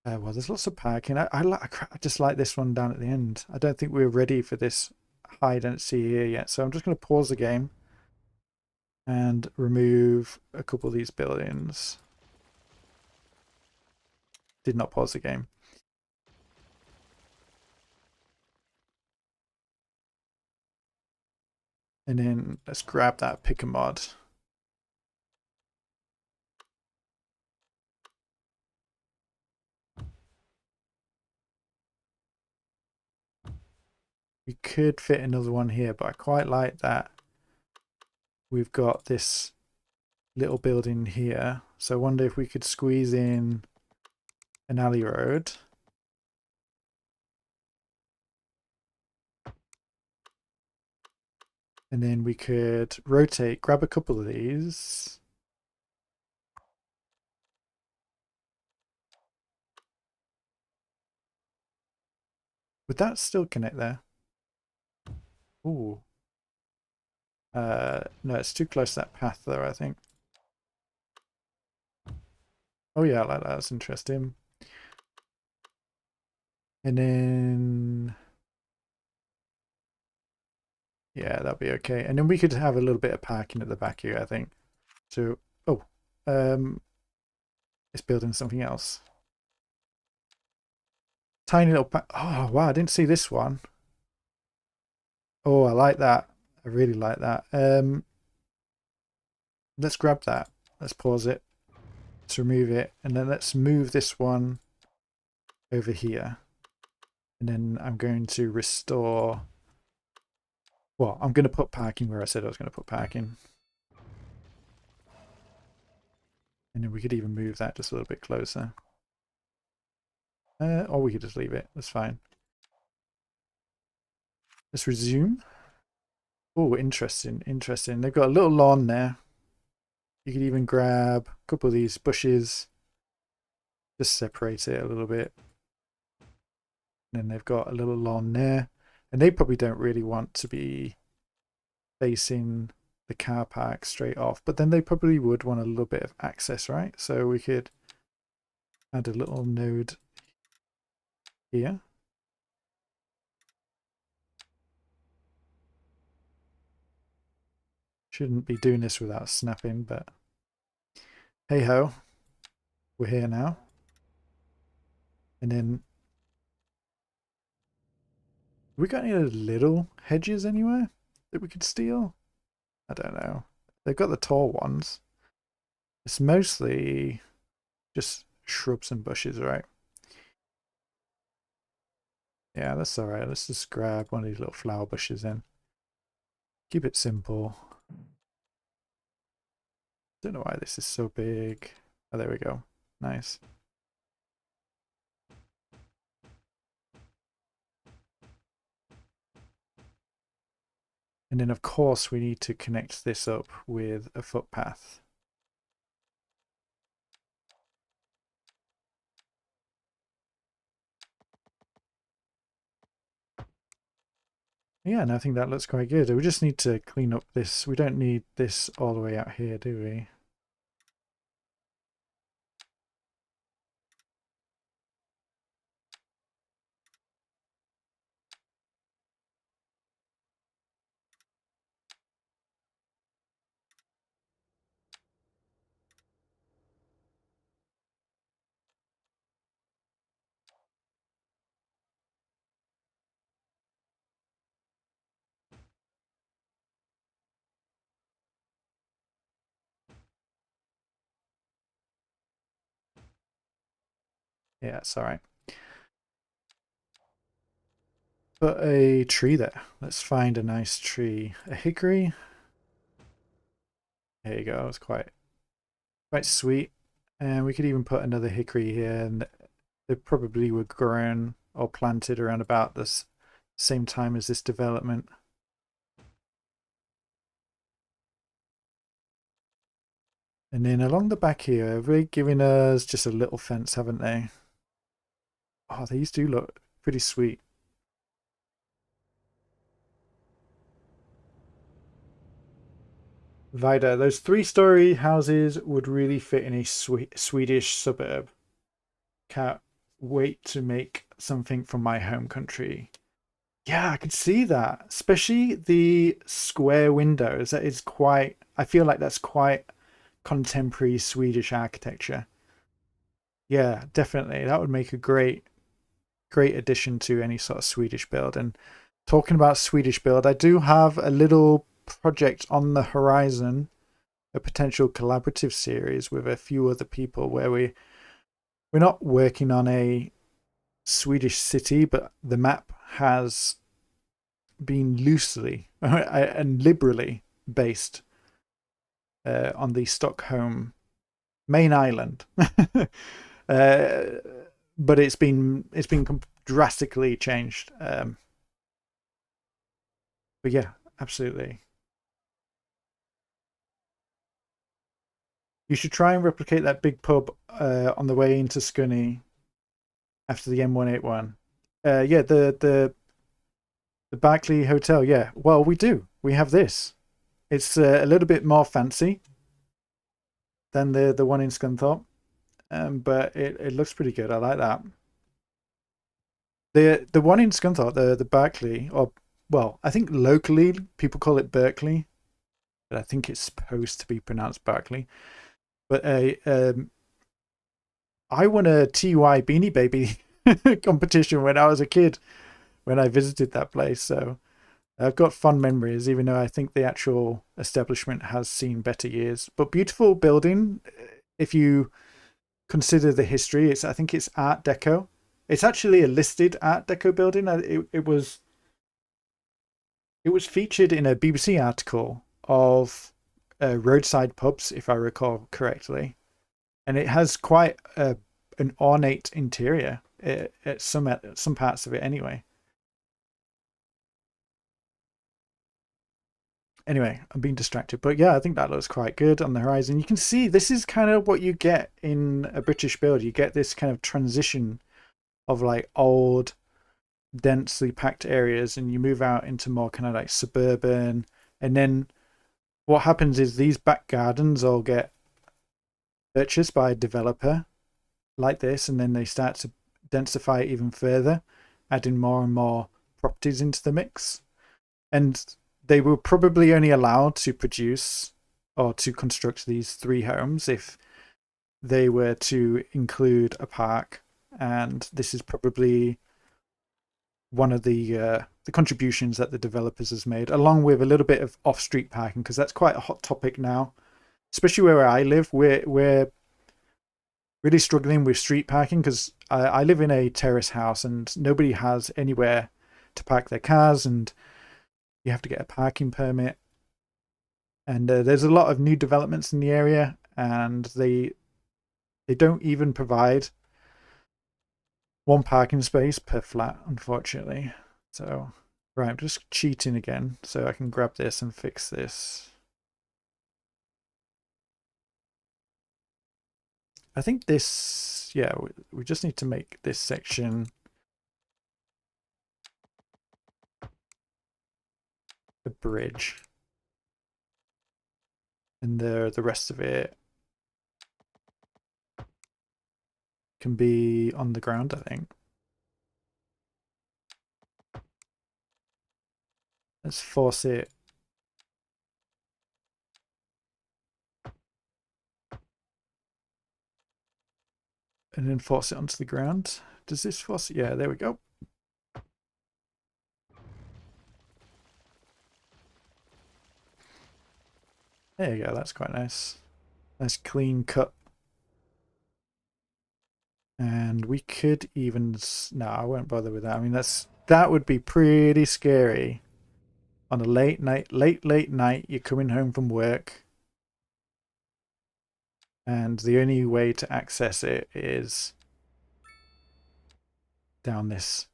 well, there's lots of parking. I just like this one down at the end. I don't think we're ready for this high density here yet, so I'm just going to pause the game and remove a couple of these buildings. Did not pause the game. And then let's grab that pick a mod. We could fit another one here, but I quite like that we've got this little building here. So I wonder if we could squeeze in an alley road. And then we could rotate, grab a couple of these. Would that still connect there? Ooh. No, it's too close to that path though, I think. Oh yeah, I like that. That's interesting. And then... yeah, that'd be okay. And then we could have a little bit of parking at the back here, I think. So, oh, it's building something else. Tiny little oh, wow, I didn't see this one. Oh, I like that. I really like that. Let's grab that. Let's pause it. Let's remove it. And then let's move this one over here. And then I'm going to restore... well, I'm going to put parking where I said I was going to put parking. And then we could even move that just a little bit closer. Or we could just leave it. That's fine. Let's resume. Oh, interesting, interesting. They've got a little lawn there. You could even grab a couple of these bushes. Just separate it a little bit. And then they've got a little lawn there. And they probably don't really want to be facing the car park straight off. But then they probably would want a little bit of access, right? So we could add a little node here. Shouldn't be doing this without snapping, but hey ho, we're here now. And then, we got any little hedges anywhere that we could steal? I don't know. They've got the tall ones. It's mostly just shrubs and bushes, right? Yeah, that's alright. Let's just grab one of these little flower bushes in. Keep it simple. Don't know why this is so big. Oh, there we go. Nice. And then of course we need to connect this up with a footpath. Yeah, and I think that looks quite good. We just need to clean up this. We don't need this all the way out here, do we? Yeah, it's alright. Put a tree there. Let's find a nice tree. A hickory. There you go. It's quite sweet. And we could even put another hickory here, and they probably were grown or planted around about this same time as this development. And then along the back here, they've given us just a little fence, haven't they? Oh, these do look pretty sweet. Vida, those 3-story houses would really fit in a Swedish suburb. Can't wait to make something from my home country. Yeah, I could see that. Especially the square windows. That is quite, I feel like that's quite contemporary Swedish architecture. Yeah, definitely. That would make a great addition to any sort of Swedish build. And talking about Swedish build, I do have a little project on the horizon, a potential collaborative series with a few other people where we're not working on a Swedish city, but the map has been loosely and liberally based on the Stockholm main island. But it's been drastically changed. But yeah, absolutely. You should try and replicate that big pub on the way into Scunny after the M181. Yeah, the Barclay Hotel. Yeah, well, we do. We have this. It's a little bit more fancy than the one in Scunthorpe, but it looks pretty good. I like that. The one in Scunthorpe, the Barclay, or well, I think locally people call it Berkeley, but I think it's supposed to be pronounced Barclay. But I won a TUI Beanie Baby competition when I was a kid when I visited that place. So I've got fond memories, even though I think the actual establishment has seen better years. But beautiful building. If you consider the history, I think it's Art Deco. It's actually a listed Art Deco building. It was featured in a BBC article of roadside pubs, if I recall correctly, and it has quite an ornate interior at some parts of it anyway. Anyway, I'm being distracted, but yeah, I think that looks quite good on the horizon. You can see this is kind of what you get in a British build. You get this kind of transition of like old, densely packed areas, and you move out into more kind of like suburban. And then what happens is these back gardens all get purchased by a developer like this, and then they start to densify it even further, adding more and more properties into the mix. And they were probably only allowed to produce or to construct these 3 homes if they were to include a park. And this is probably one of the contributions that the developers has made, along with a little bit of off-street parking, because that's quite a hot topic now, especially where I live. We're really struggling with street parking because I live in a terrace house and nobody has anywhere to park their cars, and you have to get a parking permit. And there's a lot of new developments in the area, and they don't even provide 1 parking space per flat, unfortunately. So, right, I'm just cheating again so I can grab this and fix this. I think this, yeah, we just need to make this section a bridge. And the rest of it can be on the ground, I think. Let's force it. And then force it onto the ground. Does this force it? Yeah, there we go. There you go, that's quite nice. Nice clean cut. And we could even, no, I won't bother with that. I mean, that would be pretty scary. On a late night, late night, you're coming home from work, and the only way to access it is down this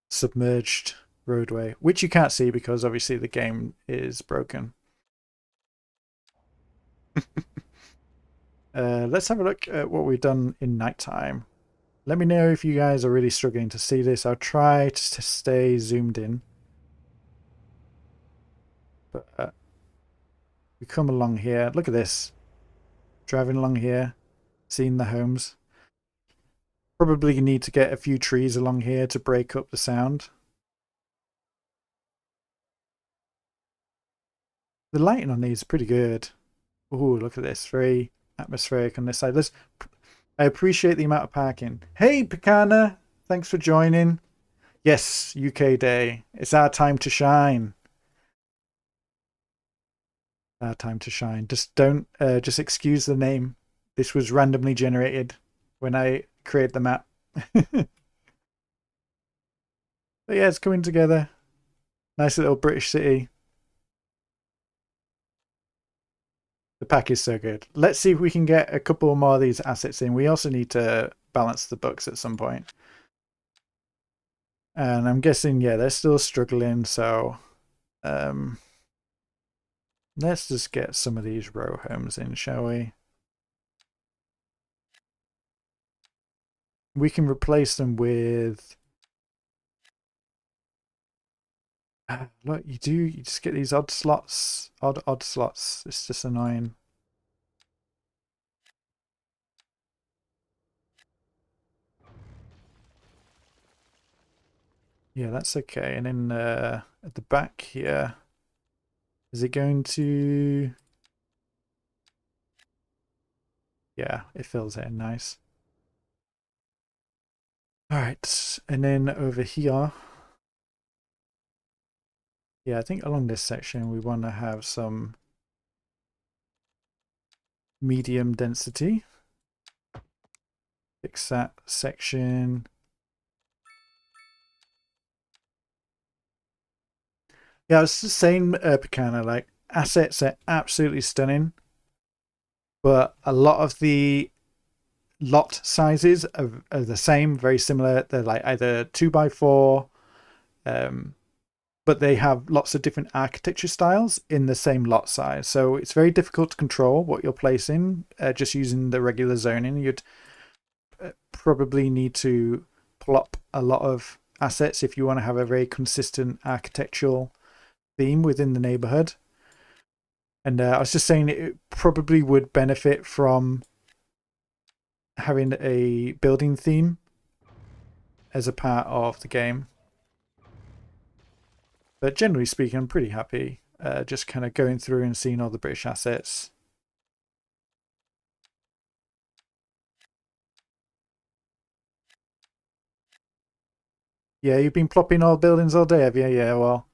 submerged roadway, which you can't see because obviously the game is broken. Let's have a look at what we've done in nighttime. Let me know if you guys are really struggling to see this. I'll try to stay zoomed in. But we come along here. Look at this. Driving along here, seeing the homes. Probably need to get a few trees along here to break up the sound. The lighting on these is pretty good. Ooh, look at this. Very atmospheric on this side. I appreciate the amount of parking. Hey, Picana. Thanks for joining. Yes, UK Day. It's our time to shine. Our time to shine. Just don't, just excuse the name. This was randomly generated when I create the map. But yeah, it's coming together. Nice little British city. The pack is so good. Let's see if we can get a couple more of these assets in. We also need to balance the books at some point. And I'm guessing, yeah, they're still struggling. So um, let's just get some of these row homes in, shall we? We can replace them with... look, you just get these odd slots. Odd slots. It's just annoying. Yeah, that's okay. And then at the back here, is it going to... Yeah, it fills it in nice. All right, and then over here, yeah, I think along this section we want to have some medium density. Fix that section. Yeah, I was just saying, Picana, like assets are absolutely stunning, but a lot of the lot sizes are the same, very similar. They're like either 2x4, but they have lots of different architecture styles in the same lot size. So it's very difficult to control what you're placing just using the regular zoning. You'd probably need to plop a lot of assets if you want to have a very consistent architectural theme within the neighborhood. And I was just saying it probably would benefit from having a building theme as a part of the game. But generally speaking, I'm pretty happy just kind of going through and seeing all the British assets. Yeah, you've been plopping all buildings all day, have you? Yeah, well,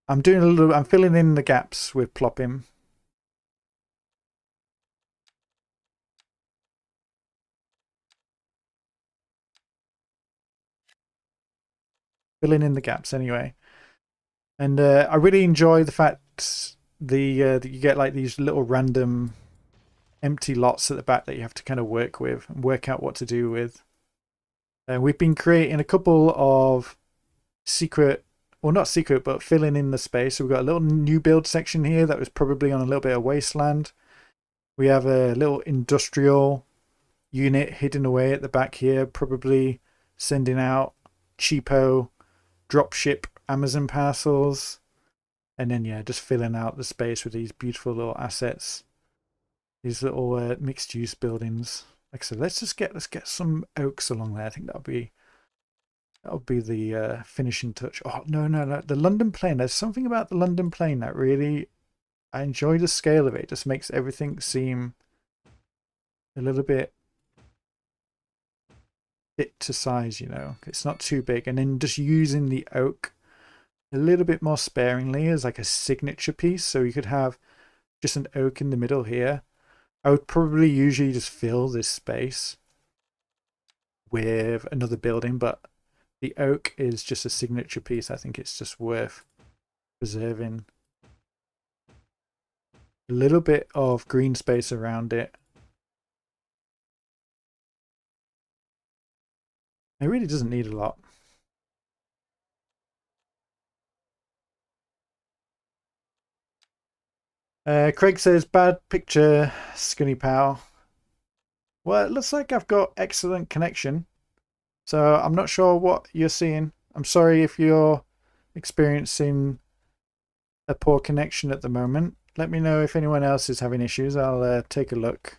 I'm doing a little, I'm filling in the gaps with plopping. Filling in the gaps anyway. And I really enjoy the fact that you get like these little random empty lots at the back that you have to kind of work with and work out what to do with. And we've been creating a couple of secret, well, not secret, but filling in the space. So we've got a little new build section here that was probably on a little bit of wasteland. We have a little industrial unit hidden away at the back here, probably sending out cheapo dropship Amazon parcels. And then, yeah, just filling out the space with these beautiful little assets. These little mixed use buildings. Like I said, let's get some oaks along there. I think that'll be the finishing touch. Oh no, the London plane. There's something about the London plane that really I enjoy the scale of it. It just makes everything seem a little bit fit to size. You know, it's not too big. And then just using the oak a little bit more sparingly as like a signature piece. So you could have just an oak in the middle here. I would probably usually just fill this space with another building, but the oak is just a signature piece. I think it's just worth preserving. A little bit of green space around it. It really doesn't need a lot. Craig says, bad picture, Scunny Pal. Well, it looks like I've got excellent connection. So I'm not sure what you're seeing. I'm sorry if you're experiencing a poor connection at the moment. Let me know if anyone else is having issues. I'll take a look.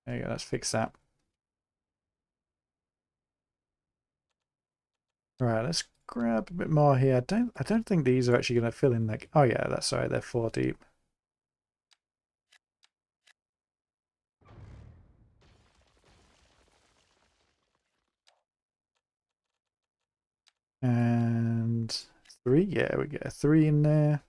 There you go, let's fix that. Right, let's grab a bit more here. I don't think these are actually going to fill in like, oh yeah, that's right, they're 4 deep. And 3, yeah, we get a 3 in there.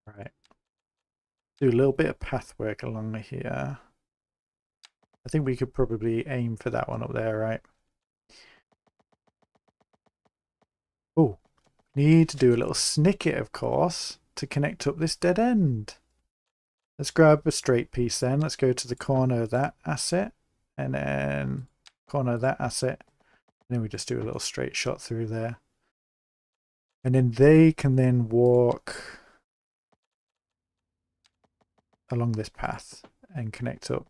Right. Do a little bit of pathwork along here. I think we could probably aim for that one up there, right? Oh, need to do a little snicket, of course, to connect up this dead end. Let's grab a straight piece then. Let's go to the corner of that asset and then corner of that asset. And then we just do a little straight shot through there. And then they can then walk along this path and connect up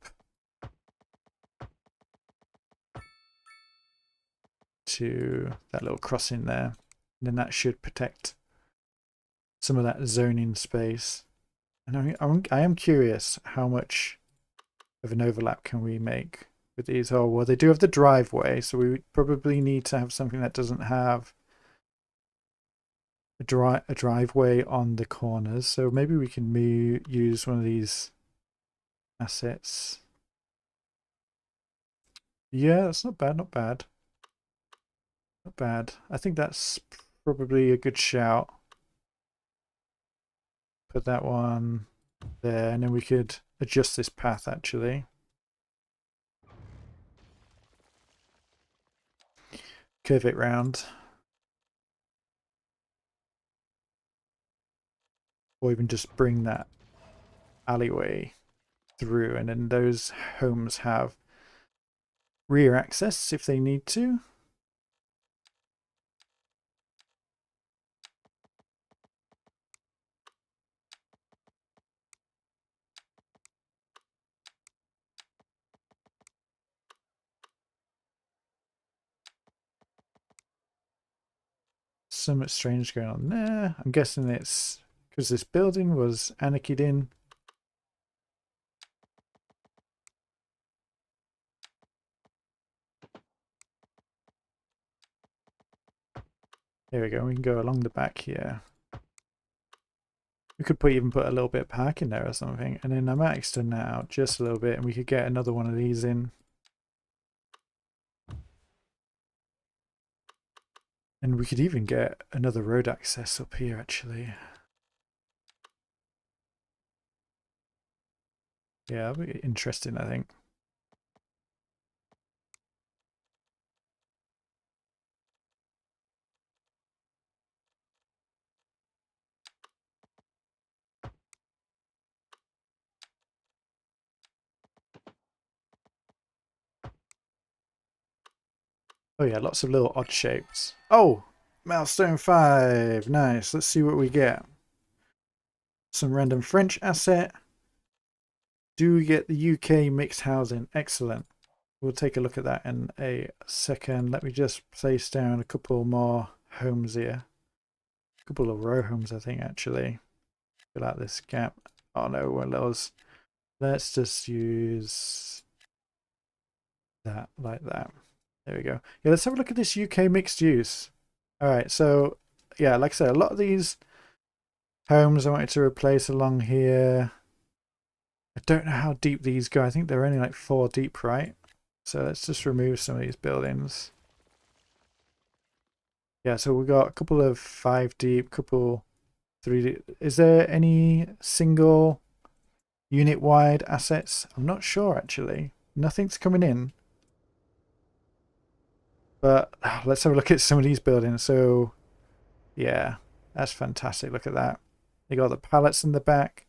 to that little crossing there. And then that should protect some of that zoning space. And I am curious how much of an overlap can we make with these. Oh, well, they do have the driveway, so we would probably need to have something that doesn't have a driveway on the corners. So maybe we can use one of these assets. Yeah, that's not bad, not bad. Not bad. I think that's probably a good shout. Put that one there, and then we could adjust this path actually. Curve it round. Or even just bring that alleyway through, and then those homes have rear access if they need to. So much strange going on there. I'm guessing it's because this building was anarchied in. There we go. We can go along the back here. We could even put a little bit of parking there or something. And then I might extend that out just a little bit and we could get another one of these in. And we could even get another road access up here actually. Yeah, that'll be interesting, I think. Oh yeah, lots of little odd shapes. Oh, Milestone 5. Nice. Let's see what we get. Some random French asset. Do we get the UK mixed housing? Excellent. We'll take a look at that in a second. Let me just place down a couple more homes here. A couple of row homes, I think, actually. Fill out this gap. Oh no, one of those. Let's just use that like that. There we go. Yeah, let's have a look at this UK mixed use. All right, so yeah, like I said, a lot of these homes I wanted to replace along here. I don't know how deep these go. I think they're only like 4 deep, right? So let's just remove some of these buildings. Yeah, so we've got a couple of 5 deep, couple 3 deep. Is there any single unit wide assets? I'm not sure actually. Nothing's coming in. But let's have a look at some of these buildings. So yeah, that's fantastic. Look at that. They got the pallets in the back.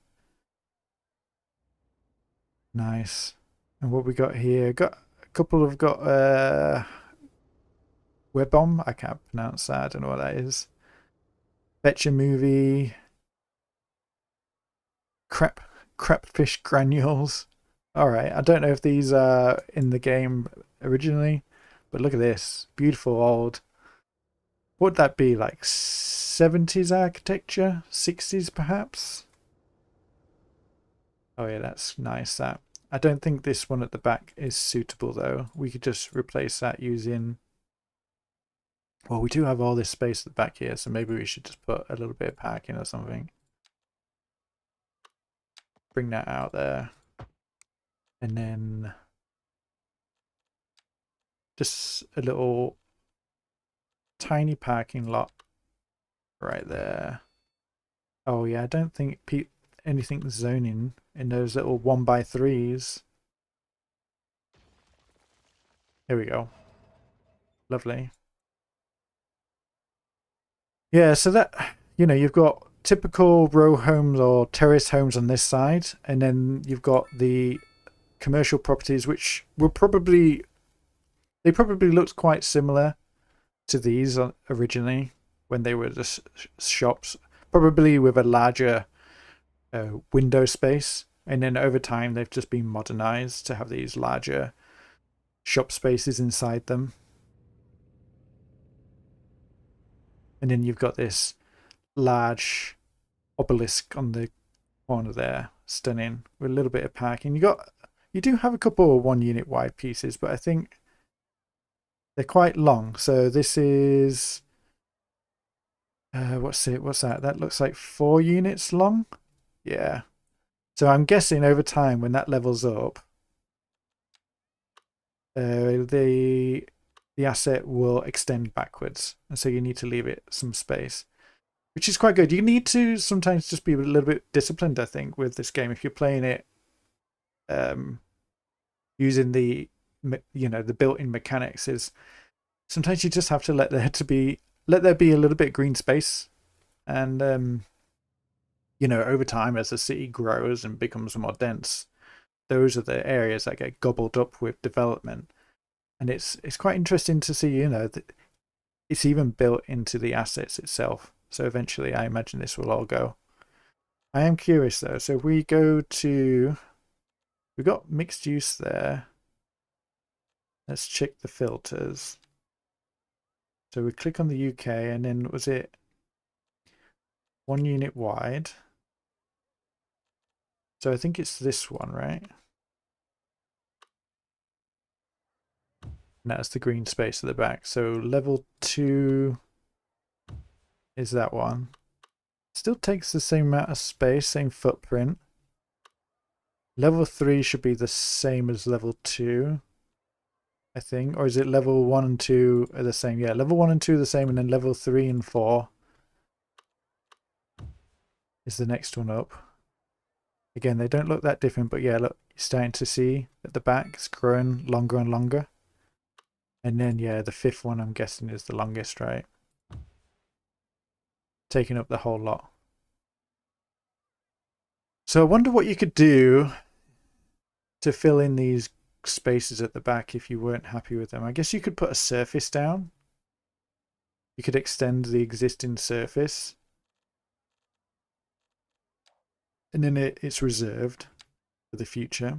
Nice. And what we got here? Got a couple of web bomb. I can't pronounce that. I don't know what that is. Betcha movie. Crapfish granules. Alright, I don't know if these are in the game originally, but look at this. Beautiful old. would that be, like 70s architecture? 60s perhaps? Oh yeah, that's nice, that. I don't think this one at the back is suitable though. We could just replace that using... Well, we do have all this space at the back here, so maybe we should just put a little bit of parking or something. Bring that out there. And then just a little tiny parking lot right there. Oh yeah, I don't think anything's zoning in those little 1x3s. Here we go. Lovely. Yeah, so that, you know, you've got typical row homes or terrace homes on this side, and then you've got the commercial properties, which were probably, they probably looked quite similar to these originally when they were just shops, probably with a larger window space, and then over time they've just been modernized to have these larger shop spaces inside them. And then you've got this large obelisk on the corner there, stunning, with a little bit of parking. You do have a couple of 1 unit wide pieces, but I think they're quite long. So this is what's that? That looks like 4 units long. Yeah. So I'm guessing over time when that levels up, the asset will extend backwards, and so you need to leave it some space, which is quite good. You need to sometimes just be a little bit disciplined, I think, with this game if you're playing it using the the built-in mechanics. Is sometimes you just have to let there be a little bit of green space, and over time as the city grows and becomes more dense, those are the areas that get gobbled up with development. And it's quite interesting to see, that it's even built into the assets itself. So eventually I imagine this will all go. I am curious though. So if we go to, we've got mixed use there. Let's check the filters. So we click on the UK, and then was it 1 unit wide? So I think it's this one, right? And that's the green space at the back. So level 2 is that one. Still takes the same amount of space, same footprint. Level 3 should be the same as level 2, I think. Or is it level 1 and 2 are the same? Yeah, level 1 and 2 are the same, and then level 3 and 4 is the next one up. Again, they don't look that different, but yeah, look, you're starting to see at the back it's growing longer and longer. And then, yeah, the 5th one I'm guessing is the longest, right? Taking up the whole lot. So I wonder what you could do to fill in these spaces at the back if you weren't happy with them. I guess you could put a surface down. You could extend the existing surface. And then it's reserved for the future.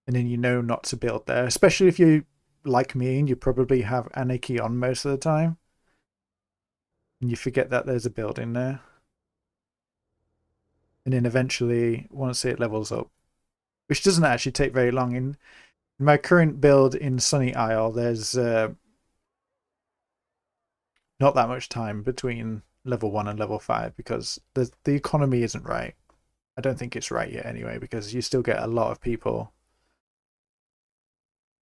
And then you know not to build there, especially if you, like me, and you probably have anarchy on most of the time. And you forget that there's a building there. And then eventually, once it levels up, which doesn't actually take very long. In my current build in Sunny Isle, there's not that much time between level 1 and level 5 because the economy isn't right. I don't think it's right yet anyway, because you still get a lot of people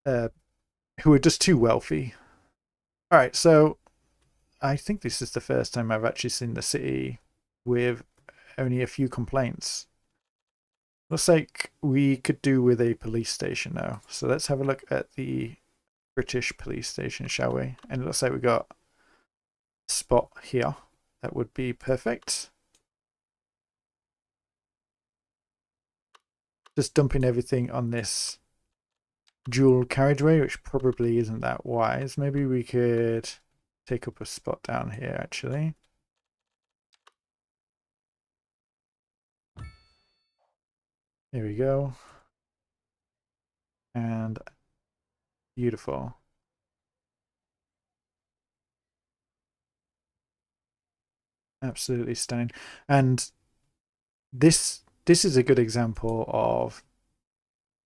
who are just too wealthy. All right, so I think this is the first time I've actually seen the city with only a few complaints. Looks like we could do with a police station now. So let's have a look at the British police station, shall we? And it looks like we got a spot here. That would be perfect. Just dumping everything on this dual carriageway, which probably isn't that wise. Maybe we could take up a spot down here, actually. There we go. And beautiful. Absolutely stunning. And this is a good example of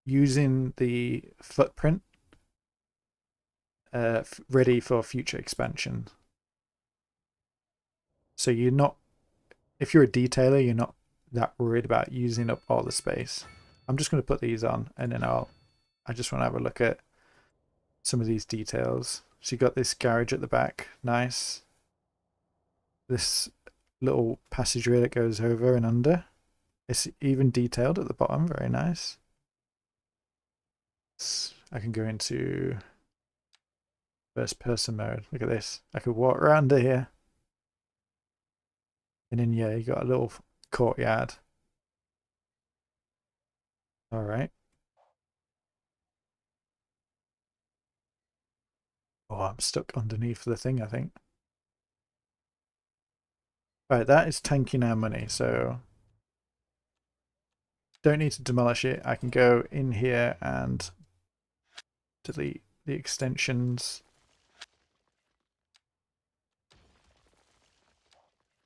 using the footprint ready for future expansion. So you're not, if you're a detailer, you're not that worried about using up all the space. I'm just going to put these on, and then I just want to have a look at some of these details. So you got this garage at the back, nice. This little passageway that goes over and under. It's even detailed at the bottom, very nice. I can go into first person mode. Look at this. I could walk around here. And then, yeah, you got a little courtyard. All right. Oh, I'm stuck underneath the thing, I think. Right, that is tanking our money, so don't need to demolish it. I can go in here and delete the extensions.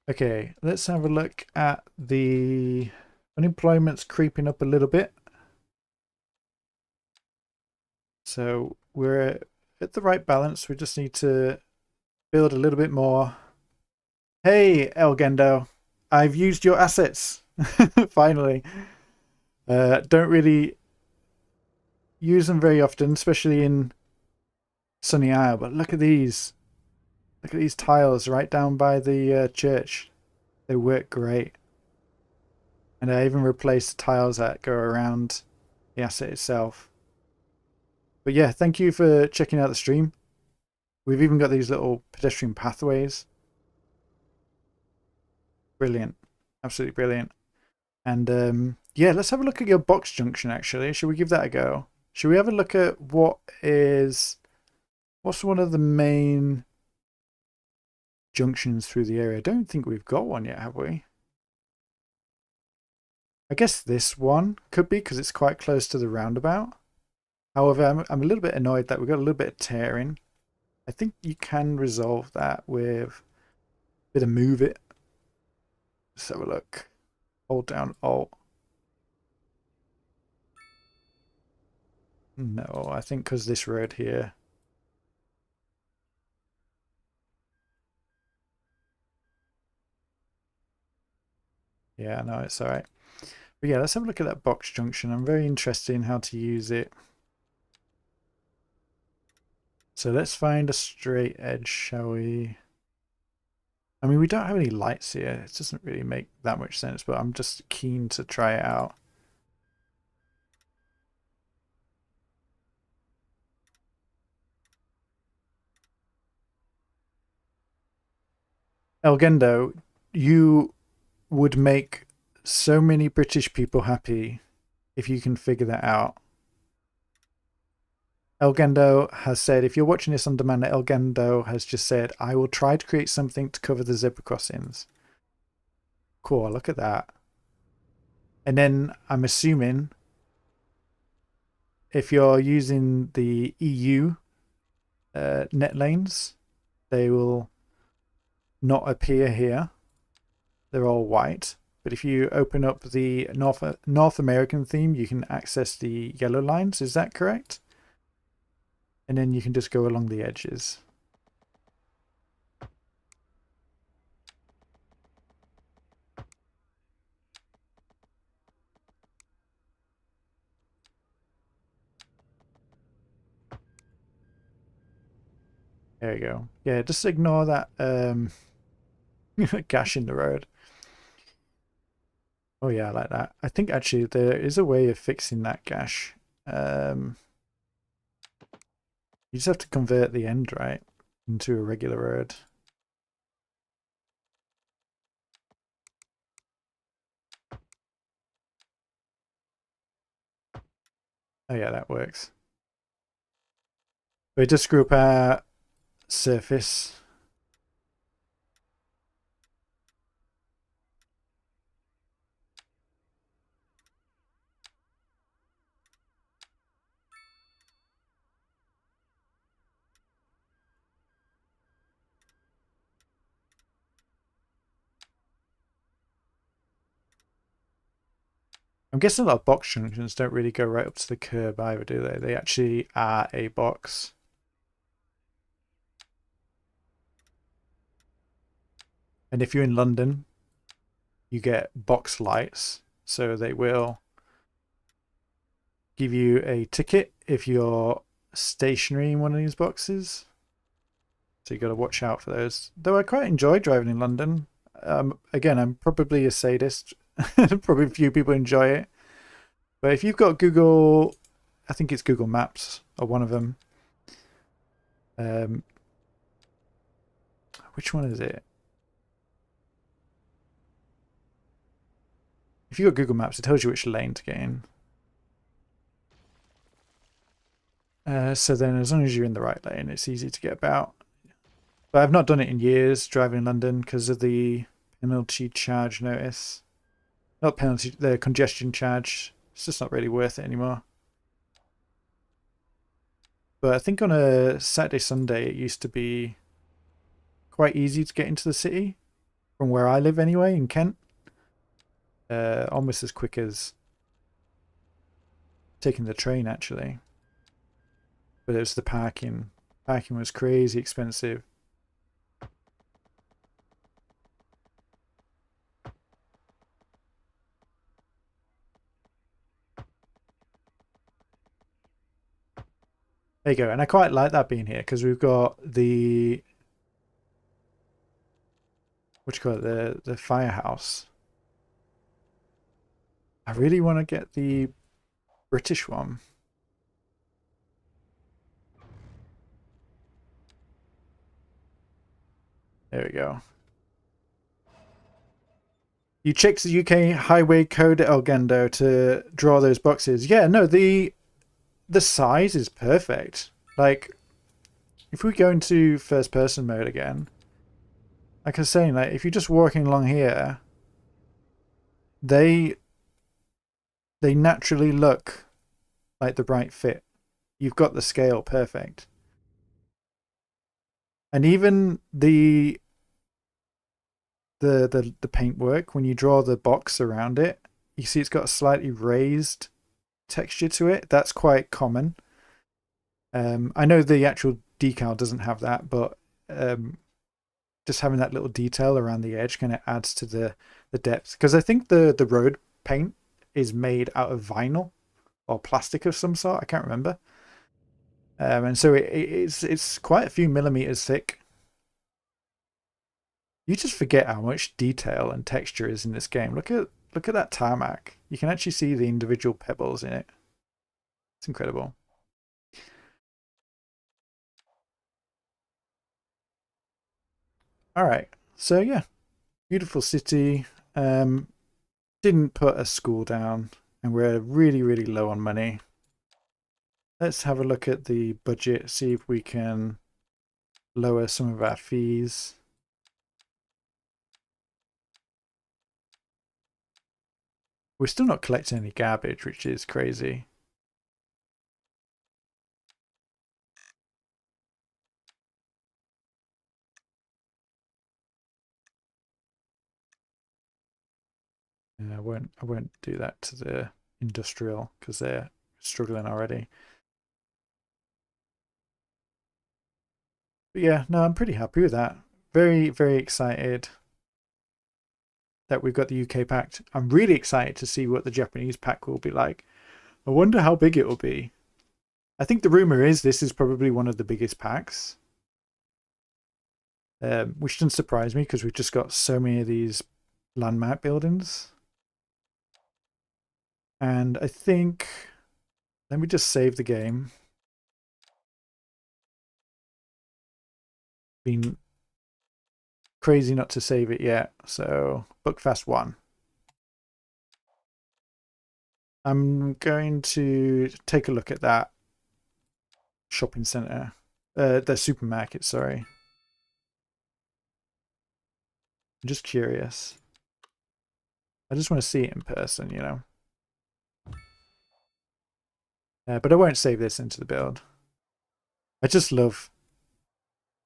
Okay, let's have a look at the unemployment's creeping up a little bit. So we're at the right balance. We just need to build a little bit more. Hey, Elgendo, I've used your assets. Finally. Don't really use them very often, especially in Sunny Isle, but look at these. Look at these tiles right down by the church. They work great. And I even replaced the tiles that go around the asset itself. But yeah, thank you for checking out the stream. We've even got these little pedestrian pathways. Brilliant. Absolutely brilliant. And yeah, let's have a look at your box junction actually. Should we give that a go? Should we have a look at what's one of the main junctions through the area? I don't think we've got one yet, have we? I guess this one could be because it's quite close to the roundabout. However, I'm a little bit annoyed that we've got a little bit of tearing. I think you can resolve that with a bit of move it. Let's have a look. Hold down Alt. No, I think because this road here. Yeah, no, it's alright. But yeah, let's have a look at that box junction. I'm very interested in how to use it. So let's find a straight edge, shall we? I mean, we don't have any lights here. It doesn't really make that much sense, but I'm just keen to try it out. Elgendo, you would make so many British people happy if you can figure that out. Elgendo has said, if you're watching this on demand, Elgendo has just said, I will try to create something to cover the zebra crossings. Cool, look at that. And then I'm assuming if you're using the EU net lanes, they will not appear here. They're all white. But if you open up the North American theme, you can access the yellow lines. Is that correct? And then you can just go along the edges. There you go. Yeah, just ignore that gash in the road. Oh yeah, I like that. I think actually there is a way of fixing that gash. You just have to convert the end, right, into a regular road. Oh yeah, that works. We just group our surface. I'm guessing a lot of box junctions don't really go right up to the curb either, do they? They actually are a box. And if you're in London, you get box lights. So they will give you a ticket if you're stationary in one of these boxes. So you got to watch out for those. Though I quite enjoy driving in London. Again, I'm probably a sadist. Probably a few people enjoy it. But if you've got Google, I think it's Google Maps or one of them. Which one is it? If you've got Google Maps, it tells you which lane to get in. So then as long as you're in the right lane, it's easy to get about. But I've not done it in years, driving in London, because of the penalty charge notice. Not penalty, the congestion charge. It's just not really worth it anymore. But I think on a Saturday, Sunday, it used to be quite easy to get into the city. From where I live anyway, in Kent. Almost as quick as taking the train, actually. But it was the parking. Parking was crazy expensive. There you go. And I quite like that being here because we've got the, what do you call it, the Firehouse. I really want to get the British one. There we go. You checked the UK Highway Code Elgendo to draw those boxes. Yeah, no, the size is perfect. Like, if we go into first person mode again, like I was saying, like if you're just walking along here, they naturally look like the right fit. You've got the scale perfect. And even the paintwork, when you draw the box around it, you see it's got a slightly raised texture to it. That's quite common. I know the actual decal doesn't have that, but just having that little detail around the edge kind of adds to the depth. Because I think the road paint is made out of vinyl or plastic of some sort. I can't remember. And so it's quite a few millimeters thick. You just forget how much detail and texture is in this game. Look at that tarmac. You can actually see the individual pebbles in it. It's incredible. All right. So yeah, beautiful city. Didn't put a school down, and we're really, really low on money. Let's have a look at the budget, see if we can lower some of our fees. We're still not collecting any garbage, which is crazy. And I won't do that to the industrial because they're struggling already. But yeah, no, I'm pretty happy with that. Very, very excited that we've got the UK pack. I'm really excited to see what the Japanese pack will be like. I wonder how big it will be. I think the rumor is this is probably one of the biggest packs. Which doesn't surprise me because we've just got so many of these landmark buildings. And I think, let me just save the game. Been crazy not to save it yet. So Bookfast 1. I'm going to take a look at that shopping center. The supermarket, sorry. I'm just curious. I just want to see it in person, you know. But I won't save this into the build. I just love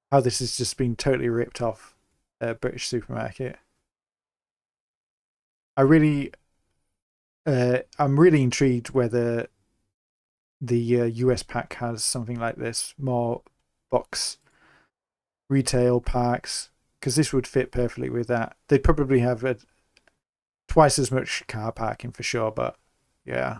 how this has just been totally ripped off a British supermarket. I really I'm really intrigued whether the US pack has something like this, more box retail packs, because this would fit perfectly with that. They'd probably have twice as much car parking for sure, but yeah.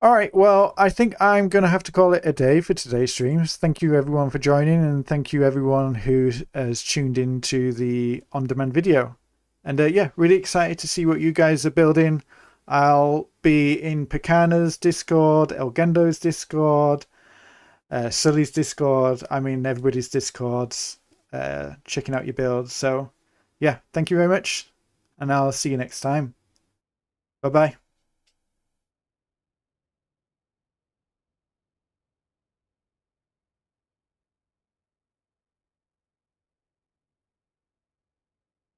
All right, well, I think I'm going to have to call it a day for today's streams. Thank you everyone for joining, and thank you everyone who has tuned into the on-demand video. And yeah, really excited to see what you guys are building. I'll be in Picana's Discord, Elgendo's Discord, Sully's Discord, I mean everybody's Discords, checking out your builds. So yeah, thank you very much, and I'll see you next time. Bye bye.